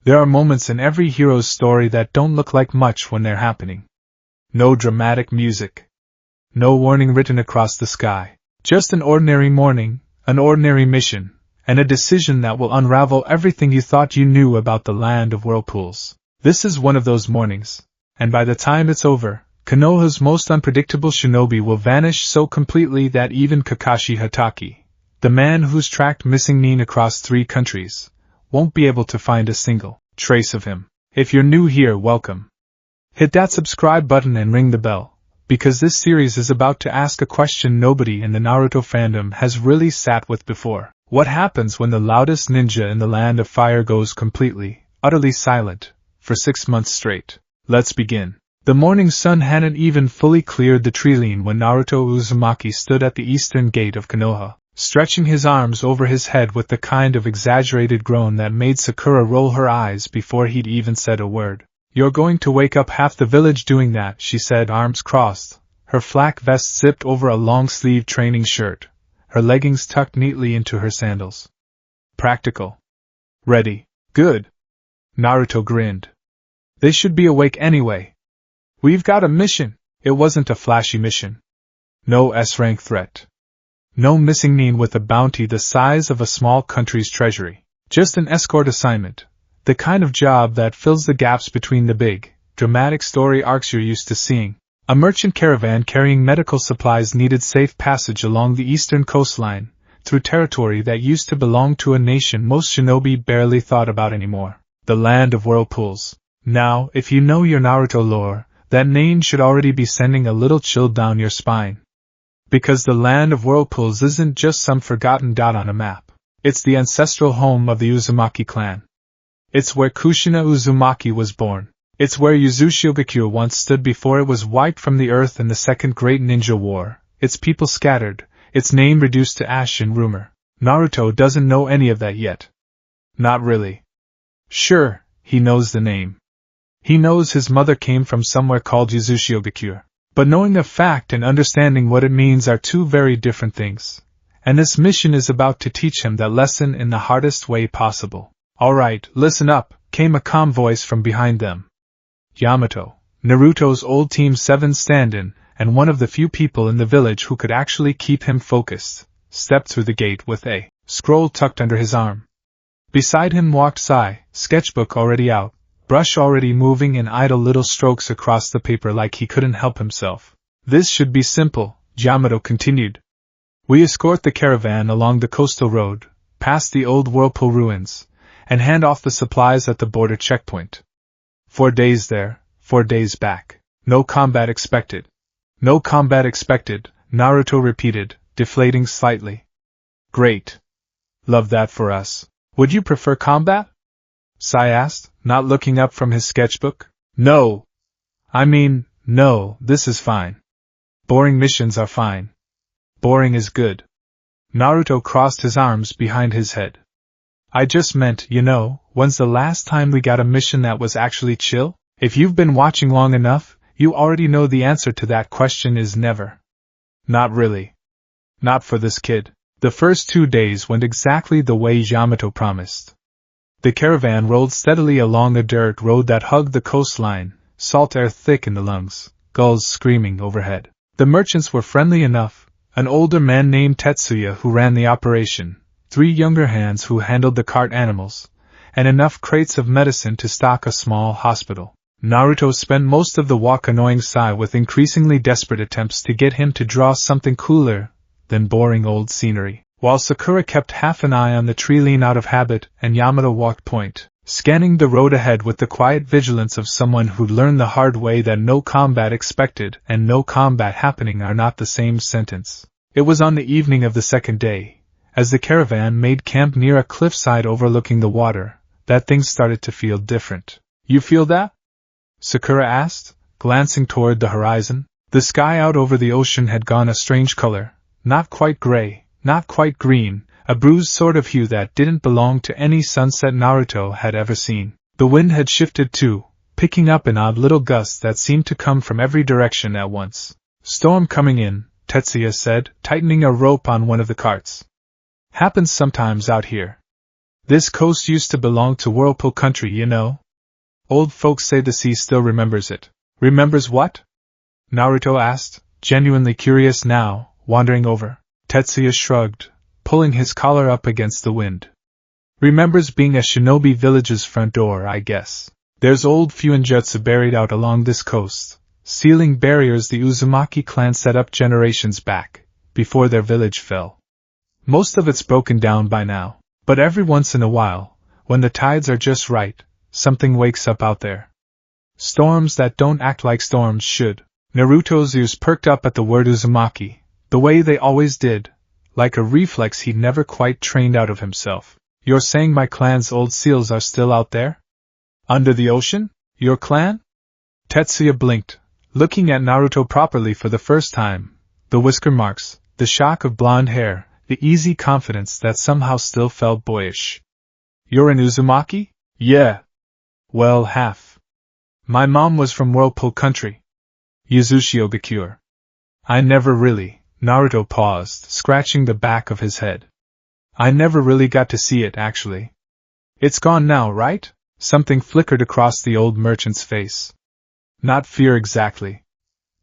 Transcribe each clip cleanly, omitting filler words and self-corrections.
There are moments in every hero's story that don't look like much when they're happening. No dramatic music. No warning written across the sky. Just an ordinary morning, an ordinary mission, and a decision that will unravel everything you thought you knew about the land of whirlpools. This is one of those mornings, and by the time it's over, Konoha's most unpredictable shinobi will vanish so completely that even Kakashi Hatake, the man who's tracked missing Nin across 3 countries, won't be able to find a single trace of him. If you're new here, welcome. Hit that subscribe button and ring the bell, because this series is about to ask a question nobody in the Naruto fandom has really sat with before. What happens when the loudest ninja in the land of fire goes completely, utterly silent, for 6 months straight? Let's begin. The morning sun hadn't even fully cleared the treeline when Naruto Uzumaki stood at the eastern gate of Konoha, stretching his arms over his head with the kind of exaggerated groan that made Sakura roll her eyes before he'd even said a word. "You're going to wake up half the village doing that," she said, arms crossed, her flak vest zipped over a long-sleeved training shirt, her leggings tucked neatly into her sandals. "Practical. Ready. Good." Naruto grinned. "They should be awake anyway. We've got a mission." It wasn't a flashy mission. No S-rank threat. No missing Nin with a bounty the size of a small country's treasury. Just an escort assignment. The kind of job that fills the gaps between the big, dramatic story arcs you're used to seeing. A merchant caravan carrying medical supplies needed safe passage along the eastern coastline, through territory that used to belong to a nation most shinobi barely thought about anymore. The land of whirlpools. Now, if you know your Naruto lore, that name should already be sending a little chill down your spine. Because the land of whirlpools isn't just some forgotten dot on a map. It's the ancestral home of the Uzumaki clan. It's where Kushina Uzumaki was born. It's where Uzushiogakure once stood before it was wiped from the earth in the Second Great Ninja War, its people scattered, its name reduced to ash in rumor. Naruto doesn't know any of that yet. Not really. Sure, he knows the name. He knows his mother came from somewhere called Uzushiogakure. But knowing the fact and understanding what it means are 2 very different things. And this mission is about to teach him that lesson in the hardest way possible. "Alright, listen up," came a calm voice from behind them. Yamato, Naruto's old Team 7 stand-in, and one of the few people in the village who could actually keep him focused, stepped through the gate with a scroll tucked under his arm. Beside him walked Sai, sketchbook already out, brush already moving in idle little strokes across the paper like he couldn't help himself. "This should be simple," Yamato continued. "We escort the caravan along the coastal road, past the old whirlpool ruins, and hand off the supplies at the border checkpoint. 4 days there, 4 days back. No combat expected." "No combat expected," Naruto repeated, deflating slightly. "Great. Love that for us. Would you prefer combat?" Sai asked, not looking up from his sketchbook. "No. No, this is fine. Boring missions are fine. Boring is good." Naruto crossed his arms behind his head. "I just meant, when's the last time we got a mission that was actually chill? If you've been watching long enough, you already know the answer to that question is never." "Not really. Not for this kid." The first 2 days went exactly the way Yamato promised. The caravan rolled steadily along a dirt road that hugged the coastline, salt air thick in the lungs, gulls screaming overhead. The merchants were friendly enough, an older man named Tetsuya who ran the operation, 3 younger hands who handled the cart animals, and enough crates of medicine to stock a small hospital. Naruto spent most of the walk annoying Sai with increasingly desperate attempts to get him to draw something cooler than boring old scenery, while Sakura kept half an eye on the treeline out of habit and Yamato walked point, scanning the road ahead with the quiet vigilance of someone who'd learned the hard way that no combat expected and no combat happening are not the same sentence. It was on the evening of the 2nd day, as the caravan made camp near a cliffside overlooking the water, that things started to feel different. "You feel that?" Sakura asked, glancing toward the horizon. The sky out over the ocean had gone a strange color, not quite gray, not quite green, a bruised sort of hue that didn't belong to any sunset Naruto had ever seen. The wind had shifted too, picking up in odd little gusts that seemed to come from every direction at once. "Storm coming in," Tetsuya said, tightening a rope on one of the carts. "Happens sometimes out here." This coast used to belong to Whirlpool Country, you know. Old folks say the sea still remembers it. Remembers what? Naruto asked, genuinely curious now, wandering over. Tetsuya shrugged, pulling his collar up against the wind. Remembers being a shinobi village's front door, I guess. There's old fuinjutsu buried out along this coast, sealing barriers the Uzumaki clan set up generations back, before their village fell. Most of it's broken down by now, but every once in a while, when the tides are just right, something wakes up out there. Storms that don't act like storms should. Naruto's ears perked up at the word Uzumaki, the way they always did, like a reflex he'd never quite trained out of himself. You're saying my clan's old seals are still out there? Under the ocean? Your clan? Tetsuya blinked, looking at Naruto properly for the first time. The whisker marks, the shock of blonde hair, the easy confidence that somehow still felt boyish. You're an Uzumaki? Yeah. Well, half. My mom was from Whirlpool Country. Uzushiogakure. I never really. Naruto paused, scratching the back of his head. I never really got to see it, actually. It's gone now, right? Something flickered across the old merchant's face. Not fear exactly.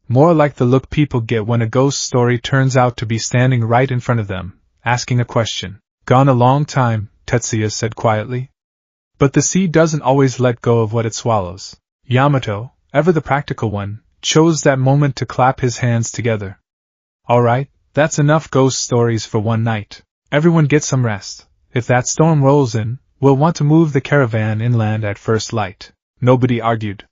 More like the look people get when a ghost story turns out to be standing right in front of them, asking a question. Gone a long time, Tetsuya said quietly. But the sea doesn't always let go of what it swallows. Yamato, ever the practical one, chose that moment to clap his hands together. Alright, that's enough ghost stories for one night. Everyone get some rest. If that storm rolls in, we'll want to move the caravan inland at first light. Nobody argued.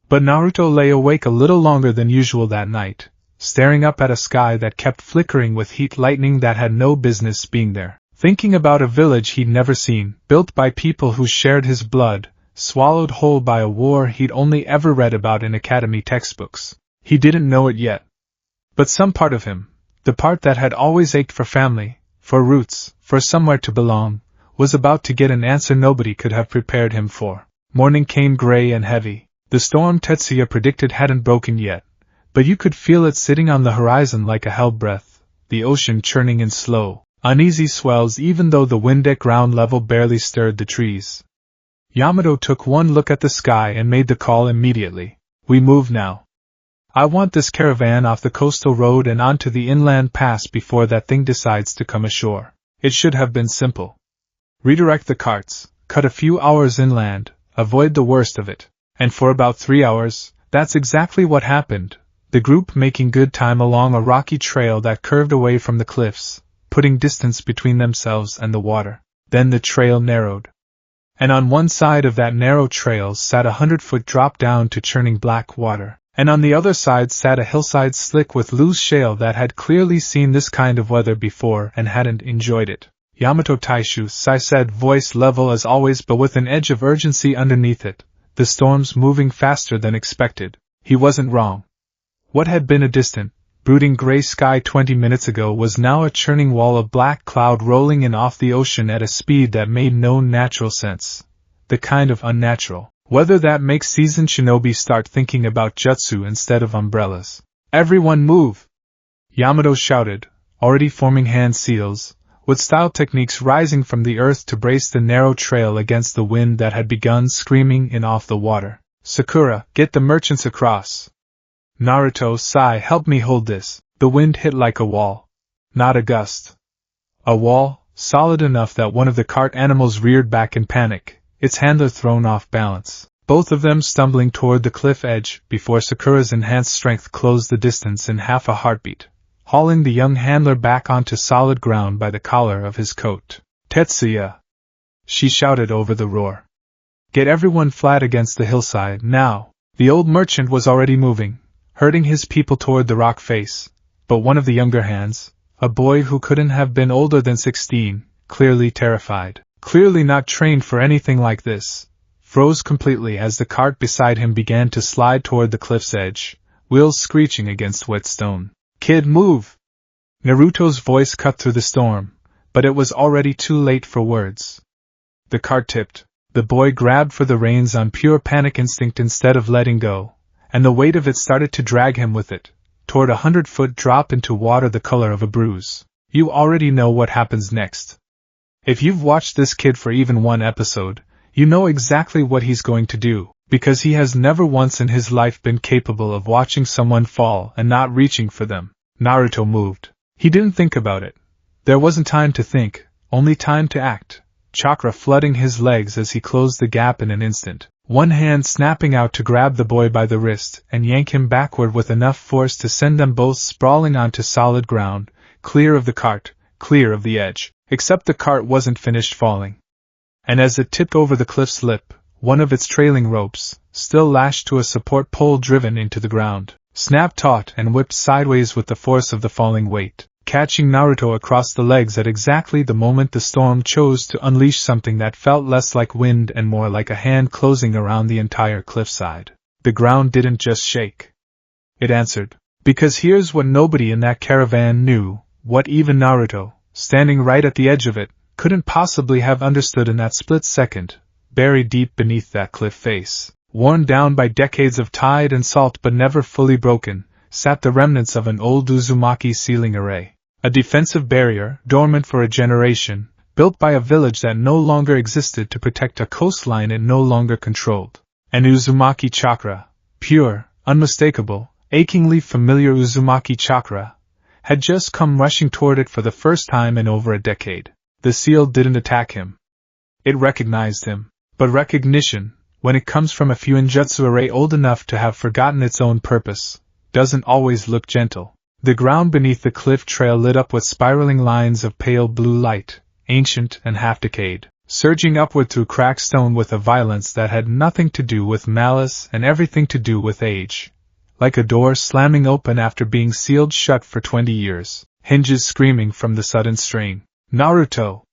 But Naruto lay awake a little longer than usual that night, staring up at a sky that kept flickering with heat lightning that had no business being there, thinking about a village he'd never seen, built by people who shared his blood, swallowed whole by a war he'd only ever read about in academy textbooks. He didn't know it yet. But some part of him, the part that had always ached for family, for roots, for somewhere to belong, was about to get an answer nobody could have prepared him for. Morning came gray and heavy. The storm Tetsuya predicted hadn't broken yet, but you could feel it sitting on the horizon like a hell breath, the ocean churning in slow, uneasy swells even though the wind at ground level barely stirred the trees. Yamato took one look at the sky and made the call immediately. We move now. I want this caravan off the coastal road and onto the inland pass before that thing decides to come ashore. It should have been simple. Redirect the carts, cut a few hours inland, avoid the worst of it. And for about 3 hours, that's exactly what happened, the group making good time along a rocky trail that curved away from the cliffs, putting distance between themselves and the water. Then the trail narrowed. And on one side of that narrow trail sat 100-foot drop down to churning black water, and on the other side sat a hillside slick with loose shale that had clearly seen this kind of weather before and hadn't enjoyed it. Yamato Taishu, Sai said, voice level as always but with an edge of urgency underneath it. The storm's moving faster than expected. He wasn't wrong. What had been a distant, brooding gray sky 20 minutes ago was now a churning wall of black cloud rolling in off the ocean at a speed that made no natural sense. The kind of unnatural. Whether that makes seasoned shinobi start thinking about jutsu instead of umbrellas. Everyone move! Yamato shouted, already forming hand seals, with style techniques rising from the earth to brace the narrow trail against the wind that had begun screaming in off the water. Sakura, get the merchants across. Naruto, Sai, help me hold this. The wind hit like a wall. Not a gust. A wall, solid enough that one of the cart animals reared back in panic, its handler thrown off balance. Both of them stumbling toward the cliff edge before Sakura's enhanced strength closed the distance in half a heartbeat, hauling the young handler back onto solid ground by the collar of his coat. Tetsuya! She shouted over the roar. Get everyone flat against the hillside, now! The old merchant was already moving, herding his people toward the rock face, but one of the younger hands, a boy who couldn't have been older than 16, clearly terrified, clearly not trained for anything like this, froze completely as the cart beside him began to slide toward the cliff's edge, wheels screeching against wet stone. Kid, move! Naruto's voice cut through the storm, but it was already too late for words. The cart tipped, the boy grabbed for the reins on pure panic instinct instead of letting go, and the weight of it started to drag him with it, toward 100-foot drop into water the color of a bruise. You already know what happens next. If you've watched this kid for even one episode, you know exactly what he's going to do, because he has never once in his life been capable of watching someone fall and not reaching for them. Naruto moved. He didn't think about it. There wasn't time to think, only time to act, chakra flooding his legs as he closed the gap in an instant, one hand snapping out to grab the boy by the wrist and yank him backward with enough force to send them both sprawling onto solid ground, clear of the cart, clear of the edge, except the cart wasn't finished falling. And as it tipped over the cliff's lip, one of its trailing ropes, still lashed to a support pole driven into the ground, snapped taut and whipped sideways with the force of the falling weight, catching Naruto across the legs at exactly the moment the storm chose to unleash something that felt less like wind and more like a hand closing around the entire cliffside. The ground didn't just shake. It answered. Because here's what nobody in that caravan knew, what even Naruto, standing right at the edge of it, couldn't possibly have understood in that split second. Buried deep beneath that cliff face, worn down by decades of tide and salt but never fully broken, sat the remnants of an old Uzumaki ceiling array. A defensive barrier, dormant for a generation, built by a village that no longer existed to protect a coastline it no longer controlled. An Uzumaki chakra, pure, unmistakable, achingly familiar Uzumaki chakra, had just come rushing toward it for the first time in over a decade. The seal didn't attack him. It recognized him. But recognition, when it comes from a Fuinjutsu array old enough to have forgotten its own purpose, doesn't always look gentle. The ground beneath the cliff trail lit up with spiraling lines of pale blue light, ancient and half-decayed, surging upward through cracked stone with a violence that had nothing to do with malice and everything to do with age. Like a door slamming open after being sealed shut for 20 years, hinges screaming from the sudden strain. Naruto!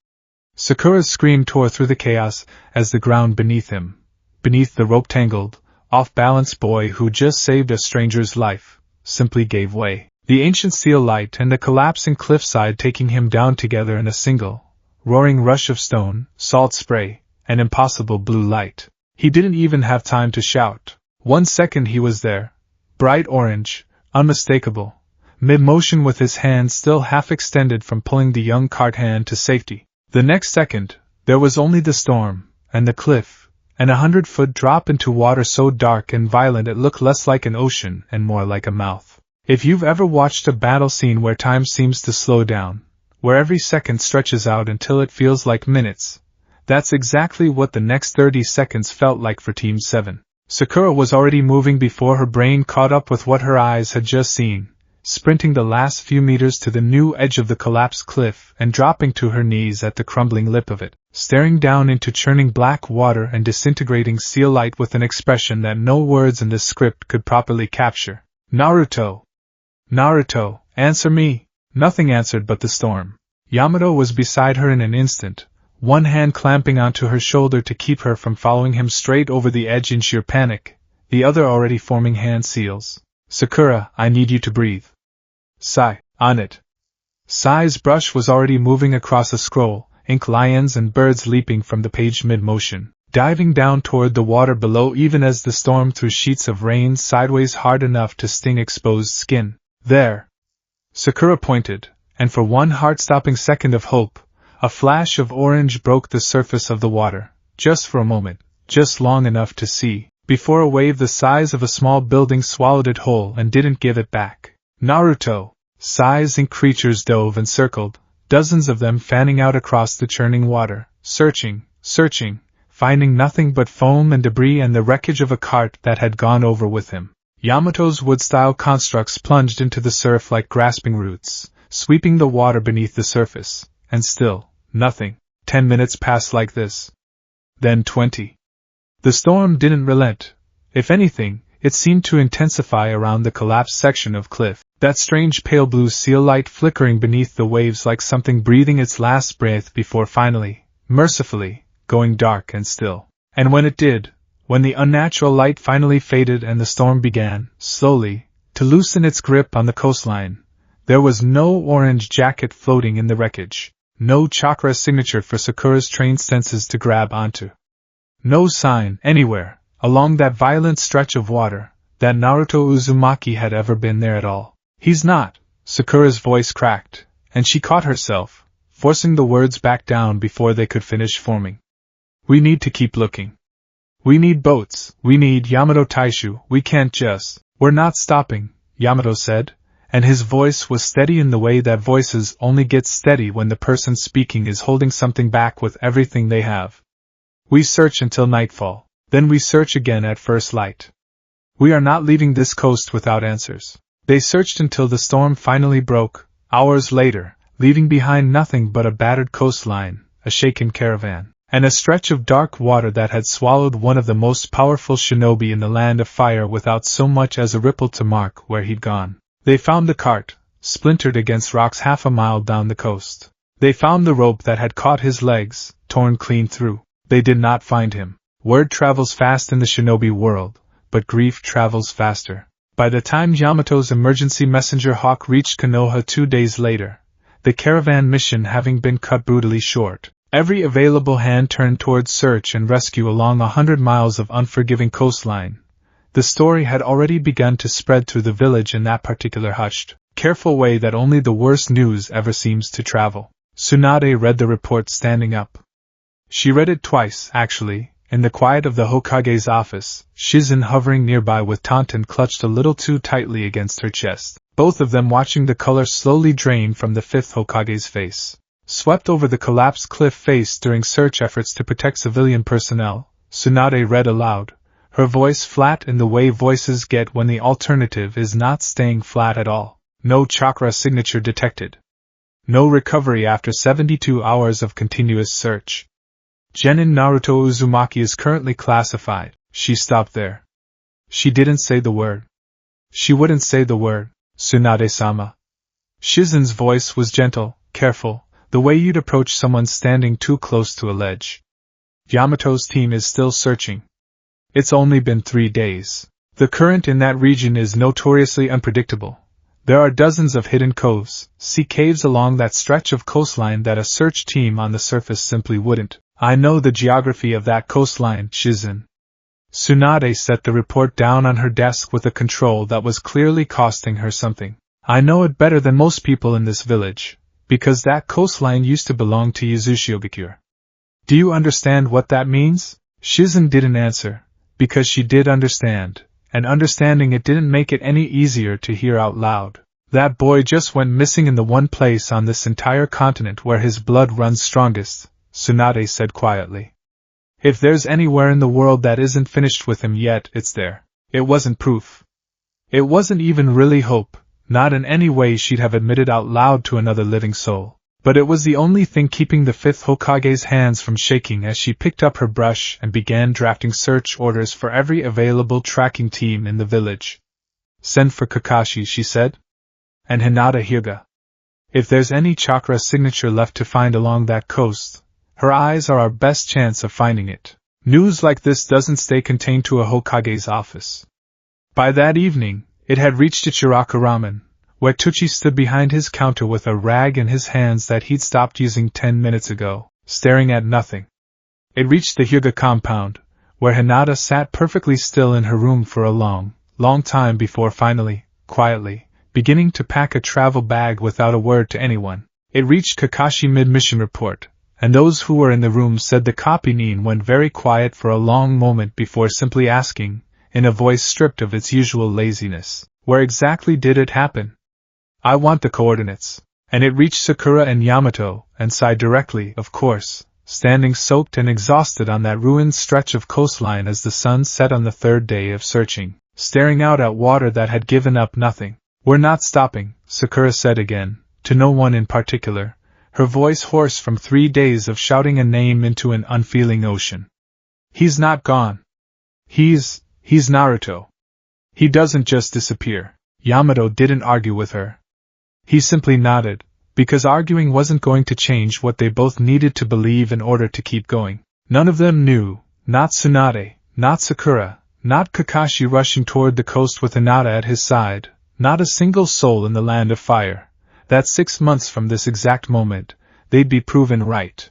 Sakura's scream tore through the chaos as the ground beneath him, beneath the rope-tangled, off-balance boy who just saved a stranger's life, simply gave way. The ancient seal light and the collapsing cliffside taking him down together in a single, roaring rush of stone, salt spray, and impossible blue light. He didn't even have time to shout. 1 second he was there, bright orange, unmistakable, mid-motion with his hand still half extended from pulling the young cart hand to safety. The next second, there was only the storm, and the cliff, and 100-foot drop into water so dark and violent it looked less like an ocean and more like a mouth. If you've ever watched a battle scene where time seems to slow down, where every second stretches out until it feels like minutes, that's exactly what the next 30 seconds felt like for Team 7. Sakura was already moving before her brain caught up with what her eyes had just seen, sprinting the last few meters to the new edge of the collapsed cliff and dropping to her knees at the crumbling lip of it, staring down into churning black water and disintegrating seal light with an expression that no words in the script could properly capture. Naruto! Naruto, answer me! Nothing answered but the storm. Yamato was beside her in an instant, one hand clamping onto her shoulder to keep her from following him straight over the edge in sheer panic, the other already forming hand seals. Sakura, I need you to breathe. Sai, on it. Sai's brush was already moving across a scroll, ink lions and birds leaping from the page mid-motion, diving down toward the water below even as the storm threw sheets of rain sideways hard enough to sting exposed skin. There. Sakura pointed, and for one heart-stopping second of hope, a flash of orange broke the surface of the water, just for a moment, just long enough to see, before a wave the size of a small building swallowed it whole and didn't give it back. Naruto! Sai's ink creatures dove and circled, dozens of them fanning out across the churning water, searching, finding nothing but foam and debris and the wreckage of a cart that had gone over with him. Yamato's wood-style constructs plunged into the surf like grasping roots, sweeping the water beneath the surface, and still, nothing. 10 minutes passed like this. Then 20. The storm didn't relent. If anything, it seemed to intensify around the collapsed section of cliff, that strange pale blue seal light flickering beneath the waves like something breathing its last breath before finally, mercifully, going dark and still. And when it did, when the unnatural light finally faded and the storm began, slowly, to loosen its grip on the coastline, there was no orange jacket floating in the wreckage, no chakra signature for Sakura's trained senses to grab onto. No sign, anywhere, along that violent stretch of water, that Naruto Uzumaki had ever been there at all. He's not, Sakura's voice cracked, and she caught herself, forcing the words back down before they could finish forming. We need to keep looking. We need boats, we need Yamato Taishu, we can't just. We're not stopping, Yamato said, and his voice was steady in the way that voices only get steady when the person speaking is holding something back with everything they have. We search until nightfall, then we search again at first light. We are not leaving this coast without answers. They searched until the storm finally broke, hours later, leaving behind nothing but a battered coastline, a shaken caravan, and a stretch of dark water that had swallowed one of the most powerful shinobi in the Land of Fire without so much as a ripple to mark where he'd gone. They found the cart, splintered against rocks half a mile down the coast. They found the rope that had caught his legs, torn clean through. They did not find him. Word travels fast in the shinobi world, but grief travels faster. By the time Yamato's emergency messenger hawk reached Konoha 2 days later, the caravan mission having been cut brutally short, every available hand turned towards search and rescue along 100 miles of unforgiving coastline. The story had already begun to spread through the village in that particular hushed, careful way that only the worst news ever seems to travel. Tsunade read the report standing up. She read it twice, actually, in the quiet of the Hokage's office, Shizen hovering nearby with Taunton clutched a little too tightly against her chest, both of them watching the color slowly drain from the fifth Hokage's face. Swept over the collapsed cliff face during search efforts to protect civilian personnel, Tsunade read aloud, her voice flat in the way voices get when the alternative is not staying flat at all. No chakra signature detected. No recovery after 72 hours of continuous search. Genin Naruto Uzumaki is currently classified. She stopped there. She didn't say the word. She wouldn't say the word, Tsunade-sama. Shizen's voice was gentle, careful, the way you'd approach someone standing too close to a ledge. Yamato's team is still searching. It's only been 3 days. The current in that region is notoriously unpredictable. There are dozens of hidden coves, sea caves along that stretch of coastline that a search team on the surface simply wouldn't. I know the geography of that coastline, Shizen. Tsunade set the report down on her desk with a control that was clearly costing her something. I know it better than most people in this village, because that coastline used to belong to Uzushiogakure. Do you understand what that means? Shizen didn't answer, because she did understand, and understanding it didn't make it any easier to hear out loud. That boy just went missing in the one place on this entire continent where his blood runs strongest, Tsunade said quietly. If there's anywhere in the world that isn't finished with him yet, it's there. It wasn't proof. It wasn't even really hope, not in any way she'd have admitted out loud to another living soul. But it was the only thing keeping the fifth Hokage's hands from shaking as she picked up her brush and began drafting search orders for every available tracking team in the village. Send for Kakashi, she said. And Hinata Hyuga. If there's any chakra signature left to find along that coast, her eyes are our best chance of finding it. News like this doesn't stay contained to a Hokage's office. By that evening, it had reached Ichiraku Ramen, where Tucci stood behind his counter with a rag in his hands that he'd stopped using 10 minutes ago, staring at nothing. It reached the Hyuga compound, where Hinata sat perfectly still in her room for a long time before finally, quietly, beginning to pack a travel bag without a word to anyone. It reached Kakashi mid-mission report, and those who were in the room said the copy went very quiet for a long moment before simply asking, in a voice stripped of its usual laziness, where exactly did it happen? I want the coordinates. And it reached Sakura and Yamato, and Sai directly, of course, standing soaked and exhausted on that ruined stretch of coastline as the sun set on the 3rd day of searching, staring out at water that had given up nothing. We're not stopping, Sakura said again, to no one in particular, her voice hoarse from 3 days of shouting a name into an unfeeling ocean. He's not gone. He's Naruto. He doesn't just disappear. Yamato didn't argue with her. He simply nodded, because arguing wasn't going to change what they both needed to believe in order to keep going. None of them knew, not Tsunade, not Sakura, not Kakashi rushing toward the coast with Hinata at his side, not a single soul in the Land of Fire, that 6 months from this exact moment, they'd be proven right.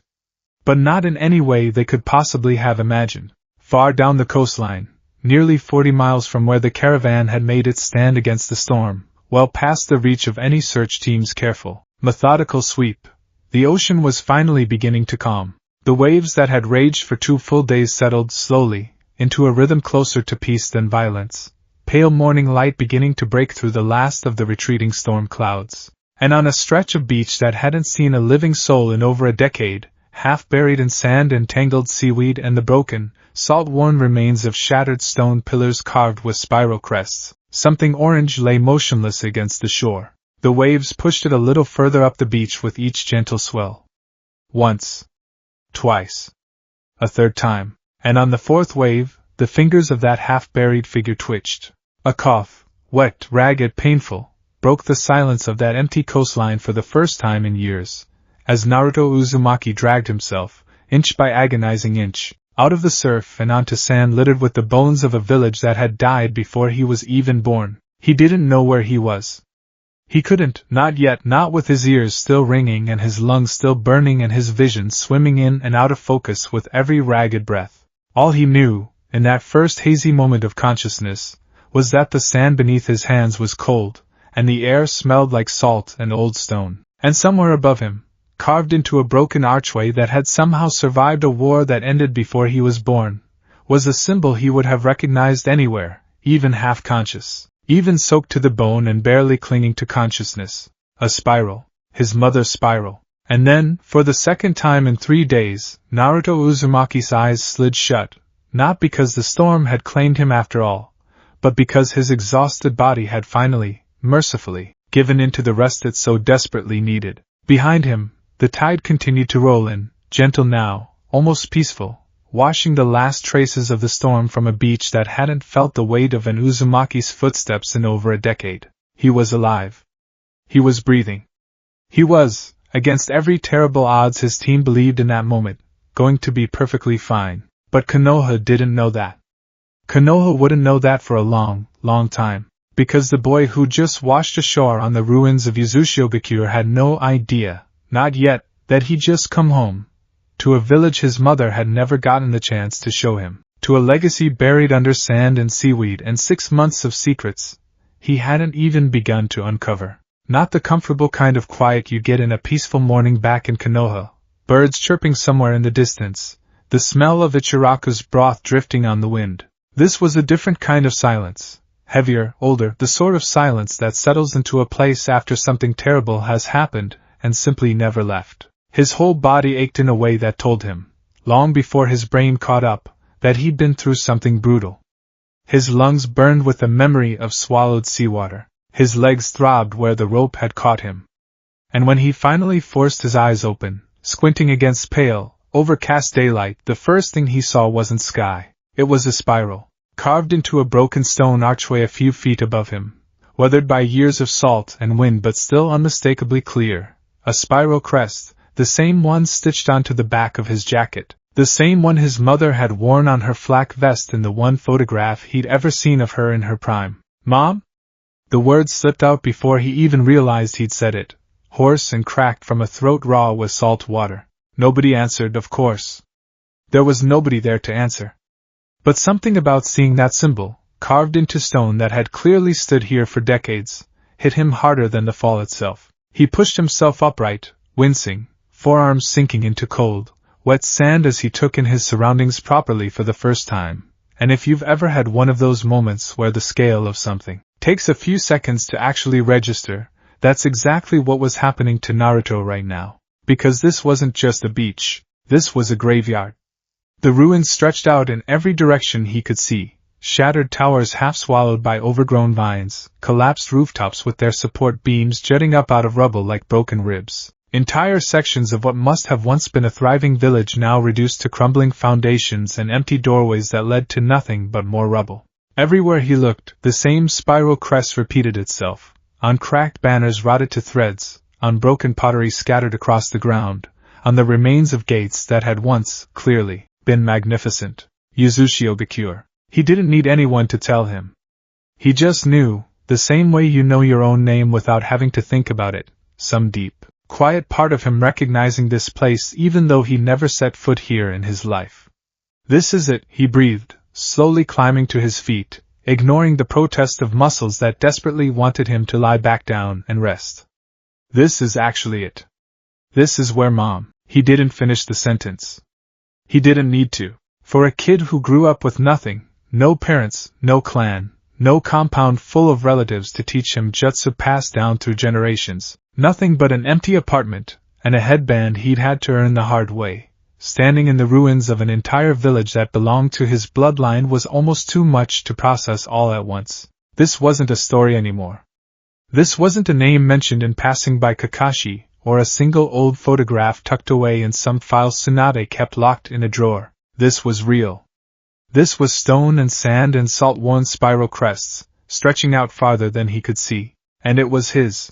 But not in any way they could possibly have imagined. Far down the coastline, nearly 40 miles from where the caravan had made its stand against the storm, well past the reach of any search team's careful, methodical sweep, The ocean was finally beginning to calm. The waves that had raged for 2 full days settled slowly, into a rhythm closer to peace than violence, pale morning light beginning to break through the last of the retreating storm clouds. And on a stretch of beach that hadn't seen a living soul in over a decade, half buried in sand and tangled seaweed and the broken, salt-worn remains of shattered stone pillars carved with spiral crests, something orange lay motionless against the shore. The waves pushed it a little further up the beach with each gentle swell. Once. Twice. A third time. And on the fourth wave, the fingers of that half-buried figure twitched. A cough, wet, ragged, painful, broke the silence of that empty coastline for the first time in years, as Naruto Uzumaki dragged himself, inch by agonizing inch, out of the surf and onto sand littered with the bones of a village that had died before he was even born. He didn't know where he was. He couldn't, not yet, not with his ears still ringing and his lungs still burning and his vision swimming in and out of focus with every ragged breath. All he knew, in that first hazy moment of consciousness, was that the sand beneath his hands was cold, and the air smelled like salt and old stone. And somewhere above him, carved into a broken archway that had somehow survived a war that ended before he was born, was a symbol he would have recognized anywhere, even half-conscious, even soaked to the bone and barely clinging to consciousness. A spiral, his mother's spiral. And then, for the second time in 3 days, Naruto Uzumaki's eyes slid shut, not because the storm had claimed him after all, but because his exhausted body had finally, mercifully, given in to the rest it so desperately needed. Behind him, the tide continued to roll in, gentle now, almost peaceful, washing the last traces of the storm from a beach that hadn't felt the weight of an Uzumaki's footsteps in over a decade. He was alive. He was breathing. He was, against every terrible odds his team believed in that moment, going to be perfectly fine. But Konoha didn't know that. Konoha wouldn't know that for a long, long time, because the boy who just washed ashore on the ruins of Uzushiogakure had no idea, not yet, that he'd just come home, to a village his mother had never gotten the chance to show him, to a legacy buried under sand and seaweed and 6 months of secrets he hadn't even begun to uncover. Not the comfortable kind of quiet you get in a peaceful morning back in Konoha, birds chirping somewhere in the distance, the smell of Ichiraku's broth drifting on the wind. This was a different kind of silence, heavier, older, the sort of silence that settles into a place after something terrible has happened and simply never left. His whole body ached in a way that told him, long before his brain caught up, that he'd been through something brutal. His lungs burned with the memory of swallowed seawater. His legs throbbed where the rope had caught him. And when he finally forced his eyes open, squinting against pale, overcast daylight, the first thing he saw wasn't sky. It was a spiral, carved into a broken stone archway a few feet above him, weathered by years of salt and wind but still unmistakably clear. A spiral crest, the same one stitched onto the back of his jacket, the same one his mother had worn on her flak vest in the one photograph he'd ever seen of her in her prime. "Mom?" The words slipped out before he even realized he'd said it, hoarse and cracked from a throat raw with salt water. Nobody answered, of course. There was nobody there to answer. But something about seeing that symbol, carved into stone that had clearly stood here for decades, hit him harder than the fall itself. He pushed himself upright, wincing, forearms sinking into cold, wet sand as he took in his surroundings properly for the first time. And if you've ever had one of those moments where the scale of something takes a few seconds to actually register, that's exactly what was happening to Naruto right now. Because this wasn't just a beach, this was a graveyard. The ruins stretched out in every direction he could see, shattered towers half swallowed by overgrown vines, collapsed rooftops with their support beams jutting up out of rubble like broken ribs, entire sections of what must have once been a thriving village now reduced to crumbling foundations and empty doorways that led to nothing but more rubble. Everywhere he looked, the same spiral crest repeated itself, on cracked banners rotted to threads, on broken pottery scattered across the ground, on the remains of gates that had once, clearly, been magnificent. Uzushiogakure. He didn't need anyone to tell him. He just knew, the same way you know your own name without having to think about it, some deep, quiet part of him recognizing this place even though he never set foot here in his life. This is it, he breathed, slowly climbing to his feet, ignoring the protest of muscles that desperately wanted him to lie back down and rest. This is actually it. This is where Mom. He didn't finish the sentence. He didn't need to. For a kid who grew up with nothing, no parents, no clan, no compound full of relatives to teach him jutsu passed down through generations, nothing but an empty apartment, and a headband he'd had to earn the hard way, standing in the ruins of an entire village that belonged to his bloodline was almost too much to process all at once. This wasn't a story anymore. This wasn't a name mentioned in passing by Kakashi, or a single old photograph tucked away in some file Tsunade kept locked in a drawer. This was real. This was stone and sand and salt-worn spiral crests, stretching out farther than he could see. And it was his.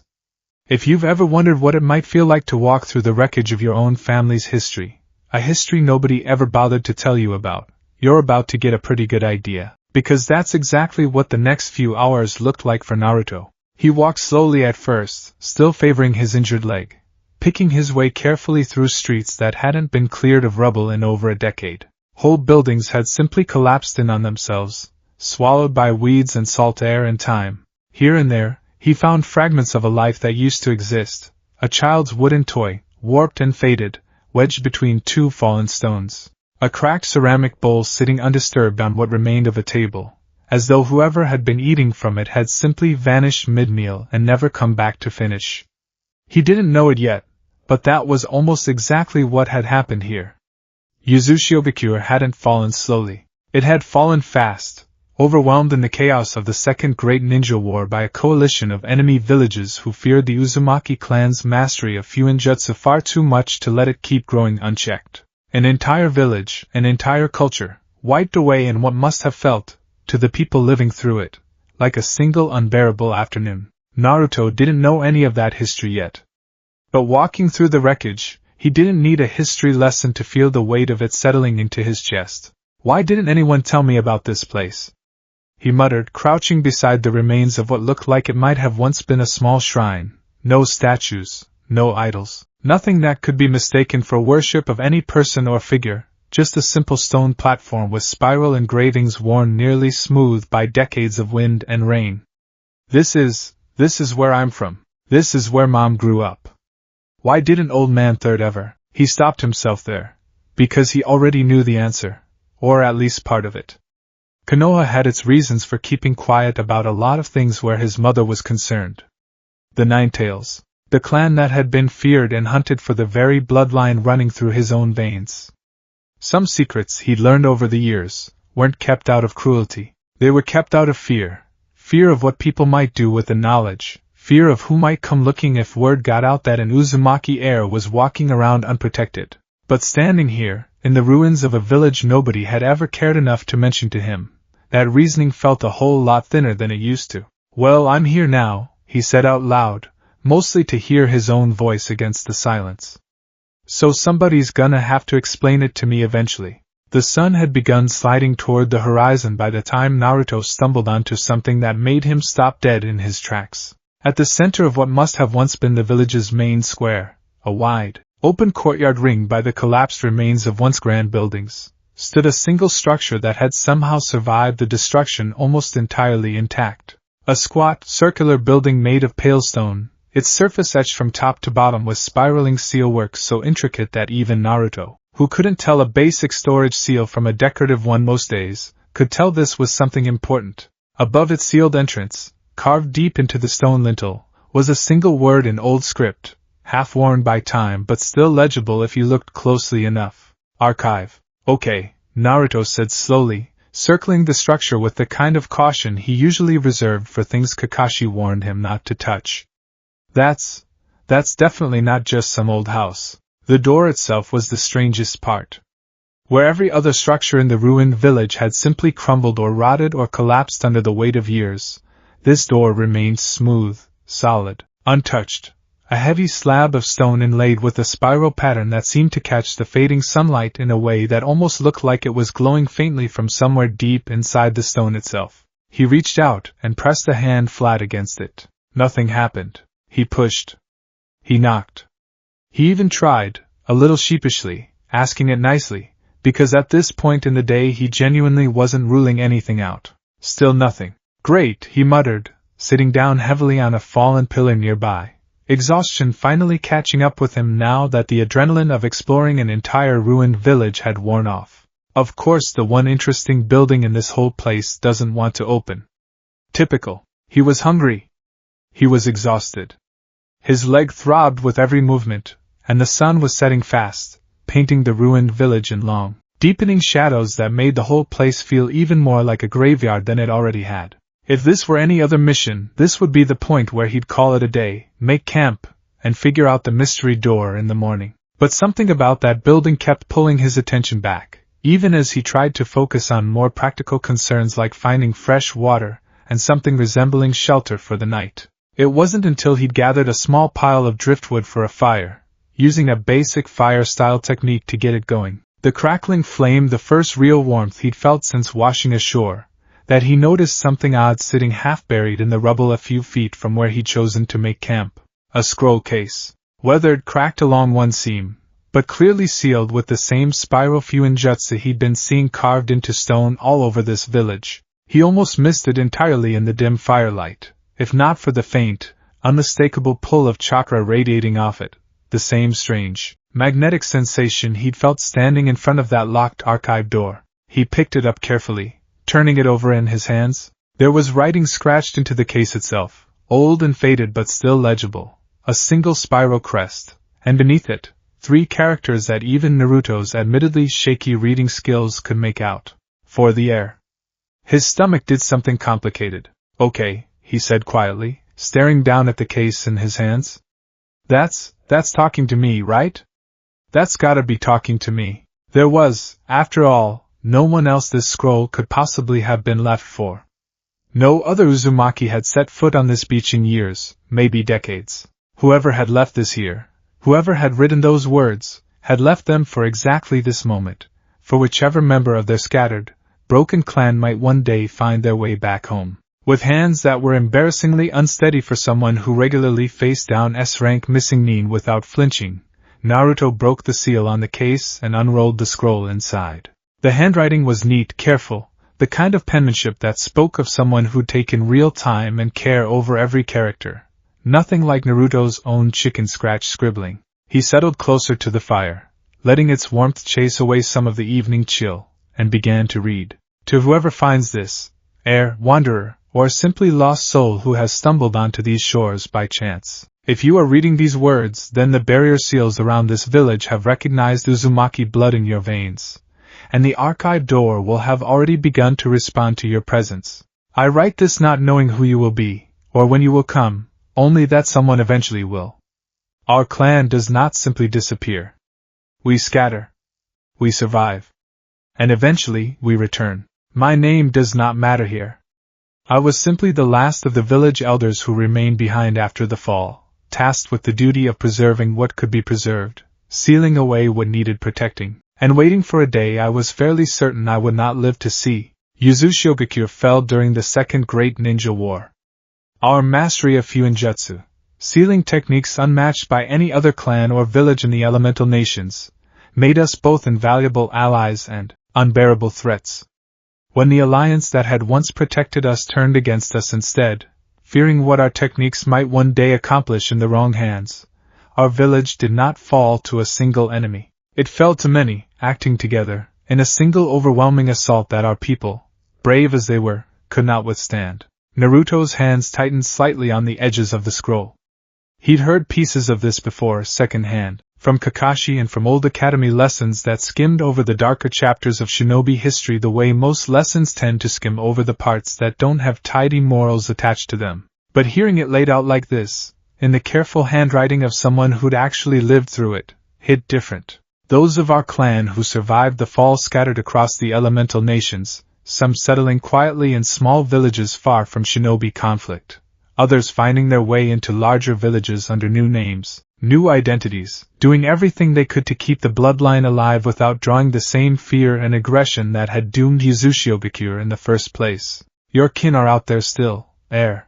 If you've ever wondered what it might feel like to walk through the wreckage of your own family's history, a history nobody ever bothered to tell you about, you're about to get a pretty good idea, because that's exactly what the next few hours looked like for Naruto. He walked slowly at first, still favoring his injured leg, picking his way carefully through streets that hadn't been cleared of rubble in over a decade. Whole buildings had simply collapsed in on themselves, swallowed by weeds and salt air and time. Here and there, he found fragments of a life that used to exist, a child's wooden toy, warped and faded, wedged between two fallen stones. A cracked ceramic bowl sitting undisturbed on what remained of a table, as though whoever had been eating from it had simply vanished mid-meal and never come back to finish. He didn't know it yet, but that was almost exactly what had happened here. Uzushiogakure hadn't fallen slowly. It had fallen fast, overwhelmed in the chaos of the Second Great Ninja War by a coalition of enemy villages who feared the Uzumaki clan's mastery of Fuinjutsu far too much to let it keep growing unchecked. An entire village, an entire culture, wiped away in what must have felt, to the people living through it, like a single unbearable afternoon. Naruto didn't know any of that history yet. But walking through the wreckage, he didn't need a history lesson to feel the weight of it settling into his chest. Why didn't anyone tell me about this place? He muttered, crouching beside the remains of what looked like it might have once been a small shrine. No statues, no idols, nothing that could be mistaken for worship of any person or figure, just a simple stone platform with spiral engravings worn nearly smooth by decades of wind and rain. This is where I'm from. This is where Mom grew up. Why didn't Old Man Third ever? He stopped himself there. Because he already knew the answer, or at least part of it. Konoha had its reasons for keeping quiet about a lot of things where his mother was concerned. The Nine Tails, the clan that had been feared and hunted for the very bloodline running through his own veins. Some secrets he'd learned over the years weren't kept out of cruelty. They were kept out of fear. Fear of what people might do with the knowledge. Fear of who might come looking if word got out that an Uzumaki heir was walking around unprotected. But standing here, in the ruins of a village nobody had ever cared enough to mention to him, that reasoning felt a whole lot thinner than it used to. Well, I'm here now, he said out loud, mostly to hear his own voice against the silence. So somebody's gonna have to explain it to me eventually. The sun had begun sliding toward the horizon by the time Naruto stumbled onto something that made him stop dead in his tracks. At the center of what must have once been the village's main square, a wide, open courtyard ringed by the collapsed remains of once grand buildings, stood a single structure that had somehow survived the destruction almost entirely intact. A squat, circular building made of pale stone, its surface etched from top to bottom with spiraling sealwork so intricate that even Naruto, who couldn't tell a basic storage seal from a decorative one most days, could tell this was something important. Above its sealed entrance, carved deep into the stone lintel, was a single word in old script, half-worn by time but still legible if you looked closely enough. Archive. Okay, Naruto said slowly, circling the structure with the kind of caution he usually reserved for things Kakashi warned him not to touch. That's definitely not just some old house. The door itself was the strangest part. Where every other structure in the ruined village had simply crumbled or rotted or collapsed under the weight of years, this door remained smooth, solid, untouched, a heavy slab of stone inlaid with a spiral pattern that seemed to catch the fading sunlight in a way that almost looked like it was glowing faintly from somewhere deep inside the stone itself. He reached out and pressed a hand flat against it. Nothing happened. He pushed. He knocked. He even tried, a little sheepishly, asking it nicely, because at this point in the day he genuinely wasn't ruling anything out. Still nothing. Great, he muttered, sitting down heavily on a fallen pillar nearby. exhaustion finally catching up with him now that the adrenaline of exploring an entire ruined village had worn off. Of course, the one interesting building in this whole place doesn't want to open. Typical. He was hungry. He was exhausted. His leg throbbed with every movement, and the sun was setting fast, painting the ruined village in long, deepening shadows that made the whole place feel even more like a graveyard than it already had. If this were any other mission, this would be the point where he'd call it a day, make camp, and figure out the mystery door in the morning. But something about that building kept pulling his attention back, even as he tried to focus on more practical concerns like finding fresh water and something resembling shelter for the night. It wasn't until he'd gathered a small pile of driftwood for a fire, using a basic fire-style technique to get it going, the crackling flame the first real warmth he'd felt since washing ashore, that he noticed something odd sitting half-buried in the rubble a few feet from where he'd chosen to make camp. A scroll case, weathered, cracked along one seam, but clearly sealed with the same spiral fuinjutsu he'd been seeing carved into stone all over this village. He almost missed it entirely in the dim firelight, if not for the faint, unmistakable pull of chakra radiating off it, the same strange, magnetic sensation he'd felt standing in front of that locked archive door. He picked it up carefully, turning it over in his hands. There was writing scratched into the case itself, old and faded but still legible, a single spiral crest, and beneath it, 3 characters that even Naruto's admittedly shaky reading skills could make out. For the air. His stomach did something complicated. Okay, he said quietly, staring down at the case in his hands. That's talking to me, right? That's gotta be talking to me. There was, after all, no one else this scroll could possibly have been left for. No other Uzumaki had set foot on this beach in years, maybe decades. Whoever had left this here, whoever had written those words, had left them for exactly this moment, for whichever member of their scattered, broken clan might one day find their way back home. With hands that were embarrassingly unsteady for someone who regularly faced down S-rank missing Nin without flinching, Naruto broke the seal on the case and unrolled the scroll inside. The handwriting was neat, careful, the kind of penmanship that spoke of someone who'd taken real time and care over every character. Nothing like Naruto's own chicken scratch scribbling. He settled closer to the fire, letting its warmth chase away some of the evening chill, and began to read. To whoever finds this, heir, wanderer, or simply lost soul who has stumbled onto these shores by chance, if you are reading these words, then the barrier seals around this village have recognized Uzumaki blood in your veins, and the archive door will have already begun to respond to your presence. I write this not knowing who you will be, or when you will come, only that someone eventually will. Our clan does not simply disappear. We scatter. We survive. And eventually, we return. My name does not matter here. I was simply the last of the village elders who remained behind after the fall, tasked with the duty of preserving what could be preserved, sealing away what needed protecting, and waiting for a day I was fairly certain I would not live to see. Uzushiogakure fell during the Second Great Ninja War. Our mastery of fuinjutsu, sealing techniques unmatched by any other clan or village in the elemental nations, made us both invaluable allies and unbearable threats. When the alliance that had once protected us turned against us instead, fearing what our techniques might one day accomplish in the wrong hands, our village did not fall to a single enemy. It fell to many, acting together, in a single overwhelming assault that our people, brave as they were, could not withstand. Naruto's hands tightened slightly on the edges of the scroll. He'd heard pieces of this before second-hand, from Kakashi and from old academy lessons that skimmed over the darker chapters of shinobi history the way most lessons tend to skim over the parts that don't have tidy morals attached to them. But hearing it laid out like this, in the careful handwriting of someone who'd actually lived through it, hit different. Those of our clan who survived the fall scattered across the elemental nations, some settling quietly in small villages far from shinobi conflict, others finding their way into larger villages under new names, new identities, doing everything they could to keep the bloodline alive without drawing the same fear and aggression that had doomed Uzushiogakure in the first place. Your kin are out there still, heir.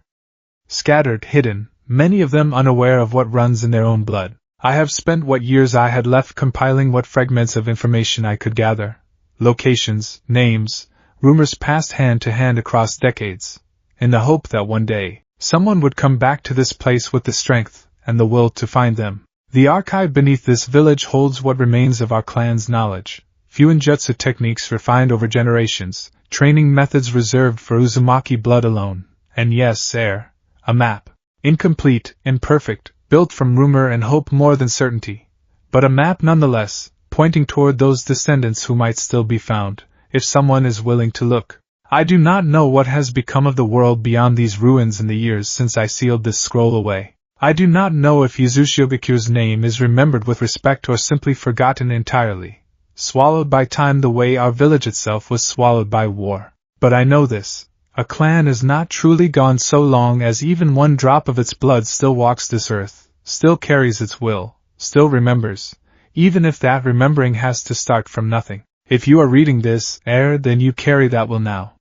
Scattered, hidden, many of them unaware of what runs in their own blood. I have spent what years I had left compiling what fragments of information I could gather. Locations, names, rumors passed hand to hand across decades, in the hope that one day, someone would come back to this place with the strength and the will to find them. The archive beneath this village holds what remains of our clan's knowledge, fuinjutsu techniques refined over generations, training methods reserved for Uzumaki blood alone, and yes, a map. Incomplete, imperfect, built from rumor and hope more than certainty, but a map nonetheless, pointing toward those descendants who might still be found, if someone is willing to look. I do not know what has become of the world beyond these ruins in the years since I sealed this scroll away. I do not know if Uzushiogakures name is remembered with respect or simply forgotten entirely, swallowed by time the way our village itself was swallowed by war. But I know this. A clan is not truly gone so long as even one drop of its blood still walks this earth, still carries its will, still remembers, even if that remembering has to start from nothing. If you are reading this, then you carry that will now.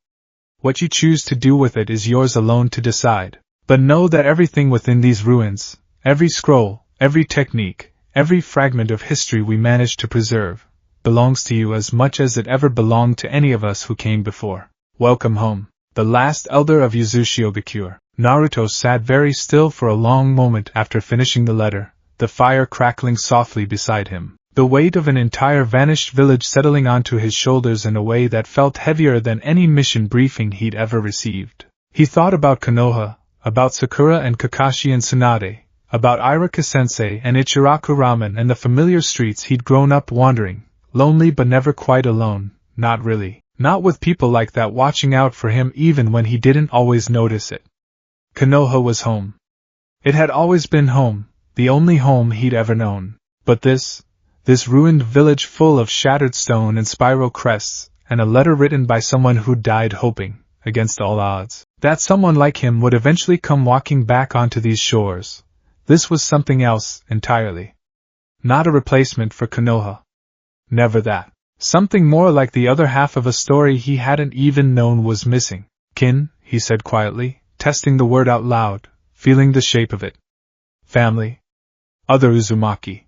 What you choose to do with it is yours alone to decide. But know that everything within these ruins, every scroll, every technique, every fragment of history we managed to preserve, belongs to you as much as it ever belonged to any of us who came before. Welcome home. The last elder of Uzushiogakure. Naruto sat very still for a long moment after finishing the letter, the fire crackling softly beside him. The weight of an entire vanished village settling onto his shoulders in a way that felt heavier than any mission briefing he'd ever received. He thought about Konoha, about Sakura and Kakashi and Tsunade, about Irika-sensei and Ichiraku Ramen and the familiar streets he'd grown up wandering, lonely but never quite alone, not really, not with people like that watching out for him even when he didn't always notice it. Konoha was home. It had always been home, the only home he'd ever known. But this ruined village full of shattered stone and spiral crests, and a letter written by someone who died hoping, against all odds, that someone like him would eventually come walking back onto these shores. This was something else, entirely. Not a replacement for Konoha. Never that. Something more like the other half of a story he hadn't even known was missing. Kin, he said quietly, testing the word out loud, feeling the shape of it. Family. Other Uzumaki.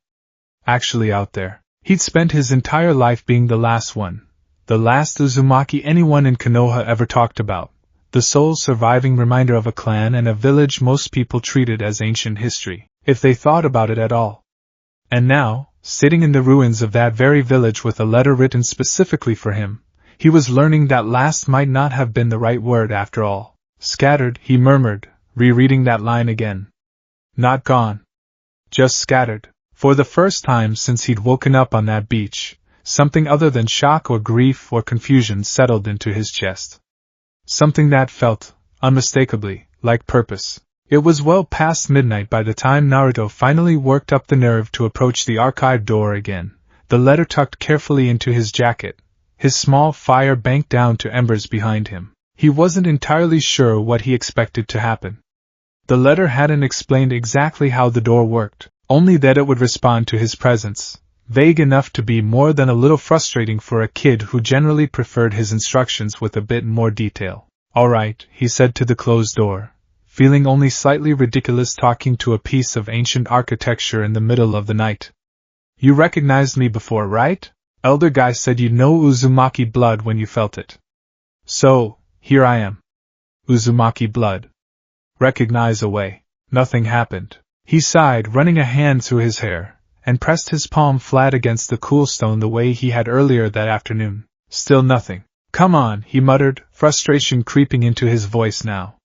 Actually out there. He'd spent his entire life being the last one. The last Uzumaki anyone in Konoha ever talked about. The sole surviving reminder of a clan and a village most people treated as ancient history, if they thought about it at all. And now, sitting in the ruins of that very village with a letter written specifically for him, he was learning that last might not have been the right word after all. Scattered, he murmured, rereading that line again. Not gone. Just scattered. For the first time since he'd woken up on that beach, something other than shock or grief or confusion settled into his chest. Something that felt, unmistakably, like purpose. It was well past midnight by the time Naruto finally worked up the nerve to approach the archive door again, the letter tucked carefully into his jacket, his small fire banked down to embers behind him. He wasn't entirely sure what he expected to happen. The letter hadn't explained exactly how the door worked, only that it would respond to his presence, vague enough to be more than a little frustrating for a kid who generally preferred his instructions with a bit more detail. All right, he said to the closed door, feeling only slightly ridiculous talking to a piece of ancient architecture in the middle of the night. You recognized me before, right? Elder guy said you'd know Uzumaki blood when you felt it. So, here I am. Uzumaki blood. Recognize away. Nothing happened. He sighed, running a hand through his hair, and pressed his palm flat against the cool stone the way he had earlier that afternoon. Still nothing. Come on, he muttered, frustration creeping into his voice now.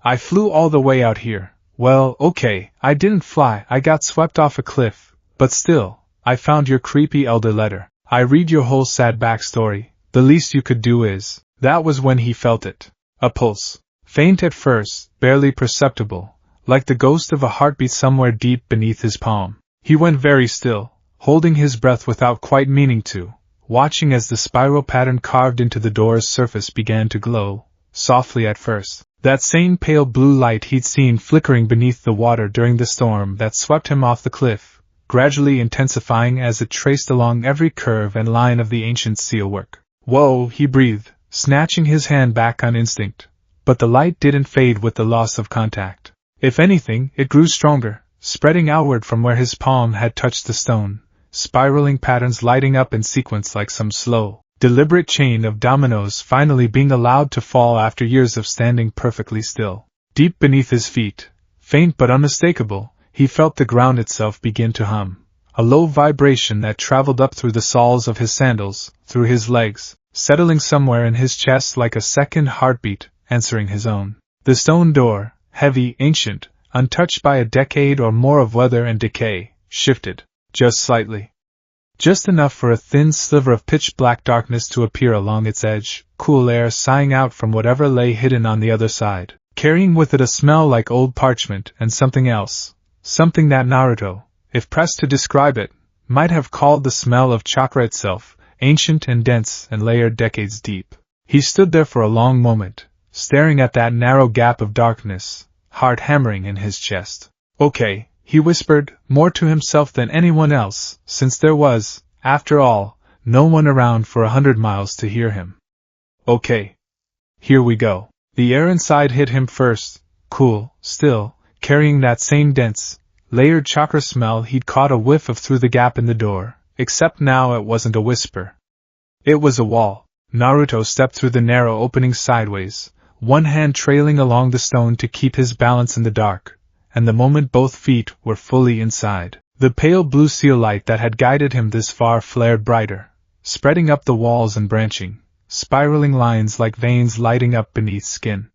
I flew all the way out here. Well, okay, I didn't fly, I got swept off a cliff, but still, I found your creepy elder letter. I read your whole sad backstory. The least you could do is. That was when he felt it. A pulse. Faint at first, barely perceptible, like the ghost of a heartbeat somewhere deep beneath his palm. He went very still, holding his breath without quite meaning to, watching as the spiral pattern carved into the door's surface began to glow, softly at first. That same pale blue light he'd seen flickering beneath the water during the storm that swept him off the cliff, gradually intensifying as it traced along every curve and line of the ancient sealwork. Whoa, he breathed, snatching his hand back on instinct. But the light didn't fade with the loss of contact. If anything, it grew stronger, spreading outward from where his palm had touched the stone, spiraling patterns lighting up in sequence like some slow, deliberate chain of dominoes finally being allowed to fall after years of standing perfectly still. Deep beneath his feet, faint but unmistakable, he felt the ground itself begin to hum, a low vibration that traveled up through the soles of his sandals, through his legs, settling somewhere in his chest like a second heartbeat, answering his own. The stone door, heavy, ancient, untouched by a decade or more of weather and decay, shifted, just slightly. Just enough for a thin sliver of pitch-black darkness to appear along its edge, cool air sighing out from whatever lay hidden on the other side, carrying with it a smell like old parchment and something else, something that Naruto, if pressed to describe it, might have called the smell of chakra itself, ancient and dense and layered decades deep. He stood there for a long moment, staring at that narrow gap of darkness, heart hammering in his chest. Okay, he whispered, more to himself than anyone else, since there was, after all, no one around for 100 miles to hear him. Okay. Here we go. The air inside hit him first, cool, still, carrying that same dense, layered chakra smell he'd caught a whiff of through the gap in the door, except now it wasn't a whisper. It was a wall. Naruto stepped through the narrow opening sideways, one hand trailing along the stone to keep his balance in the dark, and the moment both feet were fully inside, the pale blue seal light that had guided him this far flared brighter, spreading up the walls and branching, spiraling lines like veins lighting up beneath skin.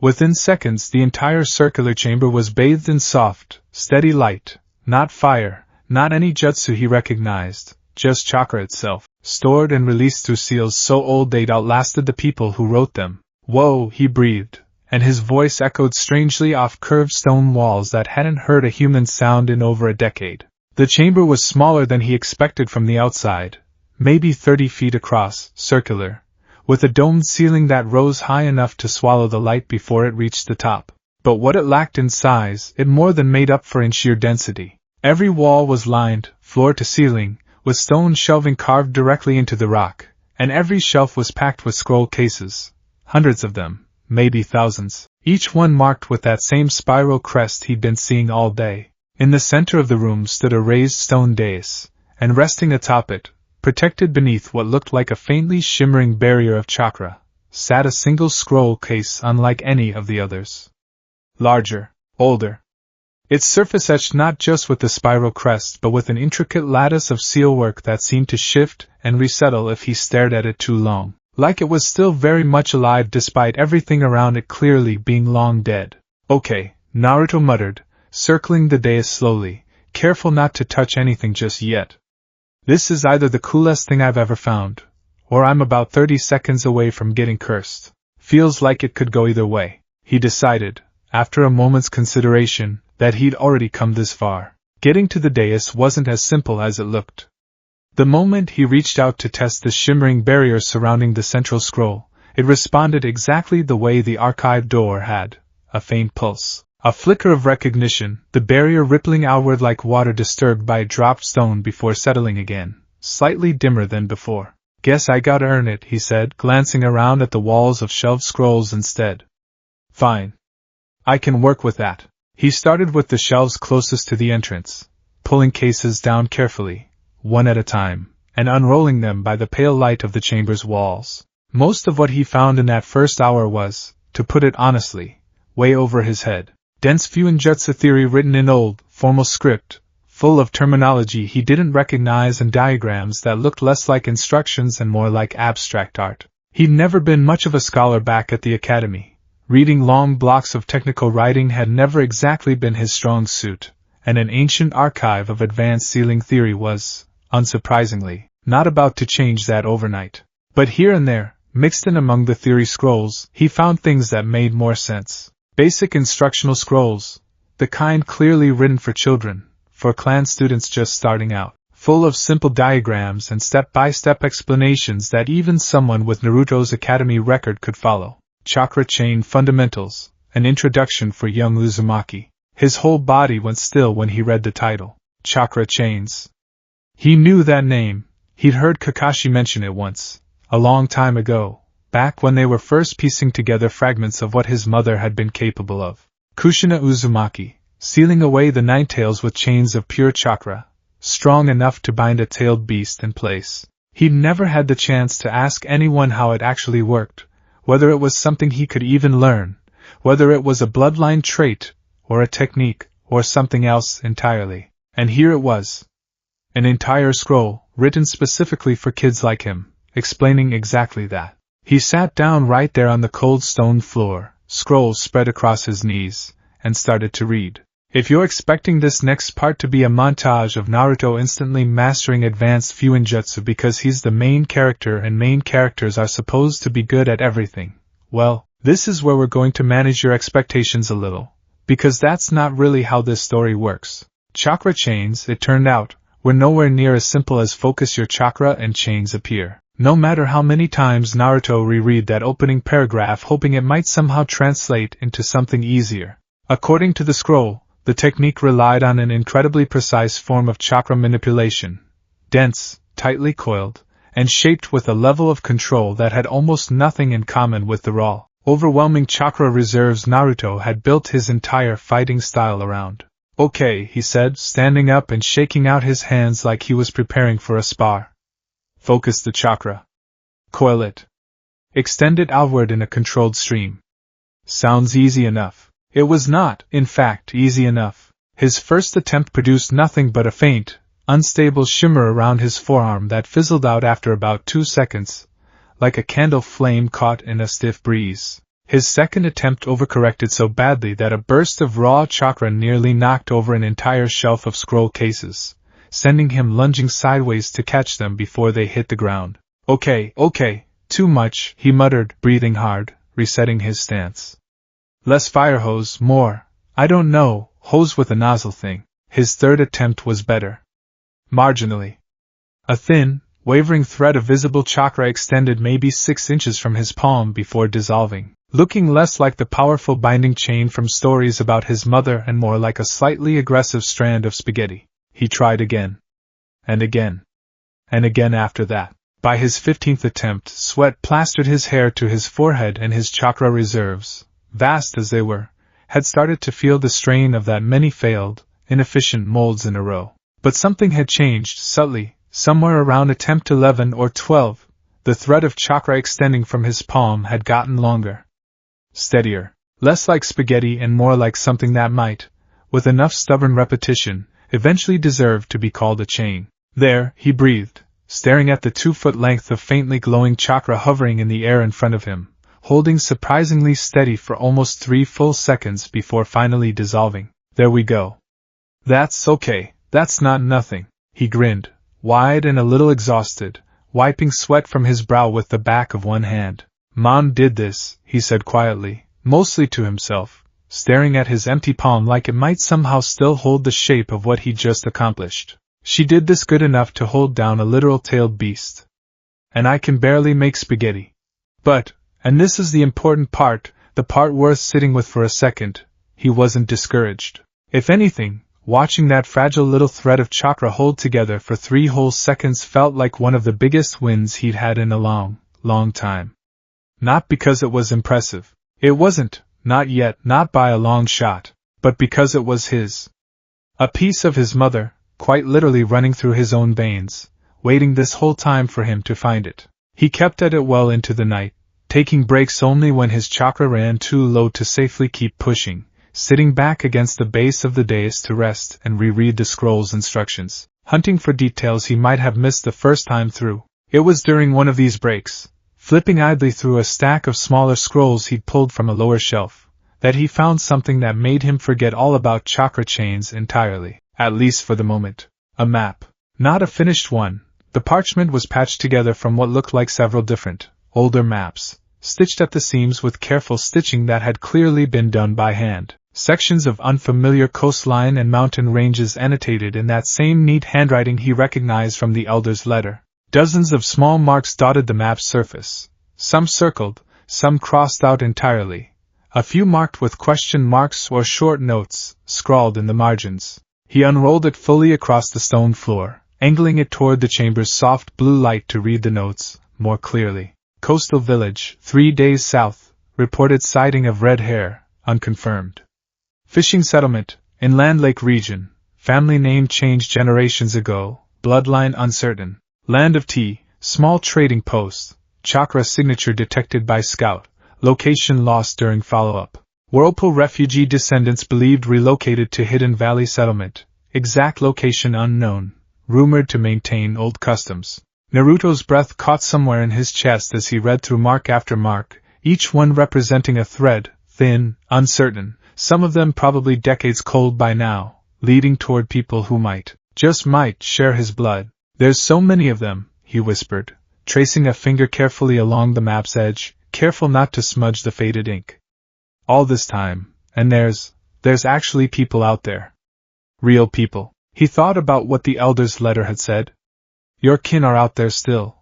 Within seconds the entire circular chamber was bathed in soft, steady light, not fire, not any jutsu he recognized, just chakra itself, stored and released through seals so old they'd outlasted the people who wrote them. Whoa, he breathed, and his voice echoed strangely off curved stone walls that hadn't heard a human sound in over a decade. The chamber was smaller than he expected from the outside, maybe 30 feet across, circular, with a domed ceiling that rose high enough to swallow the light before it reached the top. But what it lacked in size, it more than made up for in sheer density. Every wall was lined, floor to ceiling, with stone shelving carved directly into the rock, and every shelf was packed with scroll cases, hundreds of them, maybe thousands, each one marked with that same spiral crest he'd been seeing all day. In the center of the room stood a raised stone dais, and resting atop it, protected beneath what looked like a faintly shimmering barrier of chakra, sat a single scroll case unlike any of the others. Larger, older. Its surface etched not just with the spiral crest but with an intricate lattice of sealwork that seemed to shift and resettle if he stared at it too long, like it was still very much alive despite everything around it clearly being long dead. Okay, Naruto muttered, circling the dais slowly, careful not to touch anything just yet. This is either the coolest thing I've ever found, or I'm about 30 seconds away from getting cursed. Feels like it could go either way. He decided, after a moment's consideration, that he'd already come this far. Getting to the dais wasn't as simple as it looked. The moment he reached out to test the shimmering barrier surrounding the central scroll, it responded exactly the way the archive door had, a faint pulse, a flicker of recognition, the barrier rippling outward like water disturbed by a dropped stone before settling again, slightly dimmer than before. Guess I gotta earn it, he said, glancing around at the walls of shelved scrolls instead. Fine. I can work with that. He started with the shelves closest to the entrance, pulling cases down carefully, one at a time, and unrolling them by the pale light of the chamber's walls. Most of what he found in that first hour was, to put it honestly, way over his head. Dense Fuinjutsu theory written in old, formal script, full of terminology he didn't recognize and diagrams that looked less like instructions and more like abstract art. He'd never been much of a scholar back at the academy. Reading long blocks of technical writing had never exactly been his strong suit, and an ancient archive of advanced sealing theory was, unsurprisingly, not about to change that overnight. But here and there, mixed in among the theory scrolls, he found things that made more sense. Basic instructional scrolls, the kind clearly written for children, for clan students just starting out, full of simple diagrams and step-by-step explanations that even someone with Naruto's academy record could follow. Chakra Chain Fundamentals, an introduction for young Uzumaki. His whole body went still when he read the title. Chakra Chains. He knew that name. He'd heard Kakashi mention it once, a long time ago, back when they were first piecing together fragments of what his mother had been capable of. Kushina Uzumaki, sealing away the nine tails with chains of pure chakra, strong enough to bind a tailed beast in place. He'd never had the chance to ask anyone how it actually worked, whether it was something he could even learn, whether it was a bloodline trait, or a technique, or something else entirely. And here it was. An entire scroll, written specifically for kids like him, explaining exactly that. He sat down right there on the cold stone floor, scrolls spread across his knees, and started to read. If you're expecting this next part to be a montage of Naruto instantly mastering advanced Fuinjutsu because he's the main character and main characters are supposed to be good at everything, well, this is where we're going to manage your expectations a little, because that's not really how this story works. Chakra chains, it turned out, were nowhere near as simple as focus your chakra and chains appear. No matter how many times Naruto reread that opening paragraph hoping it might somehow translate into something easier. According to the scroll, the technique relied on an incredibly precise form of chakra manipulation, dense, tightly coiled, and shaped with a level of control that had almost nothing in common with the raw, overwhelming chakra reserves Naruto had built his entire fighting style around. Okay, he said, standing up and shaking out his hands like he was preparing for a spar. Focus the chakra. Coil it. Extend it outward in a controlled stream. Sounds easy enough. It was not, in fact, easy enough. His first attempt produced nothing but a faint, unstable shimmer around his forearm that fizzled out after about 2 seconds, like a candle flame caught in a stiff breeze. His second attempt overcorrected so badly that a burst of raw chakra nearly knocked over an entire shelf of scroll cases, sending him lunging sideways to catch them before they hit the ground. Okay, too much, he muttered, breathing hard, resetting his stance. Less fire hose, more, I don't know, hose with a nozzle thing. His third attempt was better. Marginally. A thin, wavering thread of visible chakra extended maybe 6 inches from his palm before dissolving, looking less like the powerful binding chain from stories about his mother and more like a slightly aggressive strand of spaghetti. He tried again. And again. And again after that. By his 15th attempt, sweat plastered his hair to his forehead and his chakra reserves, vast as they were, had started to feel the strain of that many failed, inefficient molds in a row. But something had changed subtly, somewhere around attempt 11 or 12, the thread of chakra extending from his palm had gotten longer. Steadier, less like spaghetti and more like something that might, with enough stubborn repetition, eventually deserve to be called a chain. There, he breathed, staring at the 2-foot length of faintly glowing chakra hovering in the air in front of him, holding surprisingly steady for almost 3 full seconds before finally dissolving. There we go. That's okay, that's not nothing, he grinned, wide and a little exhausted, wiping sweat from his brow with the back of one hand. Mom did this, he said quietly, mostly to himself, staring at his empty palm like it might somehow still hold the shape of what he'd just accomplished. She did this good enough to hold down a literal tailed beast. And I can barely make spaghetti. But, and this is the important part, the part worth sitting with for a second, he wasn't discouraged. If anything, watching that fragile little thread of chakra hold together for 3 whole seconds felt like one of the biggest wins he'd had in a long, long time. Not because it was impressive. It wasn't, not yet, not by a long shot, but because it was his. A piece of his mother, quite literally running through his own veins, waiting this whole time for him to find it. He kept at it well into the night, taking breaks only when his chakra ran too low to safely keep pushing, sitting back against the base of the dais to rest and reread the scroll's instructions, hunting for details he might have missed the first time through. It was during one of these breaks, flipping idly through a stack of smaller scrolls he'd pulled from a lower shelf, that he found something that made him forget all about chakra chains entirely, at least for the moment. A map. Not a finished one. The parchment was patched together from what looked like several different, older maps, stitched at the seams with careful stitching that had clearly been done by hand. Sections of unfamiliar coastline and mountain ranges annotated in that same neat handwriting he recognized from the elder's letter. Dozens of small marks dotted the map's surface, some circled, some crossed out entirely, a few marked with question marks or short notes, scrawled in the margins. He unrolled it fully across the stone floor, angling it toward the chamber's soft blue light to read the notes more clearly. Coastal village, 3 days south, reported sighting of red hair, unconfirmed. Fishing settlement, inland lake region, family name changed generations ago, bloodline uncertain. Land of tea, small trading post, chakra signature detected by scout, location lost during follow-up. Whirlpool refugee descendants believed relocated to Hidden Valley Settlement, exact location unknown, rumored to maintain old customs. Naruto's breath caught somewhere in his chest as he read through mark after mark, each one representing a thread, thin, uncertain, some of them probably decades cold by now, leading toward people who just might, share his blood. There's so many of them, he whispered, tracing a finger carefully along the map's edge, careful not to smudge the faded ink. All this time, and there's actually people out there. Real people. He thought about what the elder's letter had said. Your kin are out there still,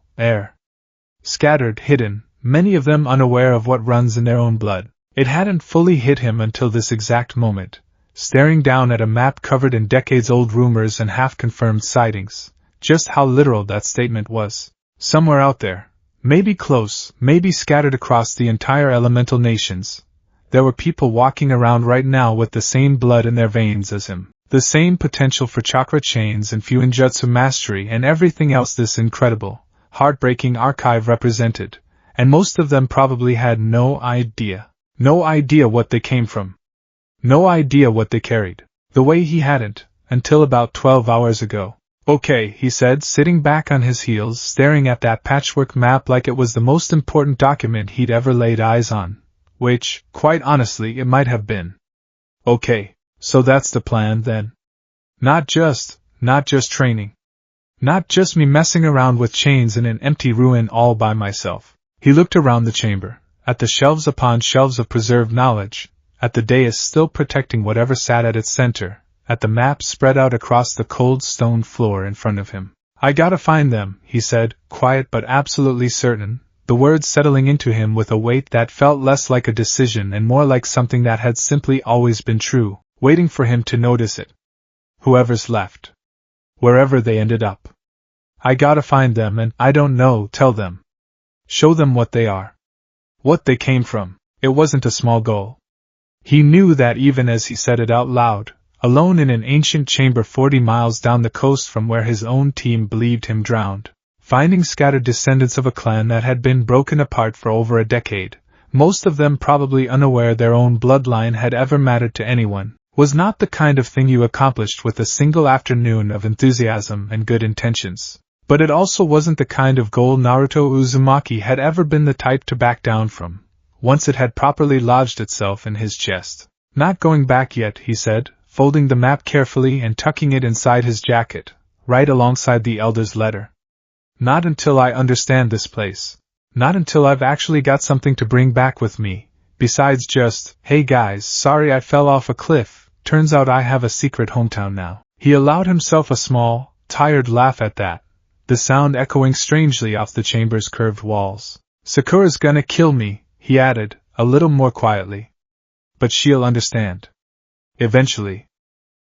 scattered, hidden, many of them unaware of what runs in their own blood. It hadn't fully hit him until this exact moment, staring down at a map covered in decades-old rumors and half-confirmed sightings, just how literal that statement was. Somewhere out there, maybe close, maybe scattered across the entire elemental nations, there were people walking around right now with the same blood in their veins as him. The same potential for chakra chains and fuinjutsu mastery and everything else this incredible, heartbreaking archive represented, and most of them probably had no idea what they came from. No idea what they carried. The way he hadn't, until about 12 hours ago. Okay, he said, sitting back on his heels, staring at that patchwork map like it was the most important document he'd ever laid eyes on. Which, quite honestly, it might have been. Okay. So that's the plan, then. Not just training. Not just me messing around with chains in an empty ruin all by myself. He looked around the chamber, at the shelves upon shelves of preserved knowledge, at the dais still protecting whatever sat at its center, at the map spread out across the cold stone floor in front of him. I gotta find them, he said, quiet but absolutely certain, the words settling into him with a weight that felt less like a decision and more like something that had simply always been true. Waiting for him to notice it. Whoever's left. Wherever they ended up. I gotta find them and, I don't know, tell them. Show them what they are. What they came from. It wasn't a small goal. He knew that even as he said it out loud, alone in an ancient chamber 40 miles down the coast from where his own team believed him drowned, finding scattered descendants of a clan that had been broken apart for over a decade, most of them probably unaware their own bloodline had ever mattered to anyone, was not the kind of thing you accomplished with a single afternoon of enthusiasm and good intentions. But it also wasn't the kind of goal Naruto Uzumaki had ever been the type to back down from, once it had properly lodged itself in his chest. Not going back yet, he said, folding the map carefully and tucking it inside his jacket, right alongside the elder's letter. Not until I understand this place. Not until I've actually got something to bring back with me, besides just, hey guys, sorry I fell off a cliff. Turns out I have a secret hometown now. He allowed himself a small, tired laugh at that, the sound echoing strangely off the chamber's curved walls. Sakura's gonna kill me, he added, a little more quietly. But she'll understand. Eventually.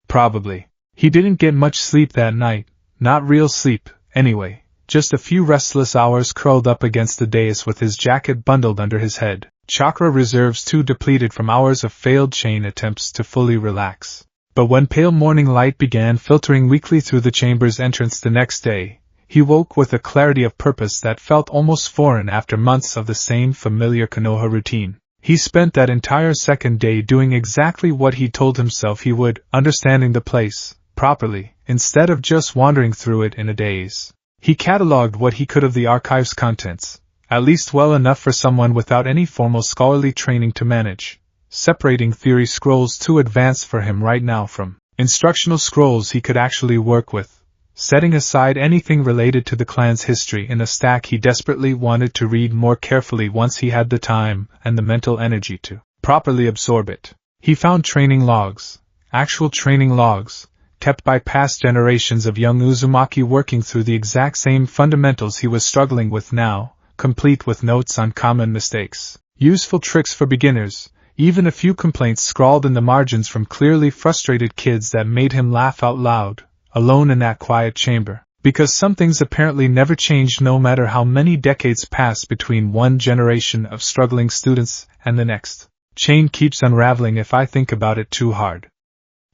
Probably. He didn't get much sleep that night, not real sleep, anyway, just a few restless hours curled up against the dais with his jacket bundled under his head. Chakra reserves too depleted from hours of failed chain attempts to fully relax. But when pale morning light began filtering weakly through the chamber's entrance the next day, he woke with a clarity of purpose that felt almost foreign after months of the same familiar Konoha routine. He spent that entire second day doing exactly what he told himself he would, understanding the place, properly, instead of just wandering through it in a daze. He catalogued what he could of the archive's contents, at least well enough for someone without any formal scholarly training to manage, separating theory scrolls too advanced for him right now from instructional scrolls he could actually work with, setting aside anything related to the clan's history in a stack he desperately wanted to read more carefully once he had the time and the mental energy to properly absorb it. He found training logs, actual training logs, kept by past generations of young Uzumaki working through the exact same fundamentals he was struggling with now, complete with notes on common mistakes, useful tricks for beginners, even a few complaints scrawled in the margins from clearly frustrated kids that made him laugh out loud, alone in that quiet chamber, because some things apparently never changed no matter how many decades passed between one generation of struggling students and the next. Chain keeps unraveling if I think about it too hard.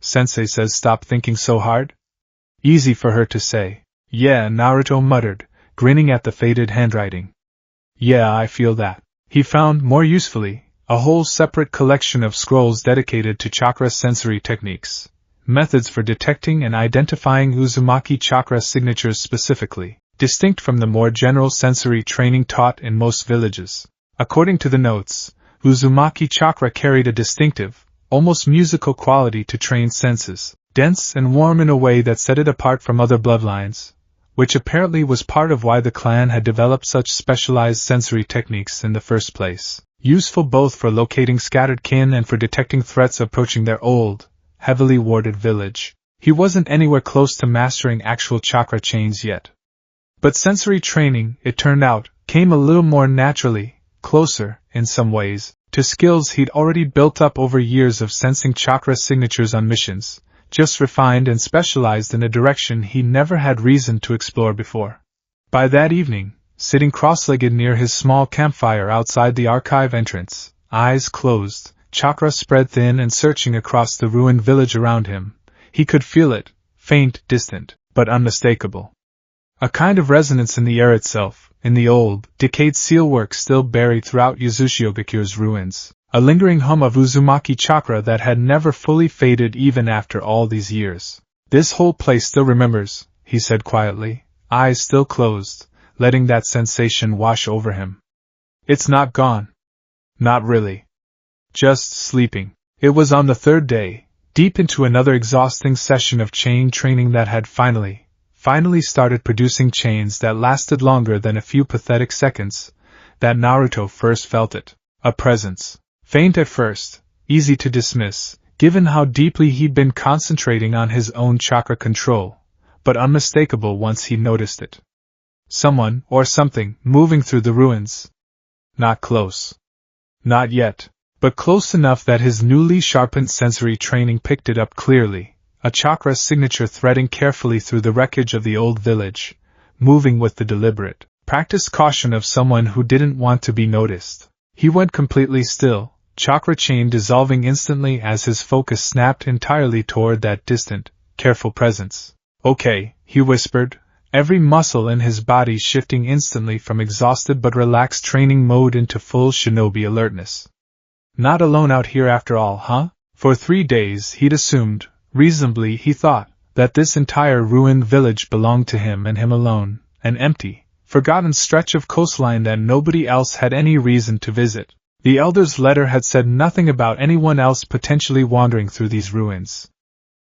Sensei says stop thinking so hard? Easy for her to say. Yeah, Naruto muttered, grinning at the faded handwriting. Yeah, I feel that. He found, more usefully, a whole separate collection of scrolls dedicated to chakra sensory techniques, methods for detecting and identifying Uzumaki chakra signatures specifically, distinct from the more general sensory training taught in most villages. According to the notes, Uzumaki chakra carried a distinctive, almost musical quality to trained senses, dense and warm in a way that set it apart from other bloodlines, which apparently was part of why the clan had developed such specialized sensory techniques in the first place, useful both for locating scattered kin and for detecting threats approaching their old, heavily warded village. He wasn't anywhere close to mastering actual chakra chains yet. But sensory training, it turned out, came a little more naturally, closer, in some ways, to skills he'd already built up over years of sensing chakra signatures on missions, just refined and specialized in a direction he never had reason to explore before. By that evening, sitting cross-legged near his small campfire outside the archive entrance, eyes closed, chakra spread thin and searching across the ruined village around him, he could feel it, faint, distant, but unmistakable. A kind of resonance in the air itself, in the old, decayed sealwork still buried throughout Uzushiogakure ruins, a lingering hum of Uzumaki chakra that had never fully faded even after all these years. This whole place still remembers, he said quietly, eyes still closed, letting that sensation wash over him. It's not gone. Not really. Just sleeping. It was on the third day, deep into another exhausting session of chain training that had finally started producing chains that lasted longer than a few pathetic seconds, that Naruto first felt it. A presence. Faint at first, easy to dismiss, given how deeply he'd been concentrating on his own chakra control, but unmistakable once he noticed it. Someone, or something, moving through the ruins. Not close. Not yet, but close enough that his newly sharpened sensory training picked it up clearly. A chakra signature threading carefully through the wreckage of the old village, moving with the deliberate, practiced caution of someone who didn't want to be noticed. He went completely still, chakra chain dissolving instantly as his focus snapped entirely toward that distant, careful presence. Okay, he whispered, every muscle in his body shifting instantly from exhausted but relaxed training mode into full shinobi alertness. Not alone out here after all, huh? For 3 days he'd assumed, reasonably he thought, that this entire ruined village belonged to him and him alone, an empty, forgotten stretch of coastline that nobody else had any reason to visit. The elder's letter had said nothing about anyone else potentially wandering through these ruins.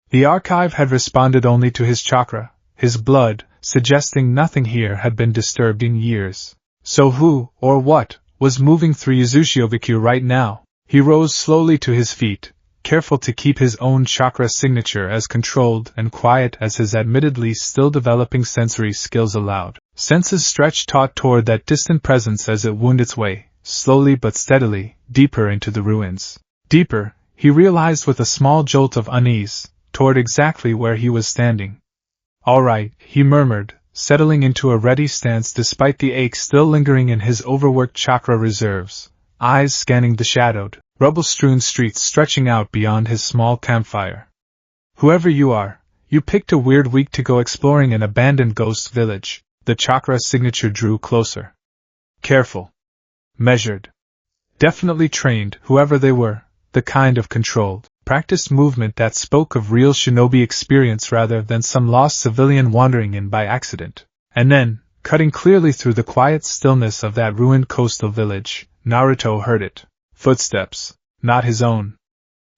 The archive had responded only to his chakra, his blood, suggesting nothing here had been disturbed in years. So who, or what, was moving through Uzushiogakure right now? He rose slowly to his feet, careful to keep his own chakra signature as controlled and quiet as his admittedly still developing sensory skills allowed. Senses stretched taut toward that distant presence as it wound its way, slowly but steadily, deeper into the ruins. Deeper, he realized with a small jolt of unease, toward exactly where he was standing. All right, he murmured, settling into a ready stance despite the ache still lingering in his overworked chakra reserves, eyes scanning the shadowed, rubble-strewn streets stretching out beyond his small campfire. Whoever you are, you picked a weird week to go exploring an abandoned ghost village. The chakra signature drew closer. Careful. Measured. Definitely trained, whoever they were, the kind of controlled, practiced movement that spoke of real shinobi experience rather than some lost civilian wandering in by accident. And then, cutting clearly through the quiet stillness of that ruined coastal village, Naruto heard it. Footsteps, not his own.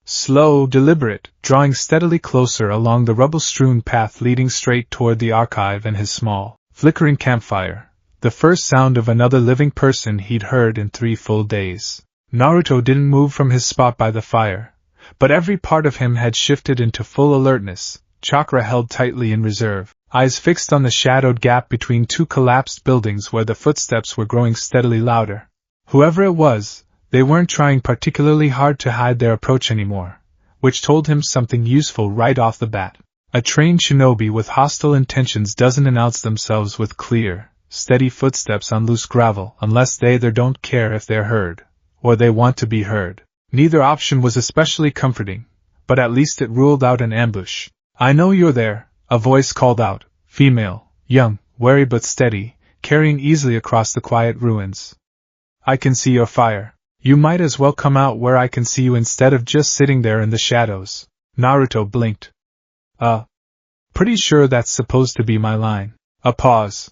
Slow, deliberate, drawing steadily closer along the rubble-strewn path leading straight toward the archive and his small, flickering campfire, the first sound of another living person he'd heard in 3 full days. Naruto didn't move from his spot by the fire, but every part of him had shifted into full alertness, chakra held tightly in reserve, eyes fixed on the shadowed gap between 2 collapsed buildings where the footsteps were growing steadily louder. Whoever it was, they weren't trying particularly hard to hide their approach anymore, which told him something useful right off the bat. A trained shinobi with hostile intentions doesn't announce themselves with clear, steady footsteps on loose gravel unless they either don't care if they're heard, or they want to be heard. Neither option was especially comforting, but at least it ruled out an ambush. I know you're there, a voice called out, female, young, wary but steady, carrying easily across the quiet ruins. I can see your fire. You might as well come out where I can see you instead of just sitting there in the shadows. Naruto blinked. Pretty sure that's supposed to be my line. A pause.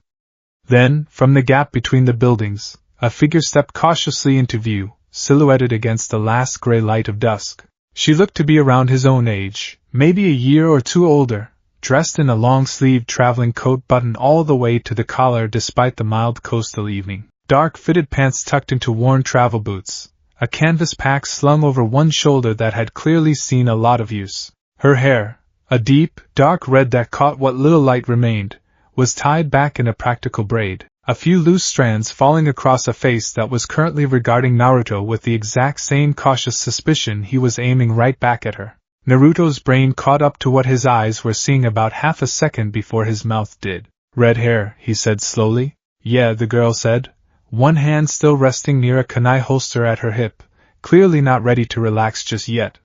Then, from the gap between the buildings, a figure stepped cautiously into view, silhouetted against the last gray light of dusk. She looked to be around his own age, maybe a year or two older, dressed in a long-sleeved traveling coat buttoned all the way to the collar despite the mild coastal evening. Dark fitted pants tucked into worn travel boots, a canvas pack slung over one shoulder that had clearly seen a lot of use. Her hair, a deep, dark red that caught what little light remained, was tied back in a practical braid, a few loose strands falling across a face that was currently regarding Naruto with the exact same cautious suspicion he was aiming right back at her. Naruto's brain caught up to what his eyes were seeing about half a second before his mouth did. Red hair, he said slowly. Yeah, the girl said, one hand still resting near a kunai holster at her hip, clearly not ready to relax just yet.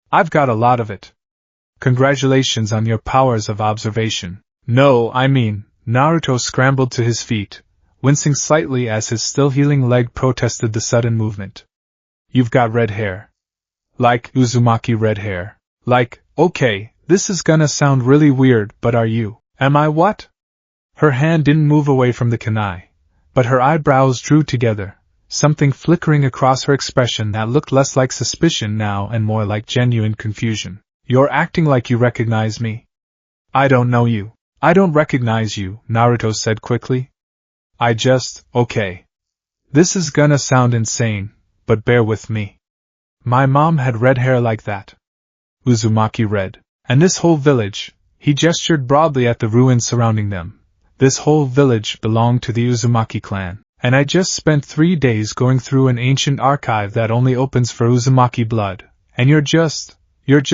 I've got a lot of it. Congratulations on your powers of observation. No, I mean, Naruto scrambled to his feet, wincing slightly as his still-healing leg protested the sudden movement. You've got red hair. Like Uzumaki red hair. Like, okay, this is gonna sound really weird, but are you? Am I what? Her hand didn't move away from the kunai, but her eyebrows drew together, something flickering across her expression that looked less like suspicion now and more like genuine confusion. You're acting like you recognize me. I don't know you. I don't recognize you, Naruto said quickly. Okay. This is gonna sound insane, but bear with me. My mom had red hair like that. Uzumaki red. And this whole village, he gestured broadly at the ruins surrounding them. This whole village belonged to the Uzumaki clan, and I just spent 3 days going through an ancient archive that only opens for Uzumaki blood, and you're just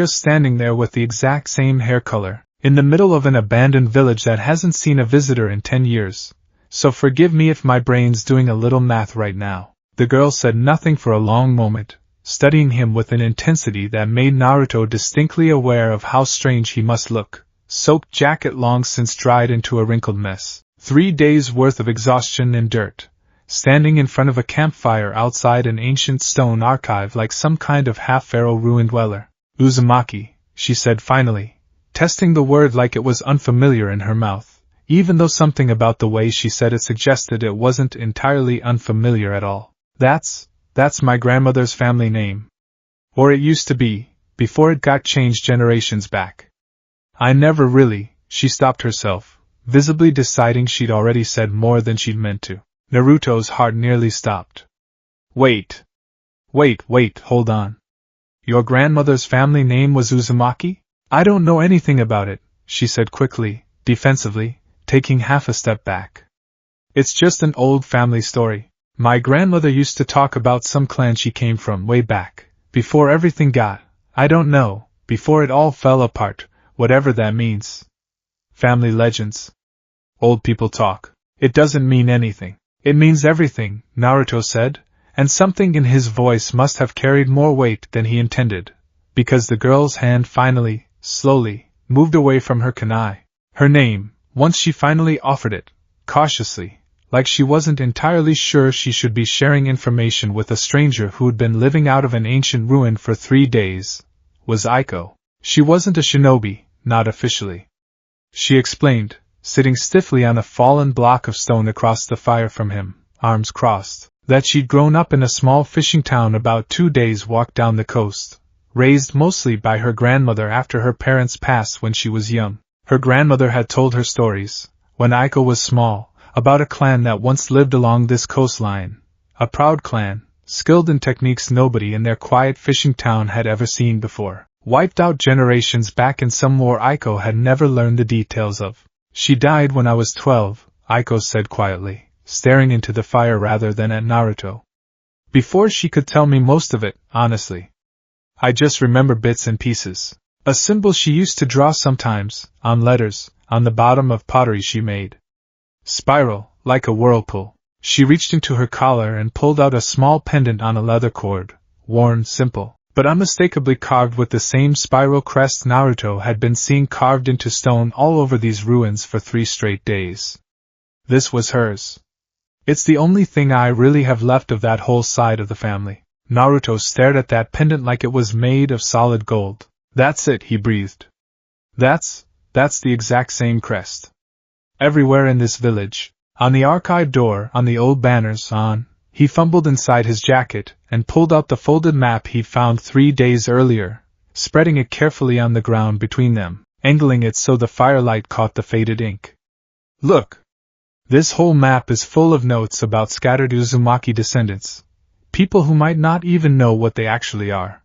standing there with the exact same hair color, in the middle of an abandoned village that hasn't seen a visitor in 10 years. So forgive me if my brain's doing a little math right now. The girl said nothing for a long moment, studying him with an intensity that made Naruto distinctly aware of how strange he must look. Soaked jacket long since dried into a wrinkled mess. 3 days' worth of exhaustion and dirt. Standing in front of a campfire outside an ancient stone archive like some kind of half-pharaoh ruin dweller. Uzumaki, she said finally, testing the word like it was unfamiliar in her mouth, even though something about the way she said it suggested it wasn't entirely unfamiliar at all. That's my grandmother's family name. Or it used to be, before it got changed generations back. I never really, she stopped herself, visibly deciding she'd already said more than she'd meant to. Naruto's heart nearly stopped. Wait, hold on. Your grandmother's family name was Uzumaki? I don't know anything about it, she said quickly, defensively, taking half a step back. It's just an old family story. My grandmother used to talk about some clan she came from way back, before everything got, I don't know, before it all fell apart, whatever that means. Family legends. Old people talk. It doesn't mean anything. It means everything, Naruto said, and something in his voice must have carried more weight than he intended, because the girl's hand finally, slowly, moved away from her kunai. Her name, once she finally offered it, cautiously, like she wasn't entirely sure she should be sharing information with a stranger who'd been living out of an ancient ruin for 3 days, was Aiko. She wasn't a shinobi, not officially. She explained, sitting stiffly on a fallen block of stone across the fire from him, arms crossed, that she'd grown up in a small fishing town about 2 days' walk down the coast, raised mostly by her grandmother after her parents passed when she was young. Her grandmother had told her stories, when Aiko was small, about a clan that once lived along this coastline, a proud clan, skilled in techniques nobody in their quiet fishing town had ever seen before, wiped out generations back in some war Aiko had never learned the details of. She died when I was 12, Aiko said quietly, staring into the fire rather than at Naruto. Before she could tell me most of it, honestly. I just remember bits and pieces. A symbol she used to draw sometimes, on letters, on the bottom of pottery she made. Spiral, like a whirlpool. She reached into her collar and pulled out a small pendant on a leather cord, worn simple, but unmistakably carved with the same spiral crest Naruto had been seeing carved into stone all over these ruins for 3 straight days. This was hers. It's the only thing I really have left of that whole side of the family. Naruto stared at that pendant like it was made of solid gold. That's it, he breathed. That's the exact same crest. Everywhere in this village. On the archive door, on the old banners, on. He fumbled inside his jacket and pulled out the folded map he'd found 3 days earlier, spreading it carefully on the ground between them, angling it so the firelight caught the faded ink. Look! This whole map is full of notes about scattered Uzumaki descendants, people who might not even know what they actually are.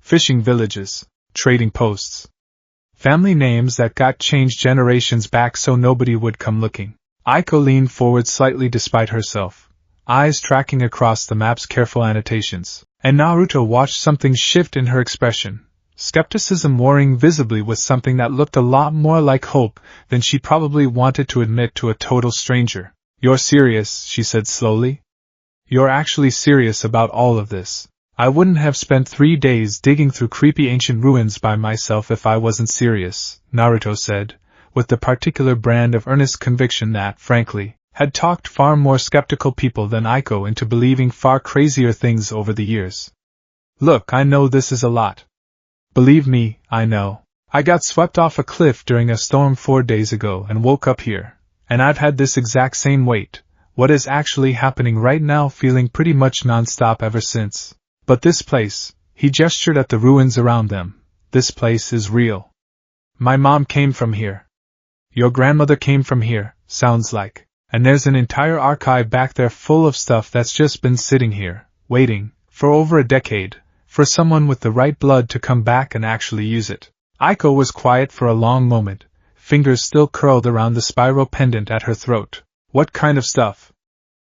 Fishing villages, trading posts. Family names that got changed generations back so nobody would come looking. Aiko leaned forward slightly despite herself, eyes tracking across the map's careful annotations, and Naruto watched something shift in her expression, skepticism warring visibly with something that looked a lot more like hope than she probably wanted to admit to a total stranger. You're serious, she said slowly. You're actually serious about all of this. I wouldn't have spent 3 days digging through creepy ancient ruins by myself if I wasn't serious, Naruto said, with the particular brand of earnest conviction that, frankly, had talked far more skeptical people than Aiko into believing far crazier things over the years. Look, I know this is a lot. Believe me, I know. I got swept off a cliff during a storm 4 days ago and woke up here, and I've had this exact same weight, what is actually happening right now, feeling pretty much non-stop ever since. But this place, he gestured at the ruins around them, this place is real. My mom came from here. Your grandmother came from here, sounds like. And there's an entire archive back there full of stuff that's just been sitting here, waiting, for over a decade, for someone with the right blood to come back and actually use it. Aiko was quiet for a long moment, fingers still curled around the spiral pendant at her throat. What kind of stuff?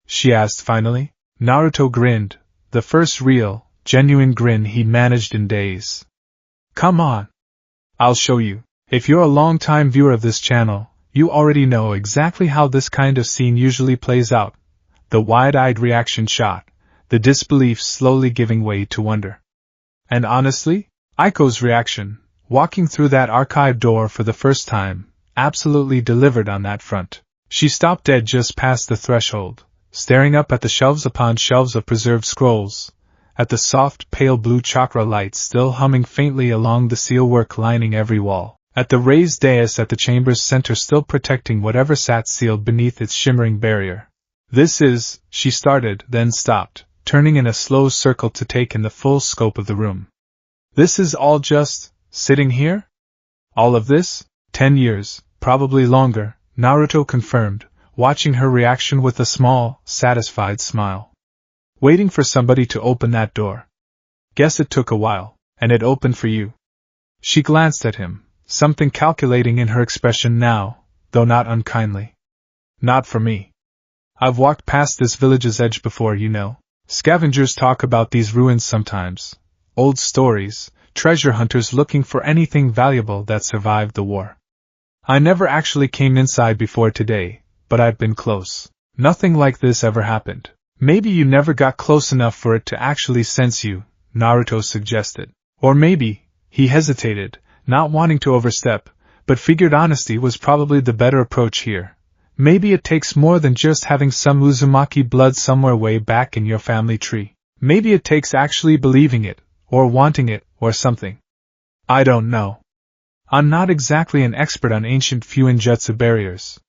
She asked finally. Naruto grinned, the first real, genuine grin he'd managed in days. Come on. I'll show you. If you're a long-time viewer of this channel, you already know exactly how this kind of scene usually plays out. The wide-eyed reaction shot, the disbelief slowly giving way to wonder. And honestly, Aiko's reaction, walking through that archive door for the first time, absolutely delivered on that front. She stopped dead just past the threshold, staring up at the shelves upon shelves of preserved scrolls, at the soft, pale blue chakra light still humming faintly along the sealwork lining every wall, at the raised dais at the chamber's center still protecting whatever sat sealed beneath its shimmering barrier. This is, she started, then stopped, turning in a slow circle to take in the full scope of the room. This is all just, sitting here? All of this? 10 years, probably longer, Naruto confirmed, watching her reaction with a small, satisfied smile. Waiting for somebody to open that door. Guess it took a while, and it opened for you. She glanced at him, something calculating in her expression now, though not unkindly. Not for me. I've walked past this village's edge before, you know. Scavengers talk about these ruins sometimes. Old stories, treasure hunters looking for anything valuable that survived the war. I never actually came inside before today, but I've been close. Nothing like this ever happened. Maybe you never got close enough for it to actually sense you, Naruto suggested. Or maybe, he hesitated, not wanting to overstep, but figured honesty was probably the better approach here. Maybe it takes more than just having some Uzumaki blood somewhere way back in your family tree. Maybe it takes actually believing it, or wanting it, or something. I don't know. I'm not exactly an expert on ancient Fuinjutsu barriers.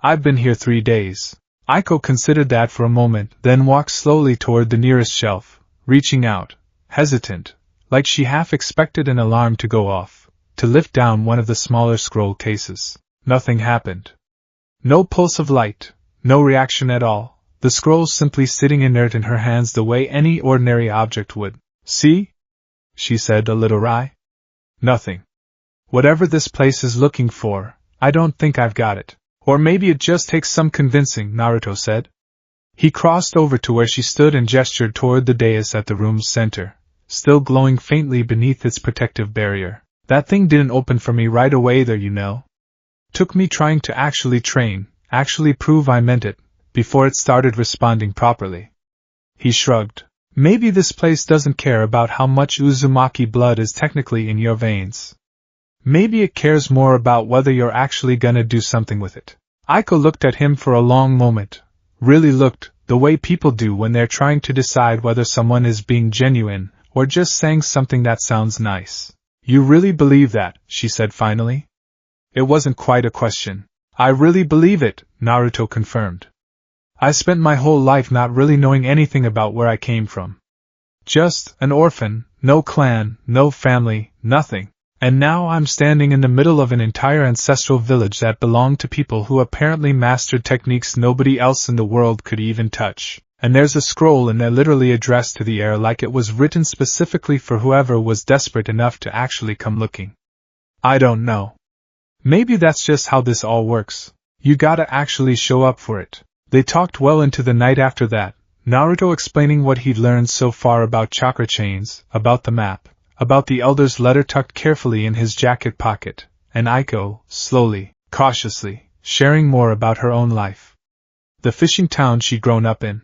I've been here 3 days. Aiko considered that for a moment, then walked slowly toward the nearest shelf, reaching out, hesitant, like she half expected an alarm to go off, to lift down one of the smaller scroll cases. Nothing happened. No pulse of light, no reaction at all, the scroll simply sitting inert in her hands the way any ordinary object would. See? She said, a little wry. Nothing. Whatever this place is looking for, I don't think I've got it. Or maybe it just takes some convincing, Naruto said. He crossed over to where she stood and gestured toward the dais at the room's center, still glowing faintly beneath its protective barrier. That thing didn't open for me right away there, you know. Took me trying to actually train, actually prove I meant it, before it started responding properly. He shrugged. Maybe this place doesn't care about how much Uzumaki blood is technically in your veins. Maybe it cares more about whether you're actually gonna do something with it. Aiko looked at him for a long moment, really looked, The way people do when they're trying to decide whether someone is being genuine, or just saying something that sounds nice. You really believe that, she said finally. It wasn't quite a question. I really believe it, Naruto confirmed. I spent my whole life not really knowing anything about where I came from. Just an orphan, no clan, no family, nothing. And now I'm standing in the middle of an entire ancestral village that belonged to people who apparently mastered techniques nobody else in the world could even touch. And there's a scroll in there literally addressed to the air like it was written specifically for whoever was desperate enough to actually come looking. I don't know. Maybe that's just how this all works. You gotta actually show up for it. They talked well into the night after that, Naruto explaining what he'd learned so far about chakra chains, about the map, about the elder's letter tucked carefully in his jacket pocket, and Aiko, slowly, cautiously, sharing more about her own life. The fishing town she'd grown up in.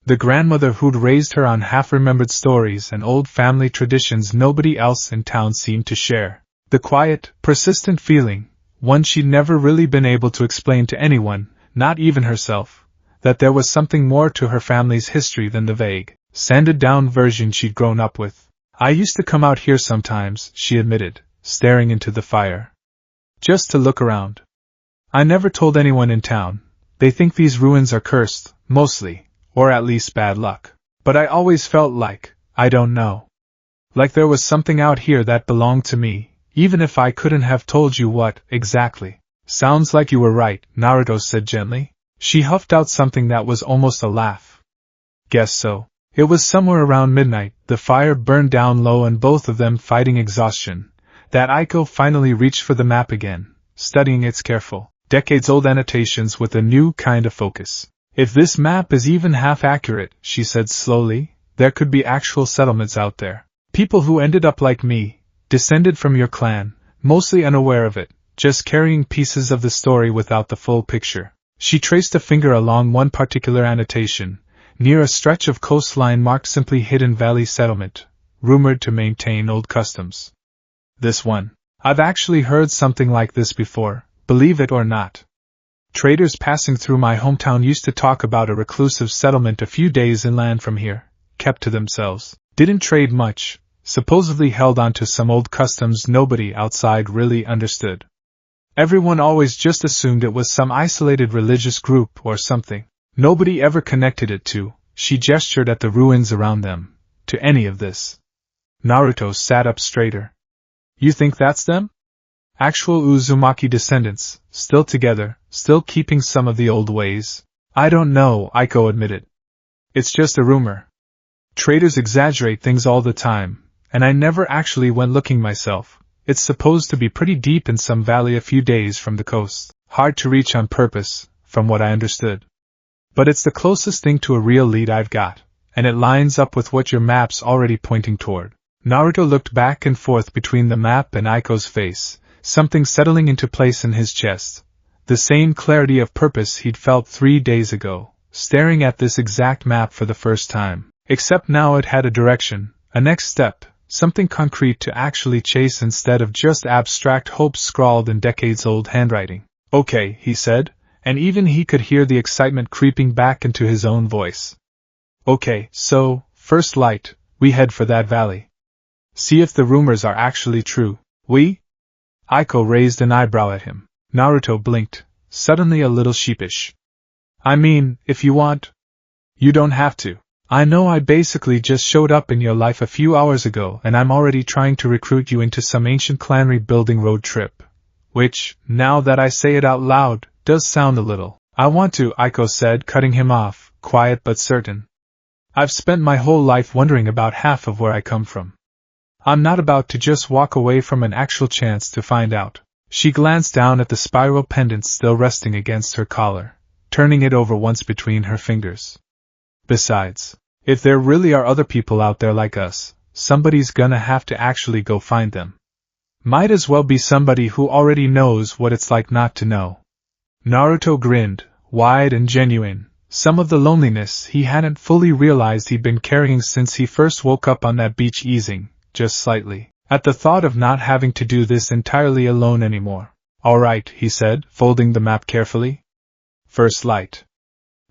The grandmother who'd raised her on half-remembered stories and old family traditions nobody else in town seemed to share. The quiet, persistent feeling, one she'd never really been able to explain to anyone, not even herself, that there was something more to her family's history than the vague, sanded-down version she'd grown up with. I used to come out here sometimes, she admitted, staring into the fire. Just to look around. I never told anyone in town. They think these ruins are cursed, mostly, or at least bad luck. But I always felt like, I don't know. Like there was something out here that belonged to me, even if I couldn't have told you what, exactly. Sounds like you were right, Naruto said gently. She huffed out something that was almost a laugh. Guess so. It was somewhere around midnight, the fire burned down low and both of them fighting exhaustion, that Aiko finally reached for the map again, studying its careful, decades-old annotations with a new kind of focus. If this map is even half accurate, she said slowly, there could be actual settlements out there. People who ended up like me, descended from your clan, mostly unaware of it, just carrying pieces of the story without the full picture. She traced a finger along one particular annotation, near a stretch of coastline marked simply Hidden Valley Settlement, rumored to maintain old customs. This one. I've actually heard something like this before, believe it or not. Traders passing through my hometown used to talk about a reclusive settlement a few days inland from here, kept to themselves, didn't trade much, supposedly held on to some old customs nobody outside really understood. Everyone always just assumed it was some isolated religious group or something. Nobody ever connected it to, she gestured at the ruins around them, to any of this. Naruto sat up straighter. You think that's them? Actual Uzumaki descendants, still together, still keeping some of the old ways? I don't know, Aiko admitted. It's just a rumor. Traders exaggerate things all the time, and I never actually went looking myself. It's supposed to be pretty deep in some valley a few days from the coast, hard to reach on purpose, from what I understood. But it's the closest thing to a real lead I've got, and it lines up with what your map's already pointing toward. Naruto looked back and forth between the map and Aiko's face, something settling into place in his chest. The same clarity of purpose he'd felt 3 days ago, staring at this exact map for the first time, except now it had a direction, a next step, something concrete to actually chase instead of just abstract hopes scrawled in decades-old handwriting. Okay, he said, and even he could hear the excitement creeping back into his own voice. Okay, so, first light, we head for that valley. See if the rumors are actually true. We? Aiko raised an eyebrow at him. Naruto blinked, suddenly a little sheepish. I mean, if you want. You don't have to. I know I basically just showed up in your life a few hours ago and I'm already trying to recruit you into some ancient clan rebuilding road trip. Which, now that I say it out loud, does sound a little. I want to, Aiko said, cutting him off, quiet but certain. I've spent my whole life wondering about half of where I come from. I'm not about to just walk away from an actual chance to find out. She glanced down at the spiral pendant still resting against her collar, turning it over once between her fingers. Besides, if there really are other people out there like us, somebody's gonna have to actually go find them. Might as well be somebody who already knows what it's like not to know. Naruto grinned, wide and genuine, some of the loneliness he hadn't fully realized he'd been carrying since he first woke up on that beach easing, just slightly, at the thought of not having to do this entirely alone anymore. All right, he said, folding the map carefully. First light.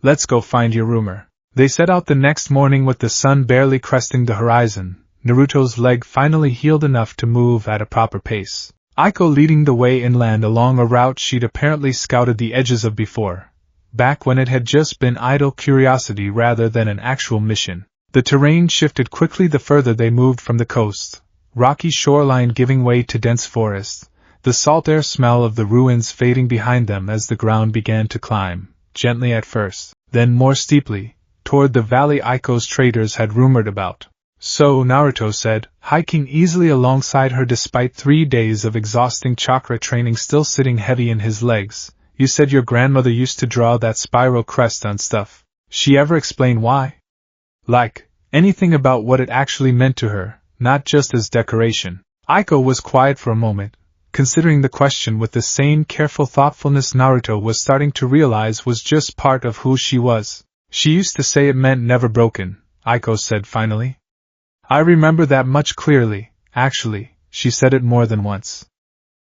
Let's go find your rumor. They set out the next morning with the sun barely cresting the horizon, Naruto's leg finally healed enough to move at a proper pace. Aiko leading the way inland along a route she'd apparently scouted the edges of before, back when it had just been idle curiosity rather than an actual mission. The terrain shifted quickly the further they moved from the coast, rocky shoreline giving way to dense forest, the salt air smell of the ruins fading behind them as the ground began to climb, gently at first, then more steeply, toward the valley Aiko's traders had rumored about. So, Naruto said, hiking easily alongside her despite 3 days of exhausting chakra training still sitting heavy in his legs, you said your grandmother used to draw that spiral crest on stuff. She ever explain why? Like, anything about what it actually meant to her, not just as decoration. Aiko was quiet for a moment, considering the question with the same careful thoughtfulness Naruto was starting to realize was just part of who she was. She used to say it meant never broken, Aiko said finally. I remember that much clearly, actually, she said it more than once.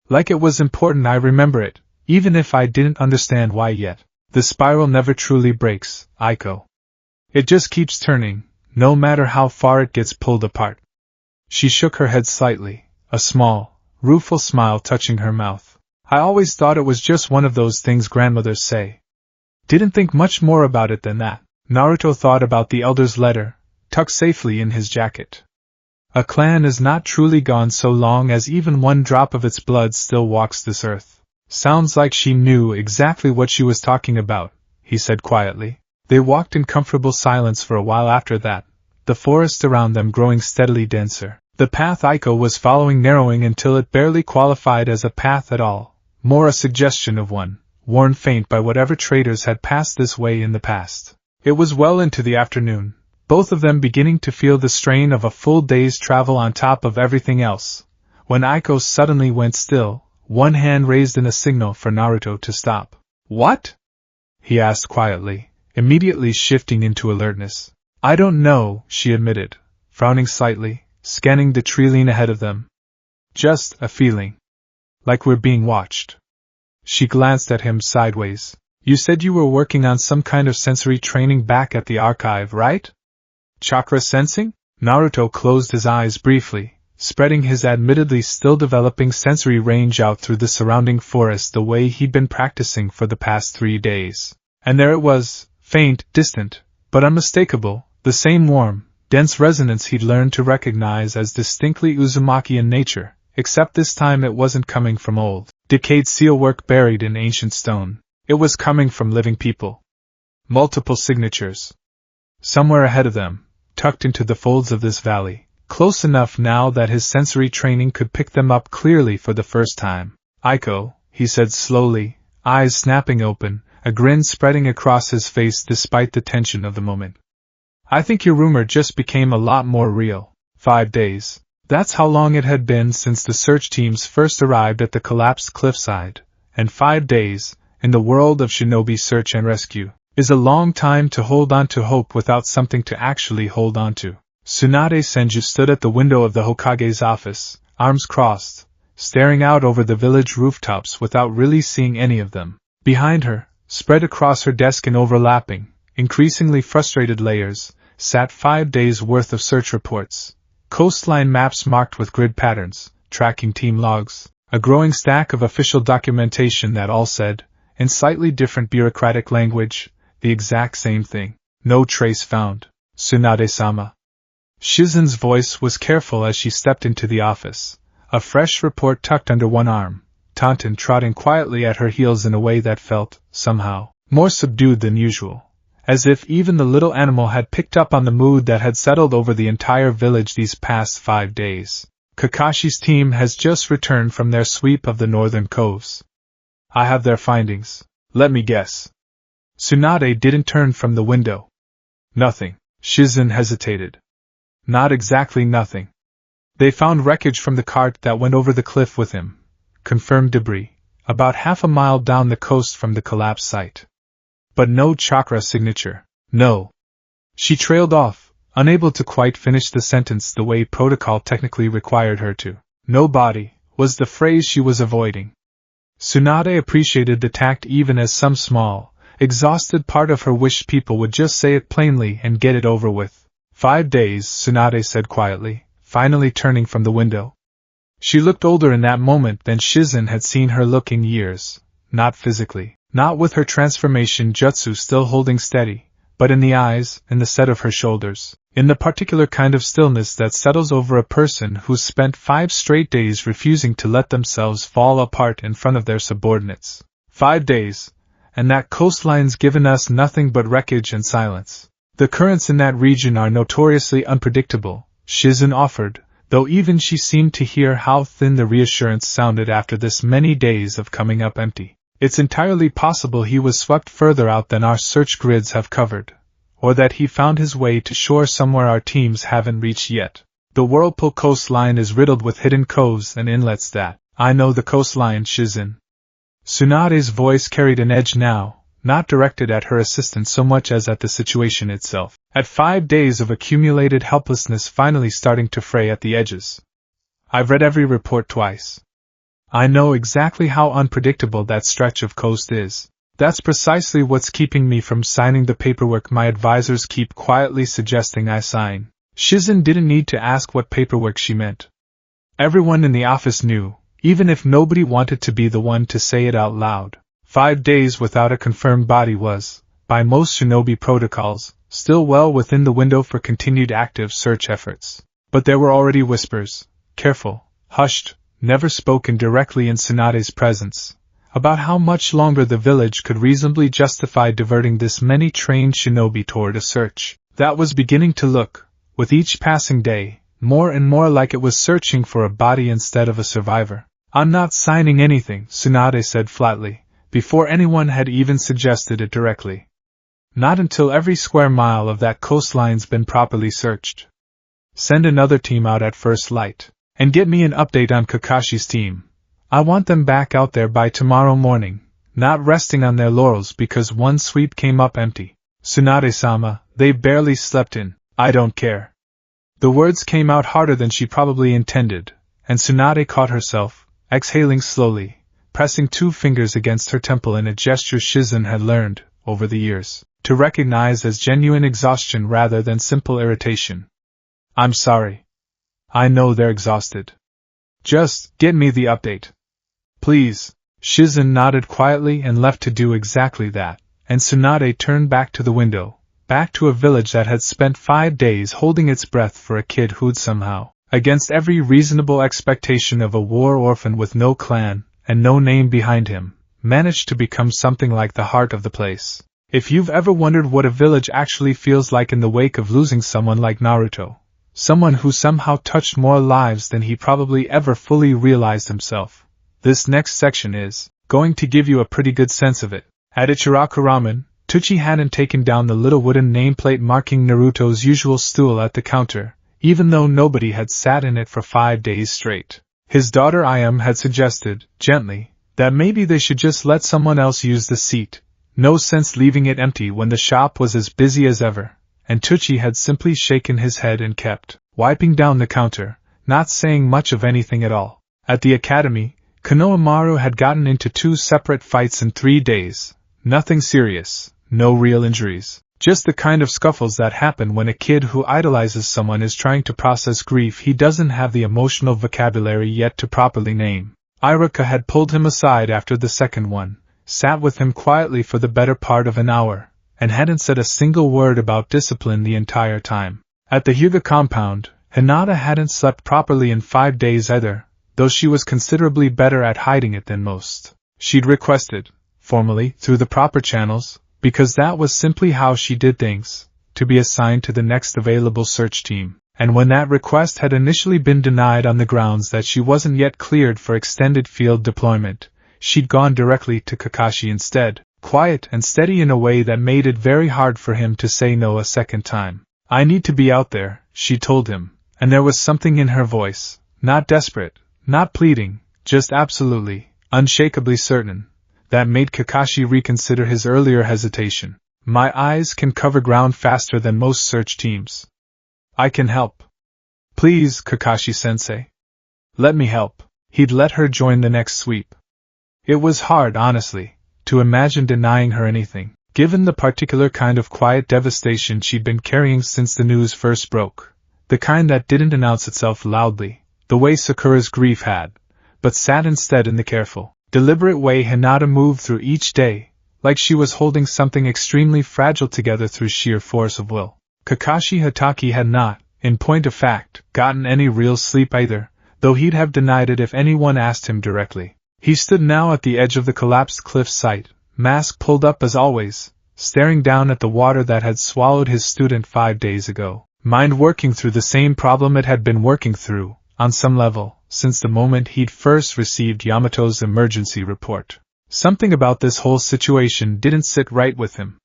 Like it was important I remember it, even if I didn't understand why yet. The spiral never truly breaks, Aiko. It just keeps turning, no matter how far it gets pulled apart. She shook her head slightly, a small, rueful smile touching her mouth. I always thought it was just one of those things grandmothers say. Didn't think much more about it than that. Naruto thought about the elder's letter, tucked safely in his jacket. A clan is not truly gone so long as even one drop of its blood still walks this earth. Sounds like she knew exactly what she was talking about, he said quietly. They walked in comfortable silence for a while after that, the forest around them growing steadily denser. The path Aiko was following narrowing until it barely qualified as a path at all, more a suggestion of one, worn faint by whatever traders had passed this way in the past. It was well into the afternoon, both of them beginning to feel the strain of a full day's travel on top of everything else, when Aiko suddenly went still, one hand raised in a signal for Naruto to stop. What? He asked quietly, immediately shifting into alertness. I don't know, she admitted, frowning slightly, scanning the treeline ahead of them. Just a feeling. Like we're being watched. She glanced at him sideways. You said you were working on some kind of sensory training back at the archive, right? Chakra sensing? Naruto closed his eyes briefly, spreading his admittedly still developing sensory range out through the surrounding forest the way he'd been practicing for the past 3 days. And there it was, faint, distant, but unmistakable, the same warm, dense resonance he'd learned to recognize as distinctly Uzumaki in nature, except this time it wasn't coming from old, decayed sealwork buried in ancient stone. It was coming from living people. Multiple signatures. Somewhere ahead of them, tucked into the folds of this valley, close enough now that his sensory training could pick them up clearly for the first time. Aiko, he said slowly, eyes snapping open, a grin spreading across his face despite the tension of the moment. I think your rumor just became a lot more real. 5 days. That's how long it had been since the search teams first arrived at the collapsed cliffside, and 5 days, in the world of shinobi search and rescue, is a long time to hold on to hope without something to actually hold on to. Tsunade Senju stood at the window of the Hokage's office, arms crossed, staring out over the village rooftops without really seeing any of them. Behind her, spread across her desk in overlapping, increasingly frustrated layers, sat 5 days' worth of search reports, coastline maps marked with grid patterns, tracking team logs, a growing stack of official documentation that all said, in slightly different bureaucratic language, the exact same thing. No trace found. Tsunade-sama. Shizen's voice was careful as she stepped into the office, a fresh report tucked under one arm, Taunton trotting quietly at her heels in a way that felt, somehow, more subdued than usual, as if even the little animal had picked up on the mood that had settled over the entire village these past 5 days. Kakashi's team has just returned from their sweep of the northern coves. I have their findings. Let me guess. Tsunade didn't turn from the window. Nothing. Shizen hesitated. Not exactly nothing. They found wreckage from the cart that went over the cliff with him. Confirmed debris, about half a mile down the coast from the collapse site. But no chakra signature. No. She trailed off, unable to quite finish the sentence the way protocol technically required her to. No body, was the phrase she was avoiding. Tsunade appreciated the tact even as some small, Exhausted, part of her wished people would just say it plainly and get it over with. 5 days, Tsunade said quietly, finally turning from the window. She looked older in that moment than Shizen had seen her look in years, not physically, not with her transformation jutsu still holding steady, but in the eyes, in the set of her shoulders, in the particular kind of stillness that settles over a person who's spent 5 straight days refusing to let themselves fall apart in front of their subordinates. 5 days, and that coastline's given us nothing but wreckage and silence. The currents in that region are notoriously unpredictable, Shizen offered, though even she seemed to hear how thin the reassurance sounded after this many days of coming up empty. It's entirely possible he was swept further out than our search grids have covered, or that he found his way to shore somewhere our teams haven't reached yet. The Whirlpool coastline is riddled with hidden coves and inlets that, I know the coastline, Shizen. Tsunade's voice carried an edge now, not directed at her assistant so much as at the situation itself. At 5 days of accumulated helplessness finally starting to fray at the edges. I've read every report twice. I know exactly how unpredictable that stretch of coast is. That's precisely what's keeping me from signing the paperwork my advisors keep quietly suggesting I sign. Shizen didn't need to ask what paperwork she meant. Everyone in the office knew, even if nobody wanted to be the one to say it out loud. 5 days without a confirmed body was, by most shinobi protocols, still well within the window for continued active search efforts. But there were already whispers, careful, hushed, never spoken directly in Tsunade's presence, about how much longer the village could reasonably justify diverting this many trained shinobi toward a search that was beginning to look, with each passing day, more and more like it was searching for a body instead of a survivor. I'm not signing anything, Tsunade said flatly, before anyone had even suggested it directly. Not until every square mile of that coastline's been properly searched. Send another team out at first light, and get me an update on Kakashi's team. I want them back out there by tomorrow morning, not resting on their laurels because one sweep came up empty. Tsunade-sama, they barely slept in. I don't care. The words came out harder than she probably intended, and Tsunade caught herself, exhaling slowly, pressing 2 fingers against her temple in a gesture Shizen had learned, over the years, to recognize as genuine exhaustion rather than simple irritation. I'm sorry. I know they're exhausted. Just get me the update. Please. Shizen nodded quietly and left to do exactly that, and Tsunade turned back to the window, back to a village that had spent 5 days holding its breath for a kid who'd somehow, against every reasonable expectation of a war orphan with no clan, and no name behind him, managed to become something like the heart of the place. If you've ever wondered what a village actually feels like in the wake of losing someone like Naruto, someone who somehow touched more lives than he probably ever fully realized himself, this next section is going to give you a pretty good sense of it. At Ichiraku Ramen, Tucci hadn't taken down the little wooden nameplate marking Naruto's usual stool at the counter, even though nobody had sat in it for 5 days straight. His daughter Ayam had suggested, gently, that maybe they should just let someone else use the seat. No sense leaving it empty when the shop was as busy as ever, and Tucci had simply shaken his head and kept wiping down the counter, not saying much of anything at all. At the academy, Konoha Maru had gotten into 2 separate fights in 3 days. Nothing serious, no real injuries, just the kind of scuffles that happen when a kid who idolizes someone is trying to process grief he doesn't have the emotional vocabulary yet to properly name. Iruka had pulled him aside after the second one, sat with him quietly for the better part of an hour, and hadn't said a single word about discipline the entire time. At the Hyuga compound, Hinata hadn't slept properly in 5 days either, though she was considerably better at hiding it than most. She'd requested, formally, through the proper channels, because that was simply how she did things, to be assigned to the next available search team, and when that request had initially been denied on the grounds that she wasn't yet cleared for extended field deployment, she'd gone directly to Kakashi instead, quiet and steady in a way that made it very hard for him to say no a second time. I need to be out there, she told him, and there was something in her voice, not desperate, not pleading, just absolutely, unshakably certain, that made Kakashi reconsider his earlier hesitation. My eyes can cover ground faster than most search teams. I can help. Please, Kakashi-sensei. Let me help. He'd let her join the next sweep. It was hard, honestly, to imagine denying her anything, Given the particular kind of quiet devastation she'd been carrying since the news first broke, the kind that didn't announce itself loudly, the way Sakura's grief had, but sat instead in the careful, deliberate way Hinata moved through each day, like she was holding something extremely fragile together through sheer force of will. Kakashi Hatake had not, in point of fact, gotten any real sleep either, though he'd have denied it if anyone asked him directly. He stood now at the edge of the collapsed cliff site, mask pulled up as always, staring down at the water that had swallowed his student 5 days ago, mind working through the same problem it had been working through, on some level, since the moment he'd first received Yamato's emergency report. Something about this whole situation didn't sit right with him.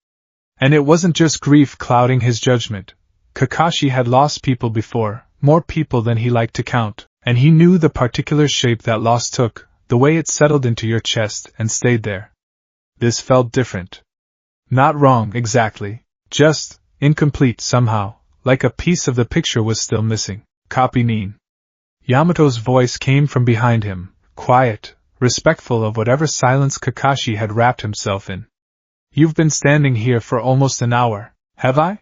And it wasn't just grief clouding his judgment. Kakashi had lost people before, more people than he liked to count, and he knew the particular shape that loss took, the way it settled into your chest and stayed there. This felt different. Not wrong exactly, just incomplete somehow, like a piece of the picture was still missing. Copy Nin. Yamato's voice came from behind him, quiet, respectful of whatever silence Kakashi had wrapped himself in. You've been standing here for almost an hour, have I?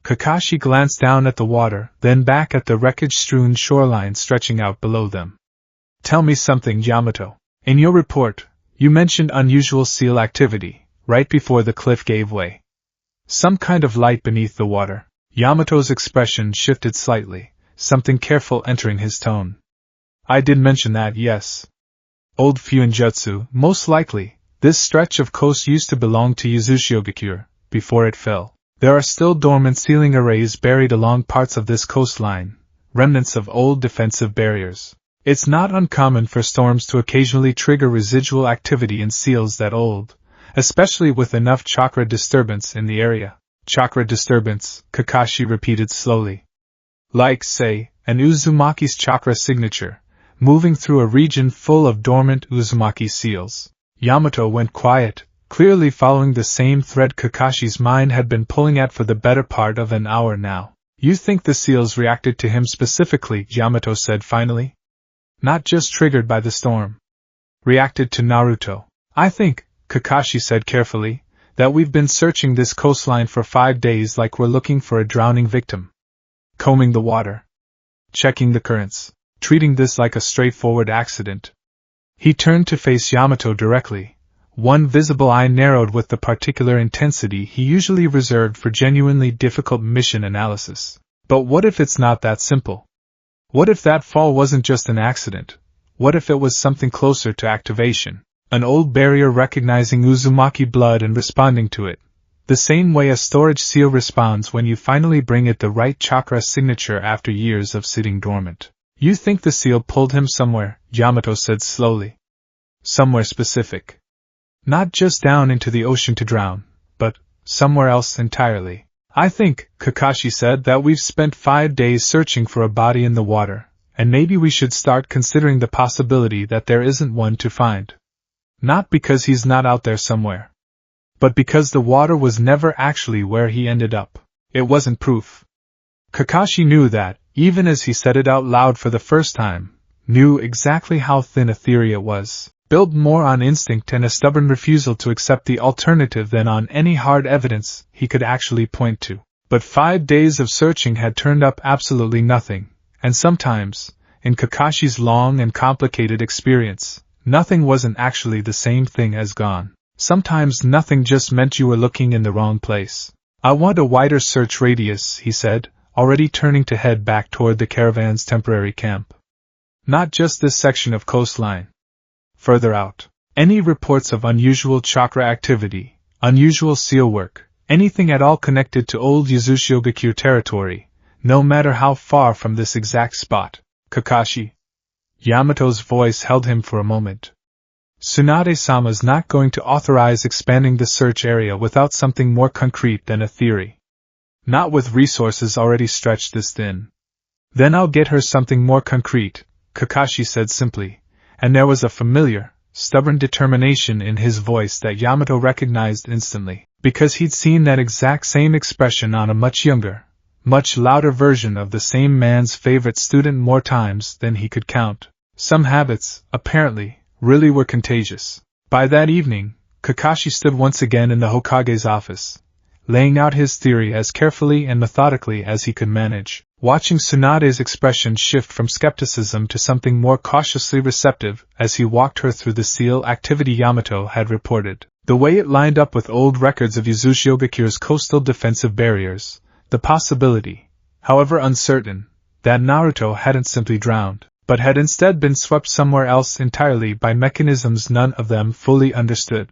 Kakashi glanced down at the water, then back at the wreckage-strewn shoreline stretching out below them. Tell me something, Yamato. In your report, you mentioned unusual seal activity, right before the cliff gave way. Some kind of light beneath the water. Yamato's expression shifted slightly, something careful entering his tone. I did mention that, yes. Old Fuinjutsu, most likely. This stretch of coast used to belong to Uzushiogakure, before it fell. There are still dormant sealing arrays buried along parts of this coastline, remnants of old defensive barriers. It's not uncommon for storms to occasionally trigger residual activity in seals that old, especially with enough chakra disturbance in the area. Chakra disturbance, Kakashi repeated slowly. Like, say, an Uzumaki's chakra signature, moving through a region full of dormant Uzumaki seals. Yamato went quiet, clearly following the same thread Kakashi's mind had been pulling at for the better part of an hour now. You think the seals reacted to him specifically, Yamato said finally? Not just triggered by the storm. Reacted to Naruto. I think, Kakashi said carefully, that we've been searching this coastline for 5 days like we're looking for a drowning victim. Combing the water. Checking the currents. Treating this like a straightforward accident. He turned to face Yamato directly, one visible eye narrowed with the particular intensity he usually reserved for genuinely difficult mission analysis. But what if it's not that simple? What if that fall wasn't just an accident? What if it was something closer to activation? An old barrier recognizing Uzumaki blood and responding to it, the same way a storage seal responds when you finally bring it the right chakra signature after years of sitting dormant. You think the seal pulled him somewhere, Yamato said slowly. Somewhere specific. Not just down into the ocean to drown, but somewhere else entirely. I think, Kakashi said, that we've spent 5 days searching for a body in the water, and maybe we should start considering the possibility that there isn't one to find. Not because he's not out there somewhere, but because the water was never actually where he ended up. It wasn't proof. Kakashi knew that, even as he said it out loud for the first time, knew exactly how thin a theory it was, built more on instinct and a stubborn refusal to accept the alternative than on any hard evidence he could actually point to. But 5 days of searching had turned up absolutely nothing, and sometimes, in Kakashi's long and complicated experience, nothing wasn't actually the same thing as gone. Sometimes nothing just meant you were looking in the wrong place. I want a wider search radius, he said, already turning to head back toward the caravan's temporary camp. Not just this section of coastline. Further out. Any reports of unusual chakra activity, unusual seal work, anything at all connected to old Uzushiogakure territory, no matter how far from this exact spot. Kakashi. Yamato's voice held him for a moment. Tsunade-sama's not going to authorize expanding the search area without something more concrete than a theory. Not with resources already stretched this thin. Then I'll get her something more concrete, Kakashi said simply, and there was a familiar, stubborn determination in his voice that Yamato recognized instantly, because he'd seen that exact same expression on a much younger, much louder version of the same man's favorite student more times than he could count. Some habits, apparently, really were contagious. By that evening, Kakashi stood once again in the Hokage's office, laying out his theory as carefully and methodically as he could manage, watching Tsunade's expression shift from skepticism to something more cautiously receptive as he walked her through the SEAL activity Yamato had reported. The way it lined up with old records of Uzushiogakure coastal defensive barriers, the possibility, however uncertain, that Naruto hadn't simply drowned, but had instead been swept somewhere else entirely by mechanisms none of them fully understood.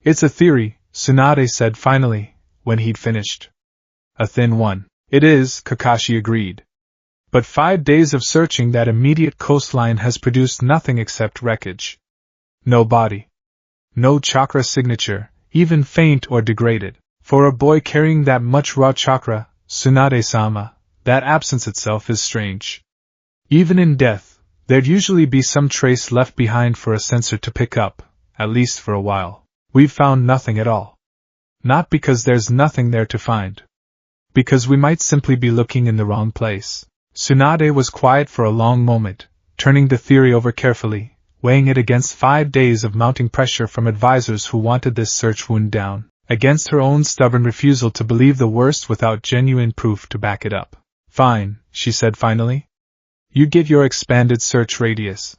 It's a theory, Tsunade said finally, when he'd finished. A thin one. It is, Kakashi agreed. But 5 days of searching that immediate coastline has produced nothing except wreckage. No body. No chakra signature, even faint or degraded. For a boy carrying that much raw chakra, Tsunade-sama, that absence itself is strange. Even in death, there'd usually be some trace left behind for a sensor to pick up, at least for a while. We've found nothing at all. Not because there's nothing there to find. Because we might simply be looking in the wrong place. Tsunade was quiet for a long moment, turning the theory over carefully, weighing it against 5 days of mounting pressure from advisors who wanted this search wound down, against her own stubborn refusal to believe the worst without genuine proof to back it up. Fine, she said finally. You get your expanded search radius.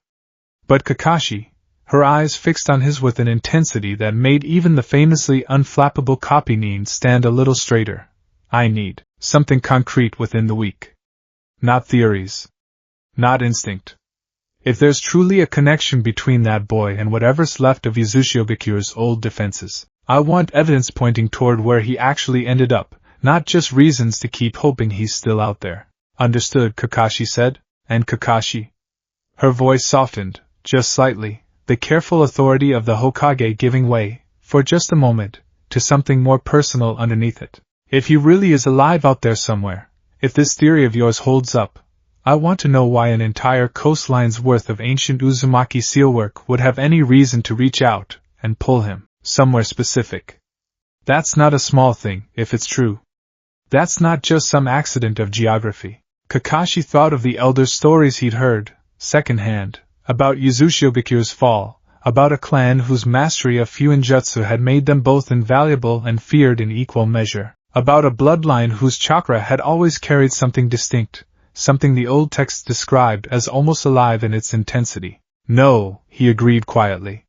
But Kakashi, her eyes fixed on his with an intensity that made even the famously unflappable copy Nin stand a little straighter. I need something concrete within the week. Not theories. Not instinct. If there's truly a connection between that boy and whatever's left of Uzushiogakure old defenses, I want evidence pointing toward where he actually ended up, not just reasons to keep hoping he's still out there. Understood, Kakashi said. And Kakashi? Her voice softened, just slightly, the careful authority of the Hokage giving way, for just a moment, to something more personal underneath it. If he really is alive out there somewhere, if this theory of yours holds up, I want to know why an entire coastline's worth of ancient Uzumaki sealwork would have any reason to reach out and pull him somewhere specific. That's not a small thing, if it's true. That's not just some accident of geography. Kakashi thought of the elder stories he'd heard, secondhand, about Uzushiogakure's fall, about a clan whose mastery of Fuinjutsu had made them both invaluable and feared in equal measure, about a bloodline whose chakra had always carried something distinct, something the old texts described as almost alive in its intensity. No, he agreed quietly.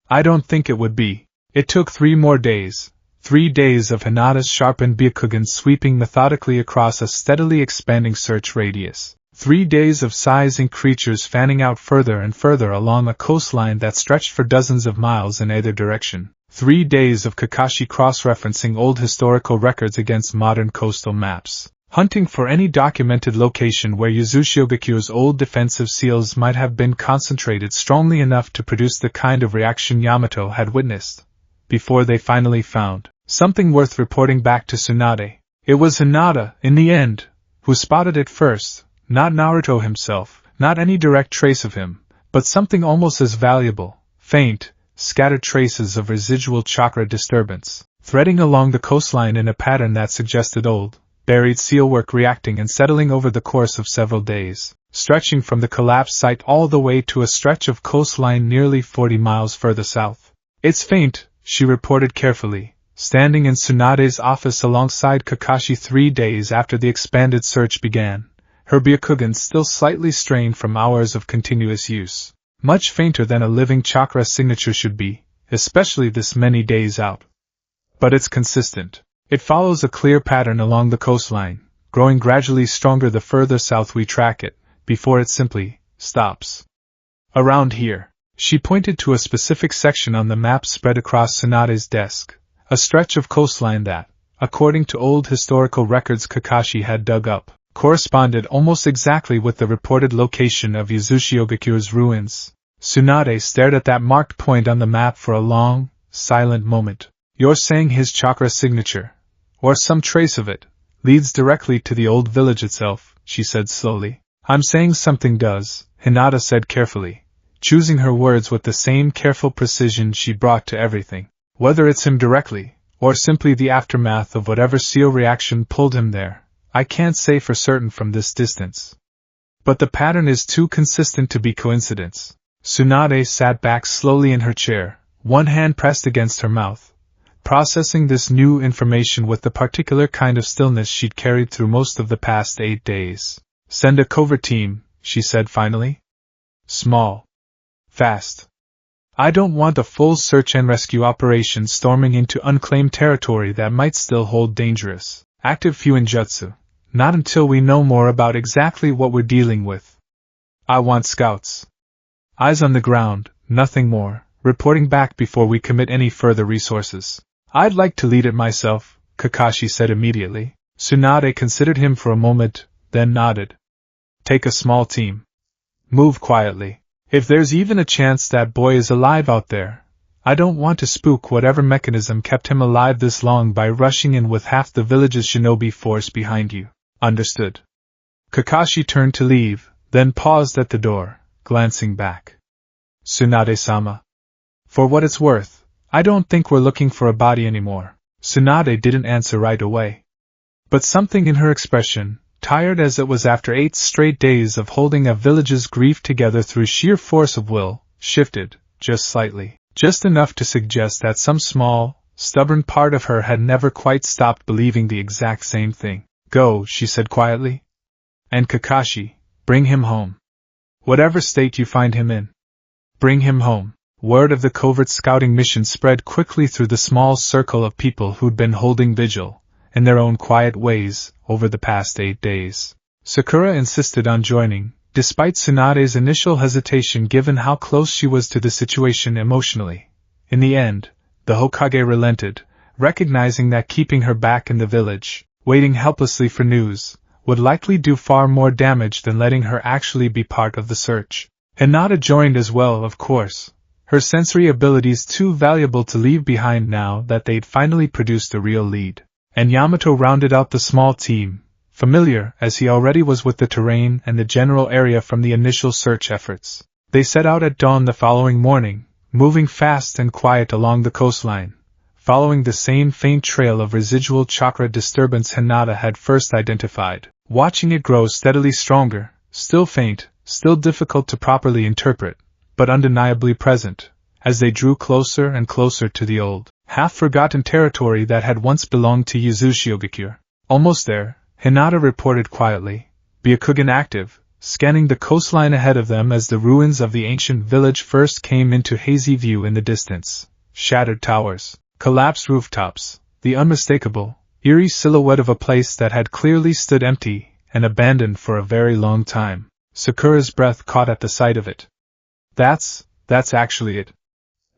I don't think it would be. It took 3 more days. 3 days of Hinata's sharpened Byakugan sweeping methodically across a steadily expanding search radius. 3 days of sizing creatures fanning out further and further along a coastline that stretched for dozens of miles in either direction. 3 days of Kakashi cross-referencing old historical records against modern coastal maps, hunting for any documented location where Uzushiogakure's old defensive seals might have been concentrated strongly enough to produce the kind of reaction Yamato had witnessed, before they finally found something worth reporting back to Tsunade. It was Hinata, in the end, who spotted it first, not Naruto himself, not any direct trace of him, but something almost as valuable, faint, scattered traces of residual chakra disturbance, threading along the coastline in a pattern that suggested old, buried sealwork reacting and settling over the course of several days, stretching from the collapsed site all the way to a stretch of coastline nearly 40 miles further south. It's faint, she reported carefully, standing in Tsunade's office alongside Kakashi 3 days after the expanded search began, her Byakugan still slightly strained from hours of continuous use. Much fainter than a living chakra signature should be, especially this many days out. But it's consistent. It follows a clear pattern along the coastline, growing gradually stronger the further south we track it, before it simply stops. Around here. She pointed to a specific section on the map spread across Tsunade's desk, a stretch of coastline that, according to old historical records Kakashi had dug up, corresponded almost exactly with the reported location of Uzushiogakure ruins. Tsunade stared at that marked point on the map for a long, silent moment. You're saying his chakra signature, or some trace of it, leads directly to the old village itself, she said slowly. I'm saying something does, Hinata said carefully, choosing her words with the same careful precision she brought to everything. Whether it's him directly, or simply the aftermath of whatever seal reaction pulled him there, I can't say for certain from this distance. But the pattern is too consistent to be coincidence. Tsunade sat back slowly in her chair, one hand pressed against her mouth, processing this new information with the particular kind of stillness she'd carried through most of the past 8 days. Send a covert team, she said finally. Small. Fast. I don't want a full search and rescue operation storming into unclaimed territory that might still hold dangerous, active fuinjutsu, not until we know more about exactly what we're dealing with. I want scouts. Eyes on the ground, nothing more, reporting back before we commit any further resources. I'd like to lead it myself, Kakashi said immediately. Tsunade considered him for a moment, then nodded. Take a small team. Move quietly. If there's even a chance that boy is alive out there, I don't want to spook whatever mechanism kept him alive this long by rushing in with half the village's shinobi force behind you. Understood. Kakashi turned to leave, then paused at the door, glancing back. Tsunade-sama. For what it's worth, I don't think we're looking for a body anymore. Tsunade didn't answer right away. But something in her expression, tired as it was after 8 straight days of holding a village's grief together through sheer force of will, shifted, just slightly, just enough to suggest that some small, stubborn part of her had never quite stopped believing the exact same thing. Go, she said quietly. And Kakashi, bring him home. Whatever state you find him in. Bring him home. Word of the covert scouting mission spread quickly through the small circle of people who'd been holding vigil, in their own quiet ways, over the past 8 days. Sakura insisted on joining, despite Tsunade's initial hesitation given how close she was to the situation emotionally. In the end, the Hokage relented, recognizing that keeping her back in the village, waiting helplessly for news, would likely do far more damage than letting her actually be part of the search. Hinata joined as well, of course, her sensory abilities too valuable to leave behind now that they'd finally produced a real lead. And Yamato rounded out the small team, familiar as he already was with the terrain and the general area from the initial search efforts. They set out at dawn the following morning, moving fast and quiet along the coastline, following the same faint trail of residual chakra disturbance Hinata had first identified, watching it grow steadily stronger, still faint, still difficult to properly interpret, but undeniably present, as they drew closer and closer to the old, half-forgotten territory that had once belonged to Uzushiogakure. Almost there, Hinata reported quietly, Byakugan active, scanning the coastline ahead of them as the ruins of the ancient village first came into hazy view in the distance. Shattered towers, collapsed rooftops, the unmistakable, eerie silhouette of a place that had clearly stood empty and abandoned for a very long time. Sakura's breath caught at the sight of it. That's actually it.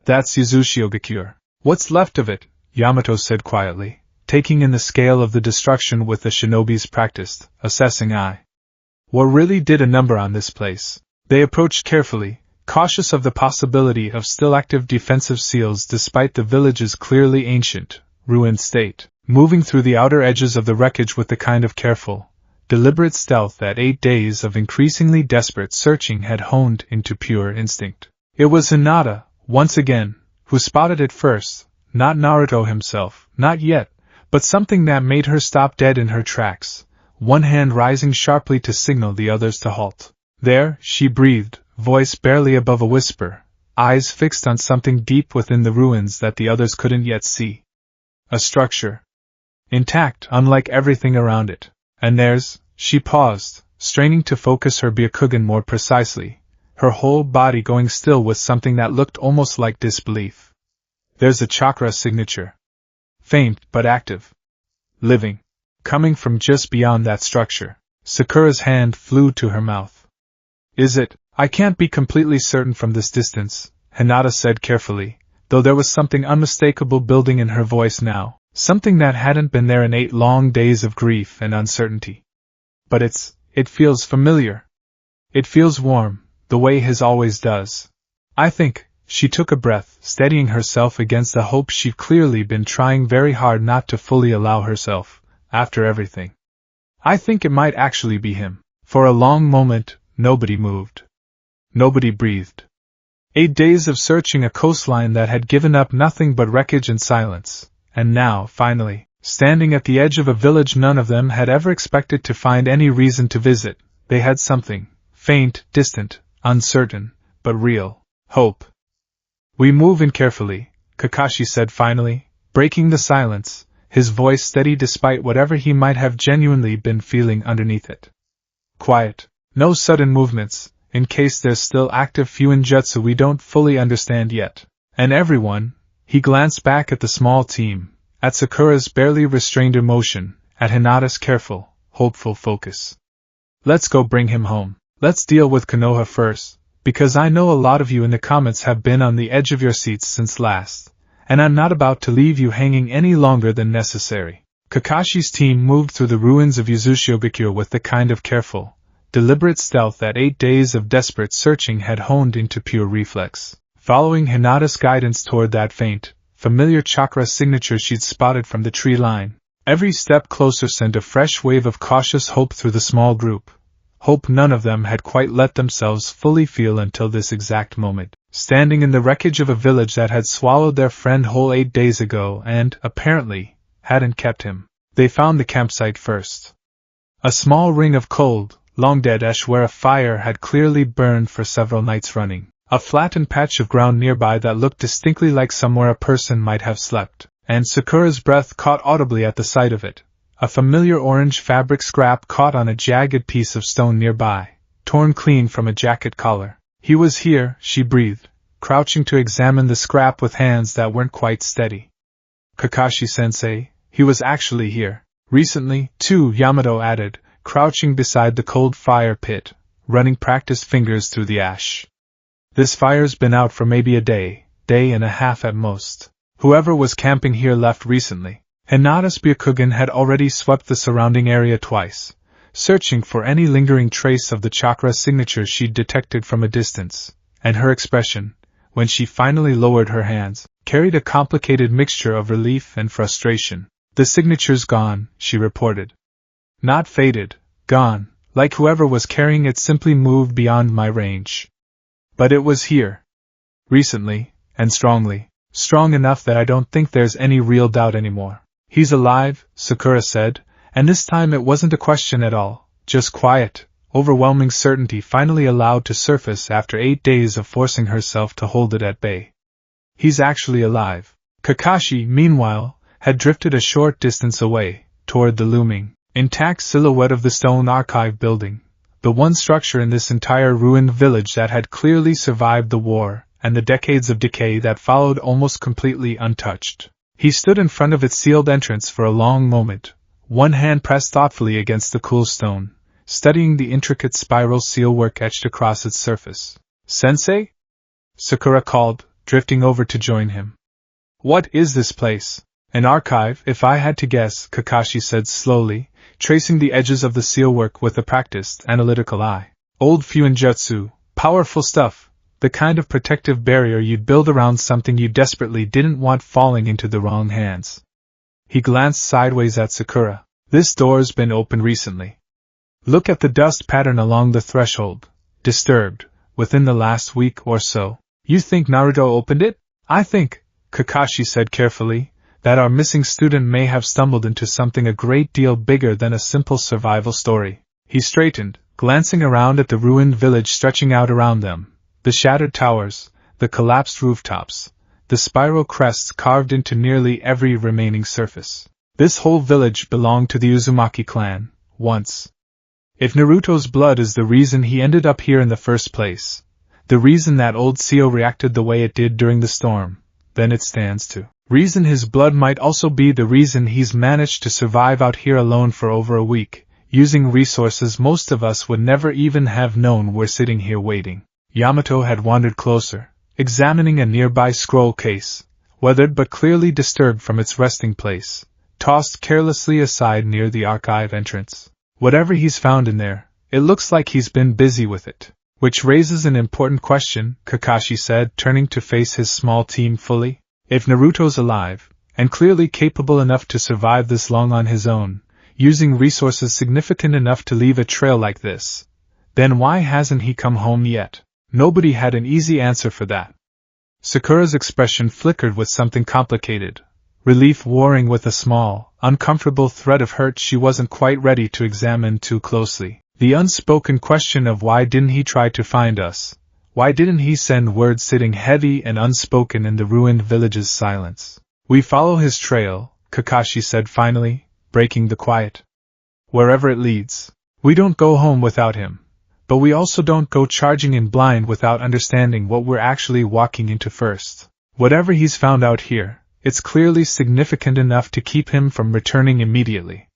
That's Uzushiogakure. What's left of it, Yamato said quietly, taking in the scale of the destruction with the shinobi's practiced, assessing eye. War really did a number on this place. They approached carefully, cautious of the possibility of still active defensive seals despite the village's clearly ancient, ruined state, moving through the outer edges of the wreckage with the kind of careful, deliberate stealth that 8 days of increasingly desperate searching had honed into pure instinct. It was Hinata, once again, who spotted it first, not Naruto himself, not yet, but something that made her stop dead in her tracks, one hand rising sharply to signal the others to halt. There, she breathed, voice barely above a whisper, eyes fixed on something deep within the ruins that the others couldn't yet see. A structure. Intact, unlike everything around it. And she paused, straining to focus her Byakugan more precisely, her whole body going still with something that looked almost like disbelief. There's a chakra signature. Faint but active. Living. Coming from just beyond that structure. Sakura's hand flew to her mouth. Is it? I can't be completely certain from this distance, Hinata said carefully, though there was something unmistakable building in her voice now, something that hadn't been there in 8 long days of grief and uncertainty. But it feels familiar. It feels warm, the way his always does. I think, she took a breath, steadying herself against the hope she'd clearly been trying very hard not to fully allow herself, after everything. I think it might actually be him. For a long moment, nobody moved. Nobody breathed. 8 days of searching a coastline that had given up nothing but wreckage and silence, and now, finally, standing at the edge of a village none of them had ever expected to find any reason to visit, they had something, faint, distant, uncertain, but real, hope. We move in carefully, Kakashi said finally, breaking the silence, his voice steady despite whatever he might have genuinely been feeling underneath it. Quiet. No sudden movements, in case there's still active Fuinjutsu we don't fully understand yet. And everyone, he glanced back at the small team, at Sakura's barely restrained emotion, at Hinata's careful, hopeful focus. Let's go bring him home. Let's deal with Konoha first, because I know a lot of you in the comments have been on the edge of your seats since last, and I'm not about to leave you hanging any longer than necessary. Kakashi's team moved through the ruins of Uzushiogakure with the kind of careful, deliberate stealth that 8 days of desperate searching had honed into pure reflex. Following Hinata's guidance toward that faint, familiar chakra signature she'd spotted from the tree line, every step closer sent a fresh wave of cautious hope through the small group. Hope none of them had quite let themselves fully feel until this exact moment, standing in the wreckage of a village that had swallowed their friend whole 8 days ago and, apparently, hadn't kept him. They found the campsite first. A small ring of cold, long-dead ash where a fire had clearly burned for several nights running. A flattened patch of ground nearby that looked distinctly like somewhere a person might have slept, and Sakura's breath caught audibly at the sight of it. A familiar orange fabric scrap caught on a jagged piece of stone nearby, torn clean from a jacket collar. He was here, she breathed, crouching to examine the scrap with hands that weren't quite steady. Kakashi-sensei, he was actually here. Recently, too, Yamato added, crouching beside the cold fire pit, running practiced fingers through the ash. This fire's been out for maybe a day and a half at most. Whoever was camping here left recently. Hinata's Byakugan had already swept the surrounding area twice, searching for any lingering trace of the chakra signature she'd detected from a distance, and her expression, when she finally lowered her hands, carried a complicated mixture of relief and frustration. The signature's gone, she reported. Not faded, gone, like whoever was carrying it simply moved beyond my range. But it was here. Recently, and strongly. Strong enough that I don't think there's any real doubt anymore. He's alive, Sakura said, and this time it wasn't a question at all, just quiet, overwhelming certainty finally allowed to surface after 8 days of forcing herself to hold it at bay. He's actually alive. Kakashi, meanwhile, had drifted a short distance away, toward the looming, intact silhouette of the stone archive building, the one structure in this entire ruined village that had clearly survived the war and the decades of decay that followed almost completely untouched. He stood in front of its sealed entrance for a long moment, one hand pressed thoughtfully against the cool stone, studying the intricate spiral sealwork etched across its surface. "Sensei?" Sakura called, drifting over to join him. "What is this place?" "An archive, if I had to guess," Kakashi said slowly, tracing the edges of the sealwork with a practiced, analytical eye. "Old Fuinjutsu, powerful stuff, the kind of protective barrier you'd build around something you desperately didn't want falling into the wrong hands." He glanced sideways at Sakura. "This door's been open recently. Look at the dust pattern along the threshold, disturbed, within the last week or so. You think Naruto opened it?" "I think," Kakashi said carefully, "that our missing student may have stumbled into something a great deal bigger than a simple survival story." He straightened, glancing around at the ruined village stretching out around them, the shattered towers, the collapsed rooftops, the spiral crests carved into nearly every remaining surface. This whole village belonged to the Uzumaki clan, once. If Naruto's blood is the reason he ended up here in the first place, the reason that old Seo reacted the way it did during the storm, then it stands to reason his blood might also be the reason he's managed to survive out here alone for over a week, using resources most of us would never even have known were sitting here waiting. Yamato had wandered closer, examining a nearby scroll case, weathered but clearly disturbed from its resting place, tossed carelessly aside near the archive entrance. "Whatever he's found in there, it looks like he's been busy with it." "Which raises an important question," Kakashi said, turning to face his small team fully. "If Naruto's alive, and clearly capable enough to survive this long on his own, using resources significant enough to leave a trail like this, then why hasn't he come home yet?" Nobody had an easy answer for that. Sakura's expression flickered with something complicated, relief warring with a small, uncomfortable thread of hurt she wasn't quite ready to examine too closely. The unspoken question of why didn't he try to find us? Why didn't he send word sitting heavy and unspoken in the ruined village's silence? We follow his trail, Kakashi said finally, breaking the quiet. Wherever it leads. We don't go home without him. But we also don't go charging in blind without understanding what we're actually walking into first. Whatever he's found out here, it's clearly significant enough to keep him from returning immediately.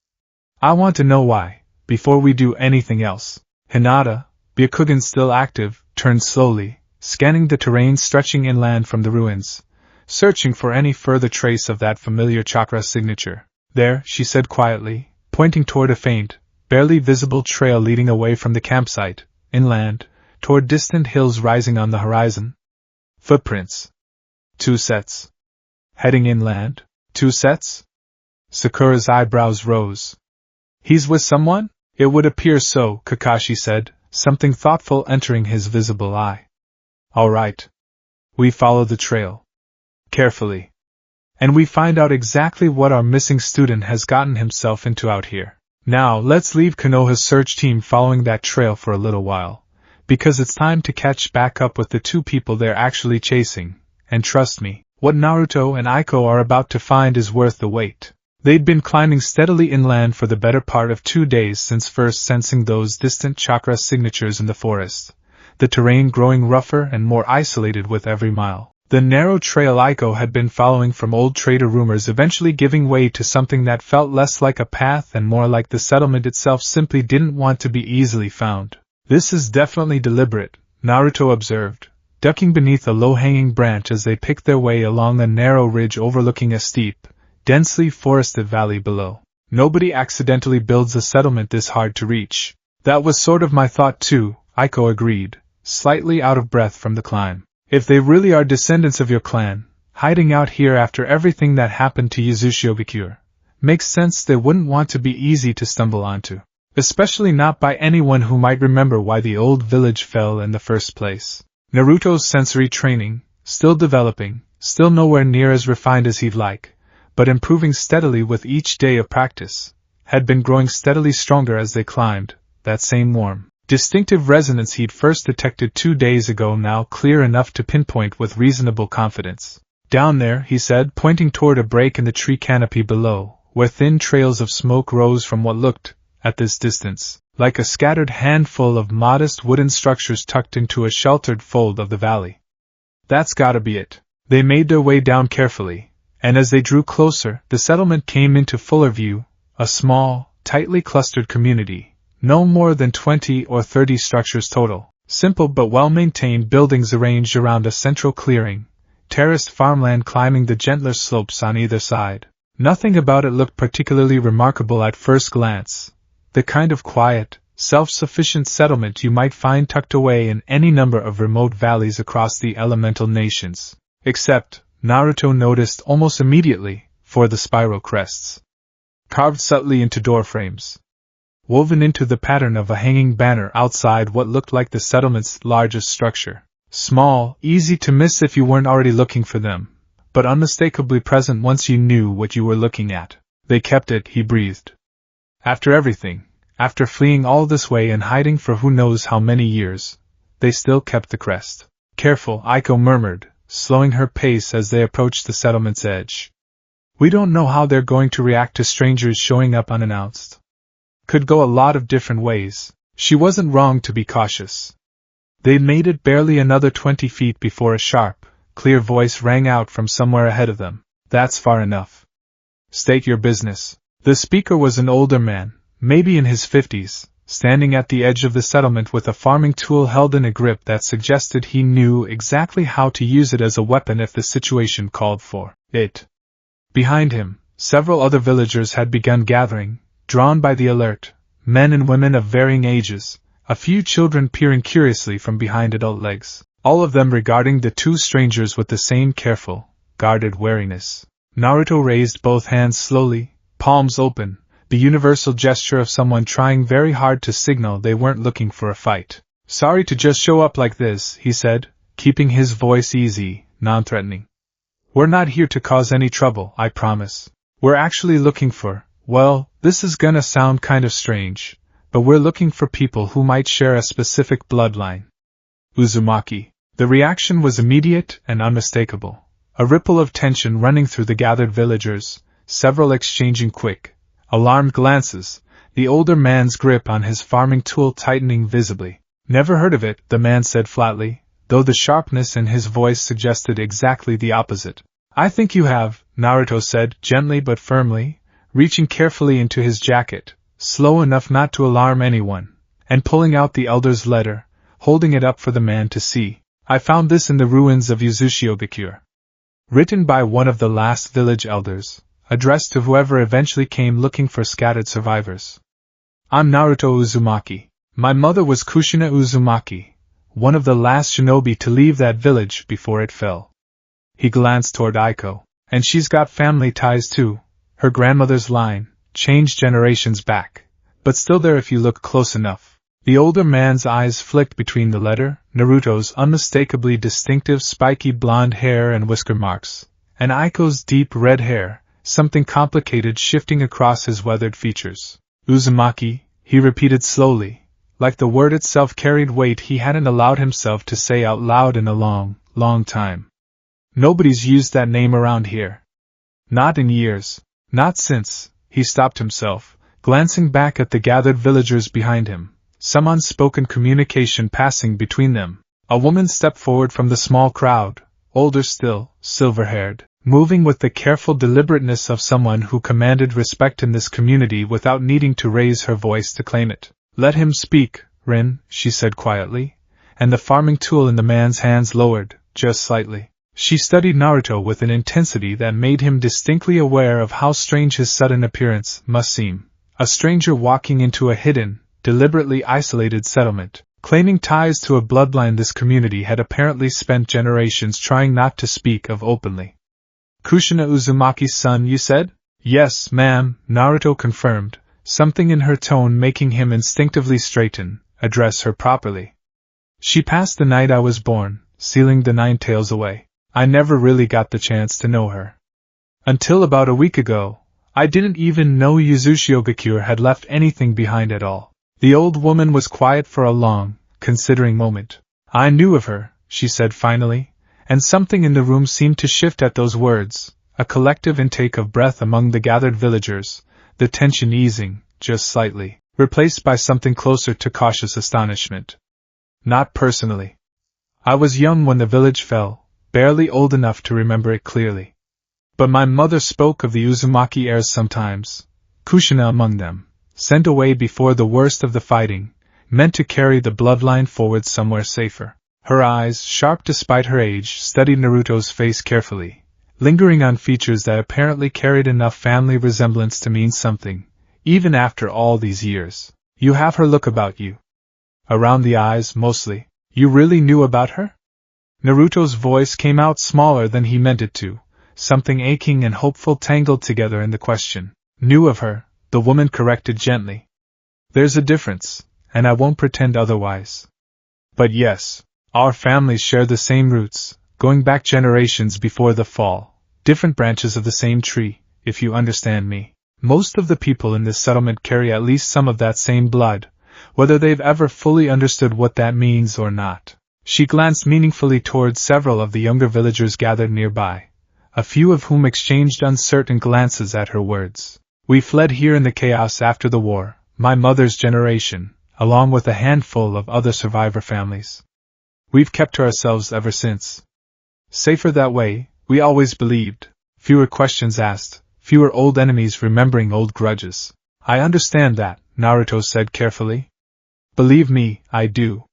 I want to know why, before we do anything else. Hinata, Byakugan still active, turned slowly, scanning the terrain stretching inland from the ruins, searching for any further trace of that familiar chakra signature. There, she said quietly, pointing toward a faint, barely visible trail leading away from the campsite, inland, toward distant hills rising on the horizon. Footprints. 2 sets. Heading inland? 2 sets? Sakura's eyebrows rose. He's with someone? It would appear so, Kakashi said, something thoughtful entering his visible eye. All right. We follow the trail. Carefully. And we find out exactly what our missing student has gotten himself into out here. Now, let's leave Konoha's search team following that trail for a little while, because it's time to catch back up with the 2 people they're actually chasing, and trust me, what Naruto and Aiko are about to find is worth the wait. They'd been climbing steadily inland for the better part of 2 days since first sensing those distant chakra signatures in the forest, the terrain growing rougher and more isolated with every mile. The narrow trail Aiko had been following from old trader rumors eventually giving way to something that felt less like a path and more like the settlement itself simply didn't want to be easily found. This is definitely deliberate, Naruto observed, ducking beneath a low-hanging branch as they picked their way along a narrow ridge overlooking a steep, densely forested valley below. Nobody accidentally builds a settlement this hard to reach. That was sort of my thought too, Aiko agreed, slightly out of breath from the climb. If they really are descendants of your clan, hiding out here after everything that happened to Uzushiogakure, makes sense they wouldn't want to be easy to stumble onto. Especially not by anyone who might remember why the old village fell in the first place. Naruto's sensory training, still developing, still nowhere near as refined as he'd like, but improving steadily with each day of practice, had been growing steadily stronger as they climbed, that same warm, distinctive resonance he'd first detected 2 days ago now clear enough to pinpoint with reasonable confidence. Down there, he said, pointing toward a break in the tree canopy below, where thin trails of smoke rose from what looked, at this distance, like a scattered handful of modest wooden structures tucked into a sheltered fold of the valley. That's gotta be it. They made their way down carefully, and as they drew closer, the settlement came into fuller view, a small, tightly clustered community. No more than 20 or 30 structures total, simple but well-maintained buildings arranged around a central clearing, terraced farmland climbing the gentler slopes on either side. Nothing about it looked particularly remarkable at first glance, the kind of quiet, self-sufficient settlement you might find tucked away in any number of remote valleys across the elemental nations, except, Naruto noticed almost immediately, for the spiral crests, carved subtly into doorframes, woven into the pattern of a hanging banner outside what looked like the settlement's largest structure. Small, easy to miss if you weren't already looking for them, but unmistakably present once you knew what you were looking at. They kept it, he breathed. After everything, after fleeing all this way and hiding for who knows how many years, they still kept the crest. Careful, Aiko murmured, slowing her pace as they approached the settlement's edge. We don't know how they're going to react to strangers showing up unannounced. Could go a lot of different ways. She wasn't wrong to be cautious. They made it barely another 20 feet before a sharp, clear voice rang out from somewhere ahead of them. That's far enough. State your business. The speaker was an older man, maybe in his 50s, standing at the edge of the settlement with a farming tool held in a grip that suggested he knew exactly how to use it as a weapon if the situation called for it. Behind him, several other villagers had begun gathering, drawn by the alert, men and women of varying ages, a few children peering curiously from behind adult legs, all of them regarding the 2 strangers with the same careful, guarded wariness. Naruto raised both hands slowly, palms open, the universal gesture of someone trying very hard to signal they weren't looking for a fight. Sorry to just show up like this, he said, keeping his voice easy, non-threatening. We're not here to cause any trouble, I promise. We're actually looking for, well, this is gonna sound kind of strange, but we're looking for people who might share a specific bloodline. Uzumaki. The reaction was immediate and unmistakable. A ripple of tension running through the gathered villagers, several exchanging quick, alarmed glances, the older man's grip on his farming tool tightening visibly. Never heard of it, the man said flatly, though the sharpness in his voice suggested exactly the opposite. I think you have, Naruto said, gently but firmly, reaching carefully into his jacket, slow enough not to alarm anyone, and pulling out the elder's letter, holding it up for the man to see. I found this in the ruins of Uzushiogakure. Written by one of the last village elders, addressed to whoever eventually came looking for scattered survivors. I'm Naruto Uzumaki. My mother was Kushina Uzumaki, one of the last shinobi to leave that village before it fell. He glanced toward Aiko. And she's got family ties too. Her grandmother's line, changed generations back, but still there if you look close enough. The older man's eyes flicked between the letter, Naruto's unmistakably distinctive spiky blonde hair and whisker marks, and Aiko's deep red hair, something complicated shifting across his weathered features. Uzumaki, he repeated slowly, like the word itself carried weight he hadn't allowed himself to say out loud in a long, long time. Nobody's used that name around here. Not in years. Not since. He stopped himself, glancing back at the gathered villagers behind him, some unspoken communication passing between them. A woman stepped forward from the small crowd, older still, silver-haired, moving with the careful deliberateness of someone who commanded respect in this community without needing to raise her voice to claim it. Let him speak, Rin, she said quietly, and the farming tool in the man's hands lowered, just slightly. She studied Naruto with an intensity that made him distinctly aware of how strange his sudden appearance must seem. A stranger walking into a hidden, deliberately isolated settlement, claiming ties to a bloodline this community had apparently spent generations trying not to speak of openly. Kushina Uzumaki's son, you said? Yes, ma'am, Naruto confirmed, something in her tone making him instinctively straighten, address her properly. She passed the night I was born, sealing the 9 tails away. I never really got the chance to know her. Until about a week ago, I didn't even know Uzushiogakure had left anything behind at all. The old woman was quiet for a long, considering moment. I knew of her, she said finally, and something in the room seemed to shift at those words, a collective intake of breath among the gathered villagers, the tension easing, just slightly, replaced by something closer to cautious astonishment. Not personally. I was young when the village fell, barely old enough to remember it clearly. But my mother spoke of the Uzumaki heirs sometimes, Kushina among them, sent away before the worst of the fighting, meant to carry the bloodline forward somewhere safer. Her eyes, sharp despite her age, studied Naruto's face carefully, lingering on features that apparently carried enough family resemblance to mean something, even after all these years. You have her look about you. Around the eyes, mostly. You really knew about her? Naruto's voice came out smaller than he meant it to, something aching and hopeful tangled together in the question. Knew of her, the woman corrected gently. There's a difference, and I won't pretend otherwise. But yes, our families share the same roots, going back generations before the fall, different branches of the same tree, if you understand me. Most of the people in this settlement carry at least some of that same blood, whether they've ever fully understood what that means or not. She glanced meaningfully towards several of the younger villagers gathered nearby, a few of whom exchanged uncertain glances at her words. We fled here in the chaos after the war, my mother's generation, along with a handful of other survivor families. We've kept to ourselves ever since. Safer that way, we always believed. Fewer questions asked, fewer old enemies remembering old grudges. I understand that, Naruto said carefully. Believe me, I do.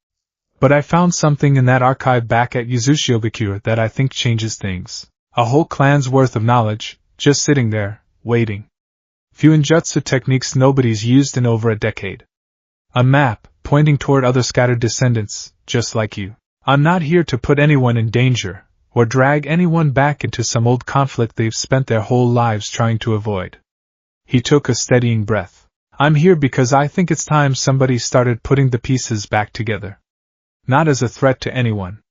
But I found something in that archive back at Uzushiogakure that I think changes things. A whole clan's worth of knowledge, just sitting there, waiting. Few ninjutsu techniques nobody's used in over a decade. A map, pointing toward other scattered descendants, just like you. I'm not here to put anyone in danger, or drag anyone back into some old conflict they've spent their whole lives trying to avoid. He took a steadying breath. I'm here because I think it's time somebody started putting the pieces back together. Not as a threat to anyone.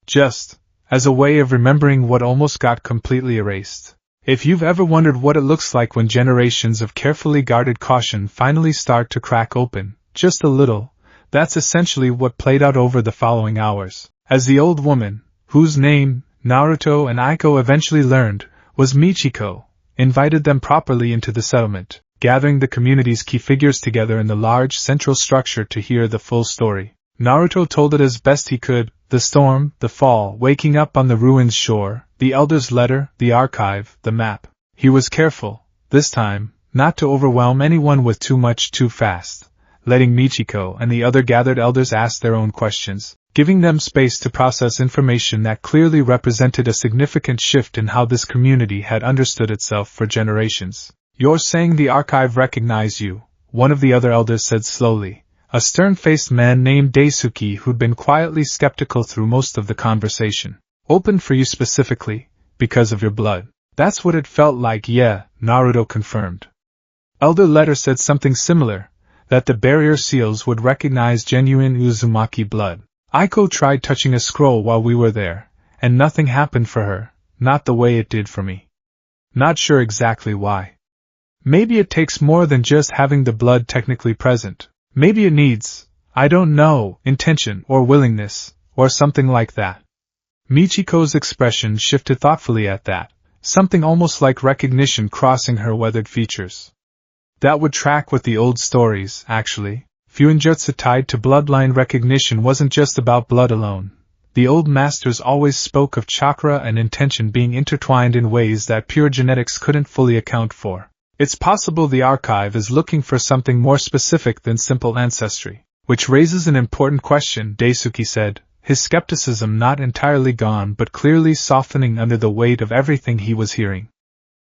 Just as a way of remembering what almost got completely erased. If you've ever wondered what it looks like when generations of carefully guarded caution finally start to crack open, just a little, That's essentially what played out over the following hours, as the old woman, whose name Naruto and Aiko eventually learned was Michiko, invited them properly into the settlement, gathering the community's key figures together in the large central structure to hear the full story. Naruto told it as best he could: the storm, the fall, waking up on the ruined shore, the elder's letter, the archive, the map. He was careful, this time, not to overwhelm anyone with too much too fast, letting Michiko and the other gathered elders ask their own questions, giving them space to process information that clearly represented a significant shift in how this community had understood itself for generations. "You're saying the archive recognized you," one of the other elders said slowly, a stern-faced man named Daisuke who'd been quietly skeptical through most of the conversation. "Opened for you specifically, because of your blood." "That's what it felt like, yeah," Naruto confirmed. Elder Letter said something similar, that the barrier seals would recognize genuine Uzumaki blood. "Aiko tried touching a scroll while we were there, and nothing happened for her, not the way it did for me. Not sure exactly why. Maybe it takes more than just having the blood technically present. Maybe it needs, I don't know, intention or willingness, or something like that." Michiko's expression shifted thoughtfully at that, something almost like recognition crossing her weathered features. That would track with the old stories, actually. Fuinjutsu tied to bloodline recognition wasn't just about blood alone. The old masters always spoke of chakra and intention being intertwined in ways that pure genetics couldn't fully account for. It's possible the archive is looking for something more specific than simple ancestry. Which raises an important question, Daisuke said, his skepticism not entirely gone but clearly softening under the weight of everything he was hearing.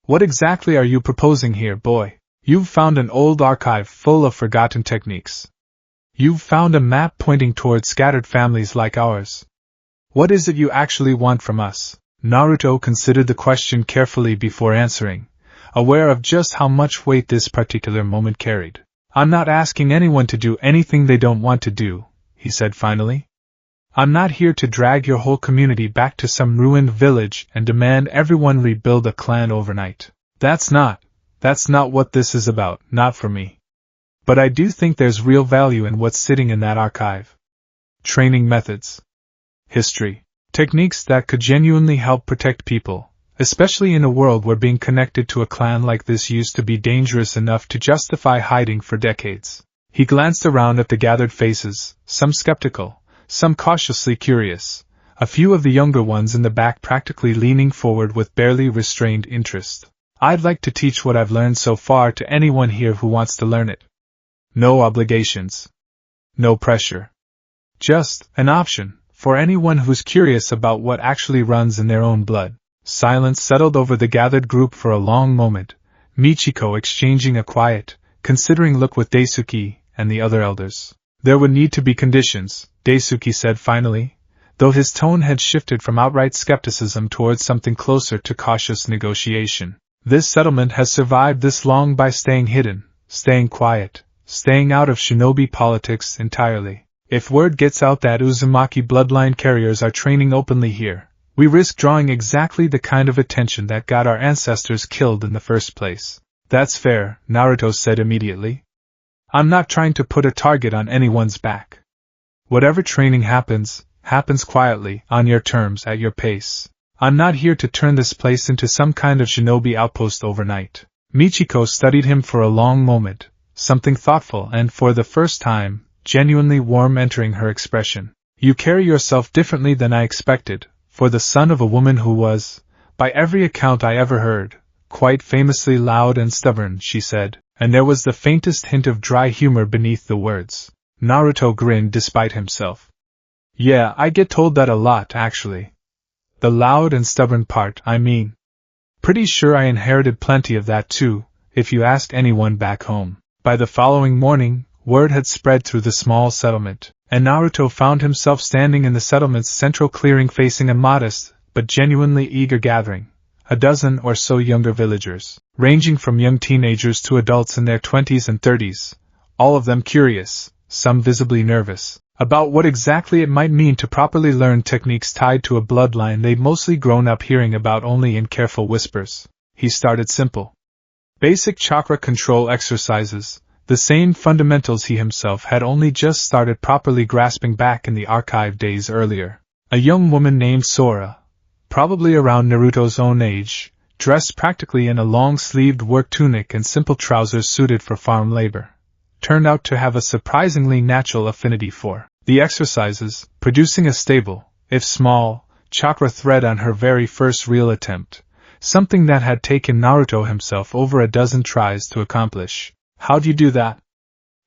"What exactly are you proposing here, boy? You've found an old archive full of forgotten techniques. You've found a map pointing towards scattered families like ours. What is it you actually want from us?" Naruto considered the question carefully before answering, aware of just how much weight this particular moment carried. "I'm not asking anyone to do anything they don't want to do," he said finally. "I'm not here to drag your whole community back to some ruined village and demand everyone rebuild a clan overnight. That's not what this is about, not for me. But I do think there's real value in what's sitting in that archive. Training methods, history, techniques that could genuinely help protect people, especially in a world where being connected to a clan like this used to be dangerous enough to justify hiding for decades." He glanced around at the gathered faces, some skeptical, some cautiously curious, a few of the younger ones in the back practically leaning forward with barely restrained interest. "I'd like to teach what I've learned so far to anyone here who wants to learn it. No obligations. No pressure. Just an option for anyone who's curious about what actually runs in their own blood." Silence settled over the gathered group for a long moment, Michiko exchanging a quiet, considering look with Daisuke and the other elders. "There would need to be conditions," Daisuke said finally, though his tone had shifted from outright skepticism towards something closer to cautious negotiation. "This settlement has survived this long by staying hidden, staying quiet, staying out of shinobi politics entirely. If word gets out that Uzumaki bloodline carriers are training openly here, we risk drawing exactly the kind of attention that got our ancestors killed in the first place." "That's fair," Naruto said immediately. "I'm not trying to put a target on anyone's back. Whatever training happens quietly, on your terms, at your pace. I'm not here to turn this place into some kind of shinobi outpost overnight." Michiko studied him for a long moment, something thoughtful and, for the first time, genuinely warm entering her expression. "You carry yourself differently than I expected, for the son of a woman who was, by every account I ever heard, quite famously loud and stubborn," she said, and there was the faintest hint of dry humor beneath the words. Naruto grinned despite himself. "Yeah, I get told that a lot, actually. The loud and stubborn part, I mean. Pretty sure I inherited plenty of that too, if you ask anyone back home." By the following morning, word had spread through the small settlement, and Naruto found himself standing in the settlement's central clearing facing a modest, but genuinely eager gathering, a dozen or so younger villagers, ranging from young teenagers to adults in their 20s and 30s, all of them curious, some visibly nervous, about what exactly it might mean to properly learn techniques tied to a bloodline they'd mostly grown up hearing about only in careful whispers. He started simple. Basic chakra control exercises, The same fundamentals he himself had only just started properly grasping back in the archive days earlier. A young woman named Sora, probably around Naruto's own age, dressed practically in a long-sleeved work tunic and simple trousers suited for farm labor, turned out to have a surprisingly natural affinity for the exercises, producing a stable, if small, chakra thread on her very first real attempt, something that had taken Naruto himself over a dozen tries to accomplish. "How'd you do that?"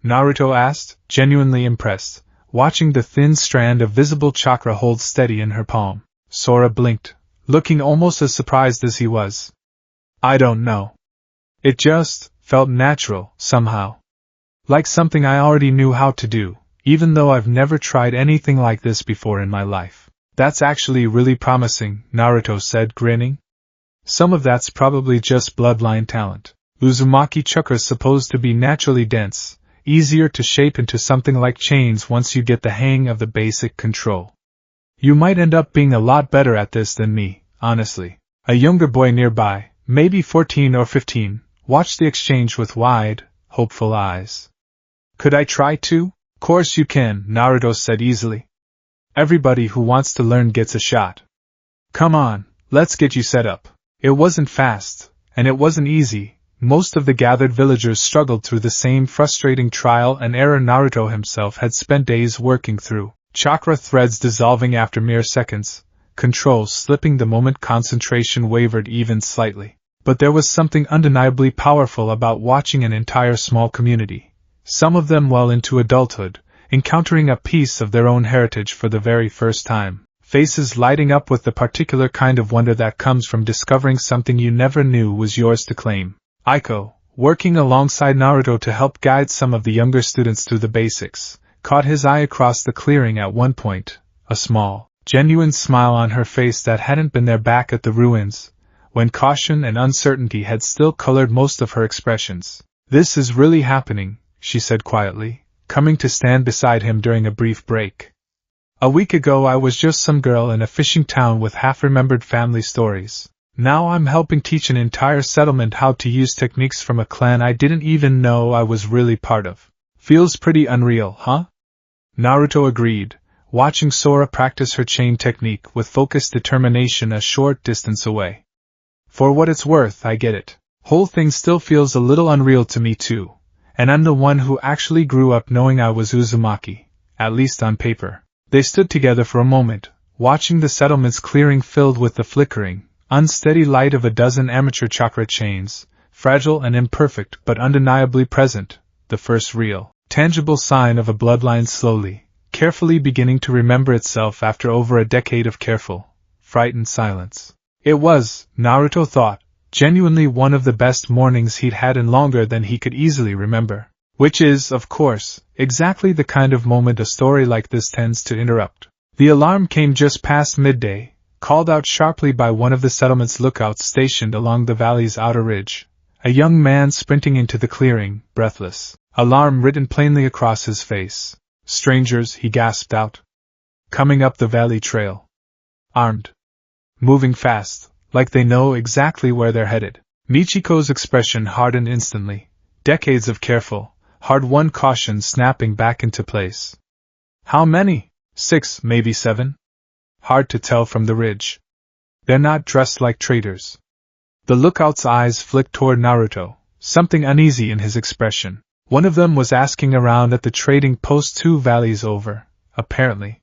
Naruto asked, genuinely impressed, watching the thin strand of visible chakra hold steady in her palm. Sora blinked, looking almost as surprised as he was. "I don't know. It just felt natural, somehow. Like something I already knew how to do, even though I've never tried anything like this before in my life." "That's actually really promising," Naruto said, grinning. "Some of that's probably just bloodline talent. Uzumaki chakra's supposed to be naturally dense, easier to shape into something like chains once you get the hang of the basic control. You might end up being a lot better at this than me, honestly." A younger boy nearby, maybe 14 or 15, watched the exchange with wide, hopeful eyes. "Could I try to?" "Course you can," Naruto said easily. "Everybody who wants to learn gets a shot. Come on, let's get you set up." It wasn't fast, and it wasn't easy. Most of the gathered villagers struggled through the same frustrating trial and error Naruto himself had spent days working through. Chakra threads dissolving after mere seconds, control slipping the moment concentration wavered even slightly. But there was something undeniably powerful about watching an entire small community, some of them well into adulthood, encountering a piece of their own heritage for the very first time, faces lighting up with the particular kind of wonder that comes from discovering something you never knew was yours to claim. Aiko, working alongside Naruto to help guide some of the younger students through the basics, caught his eye across the clearing at one point, a small, genuine smile on her face that hadn't been there back at the ruins, when caution and uncertainty had still colored most of her expressions. "This is really happening," she said quietly, coming to stand beside him during a brief break. "A week ago I was just some girl in a fishing town with half-remembered family stories. Now I'm helping teach an entire settlement how to use techniques from a clan I didn't even know I was really part of. Feels pretty unreal, huh?" Naruto agreed, watching Sora practice her chain technique with focused determination a short distance away. "For what it's worth, I get it. Whole thing still feels a little unreal to me too, and I'm the one who actually grew up knowing I was Uzumaki, at least on paper." They stood together for a moment, watching the settlement's clearing filled with the flickering, unsteady light of a dozen amateur chakra chains, fragile and imperfect but undeniably present, the first real, tangible sign of a bloodline slowly, carefully beginning to remember itself after over a decade of careful, frightened silence. It was, Naruto thought, genuinely one of the best mornings he'd had in longer than he could easily remember. Which is, of course, exactly the kind of moment a story like this tends to interrupt. The alarm came just past midday, called out sharply by one of the settlement's lookouts stationed along the valley's outer ridge. A young man sprinting into the clearing, breathless, alarm written plainly across his face. "Strangers," he gasped out. "Coming up the valley trail. Armed. Moving fast, like they know exactly where they're headed." Michiko's expression hardened instantly. Decades of careful, hard-won caution snapping back into place. "How many? 6, maybe 7? Hard to tell from the ridge. They're not dressed like traders." The lookout's eyes flicked toward Naruto, something uneasy in his expression. One of them was asking around at the trading post 2 valleys over, apparently.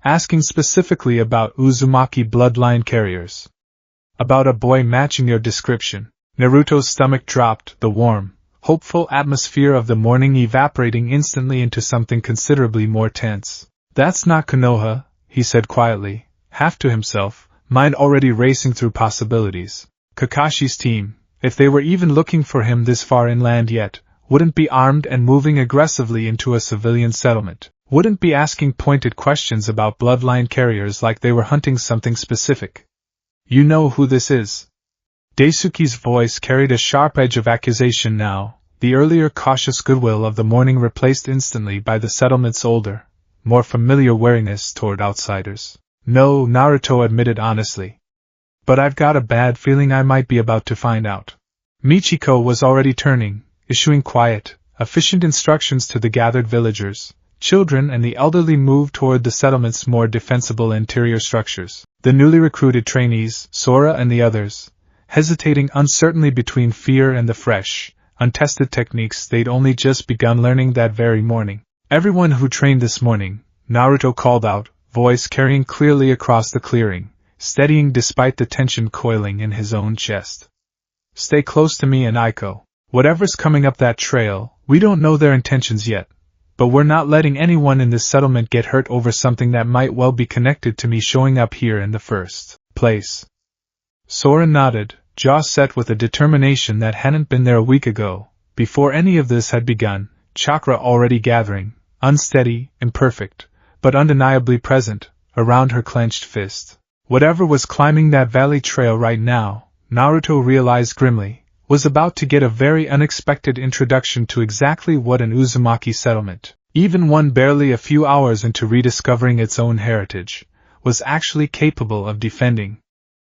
Asking specifically about Uzumaki bloodline carriers. "About a boy matching your description." Naruto's stomach dropped, the warm, hopeful atmosphere of the morning evaporating instantly into something considerably more tense. "That's not Konoha," he said quietly, half to himself, mind already racing through possibilities. Kakashi's team, if they were even looking for him this far inland yet, wouldn't be armed and moving aggressively into a civilian settlement, wouldn't be asking pointed questions about bloodline carriers like they were hunting something specific. "You know who this is?" Daisuke's voice carried a sharp edge of accusation now, the earlier cautious goodwill of the morning replaced instantly by the settlement's older, more familiar wariness toward outsiders. "No," Naruto admitted honestly. "But I've got a bad feeling I might be about to find out." Michiko was already turning, issuing quiet, efficient instructions to the gathered villagers, children and the elderly moved toward the settlement's more defensible interior structures. The newly recruited trainees, Sora and the others, hesitating uncertainly between fear and the fresh, untested techniques they'd only just begun learning that very morning. "Everyone who trained this morning," Naruto called out, voice carrying clearly across the clearing, steadying despite the tension coiling in his own chest. "Stay close to me and Aiko. Whatever's coming up that trail, we don't know their intentions yet, but we're not letting anyone in this settlement get hurt over something that might well be connected to me showing up here in the first place." Sora nodded, jaw set with a determination that hadn't been there a week ago. Before any of this had begun, chakra already gathering, unsteady, imperfect, but undeniably present, around her clenched fist. Whatever was climbing that valley trail right now, Naruto realized grimly, was about to get a very unexpected introduction to exactly what an Uzumaki settlement, even one barely a few hours into rediscovering its own heritage, was actually capable of defending.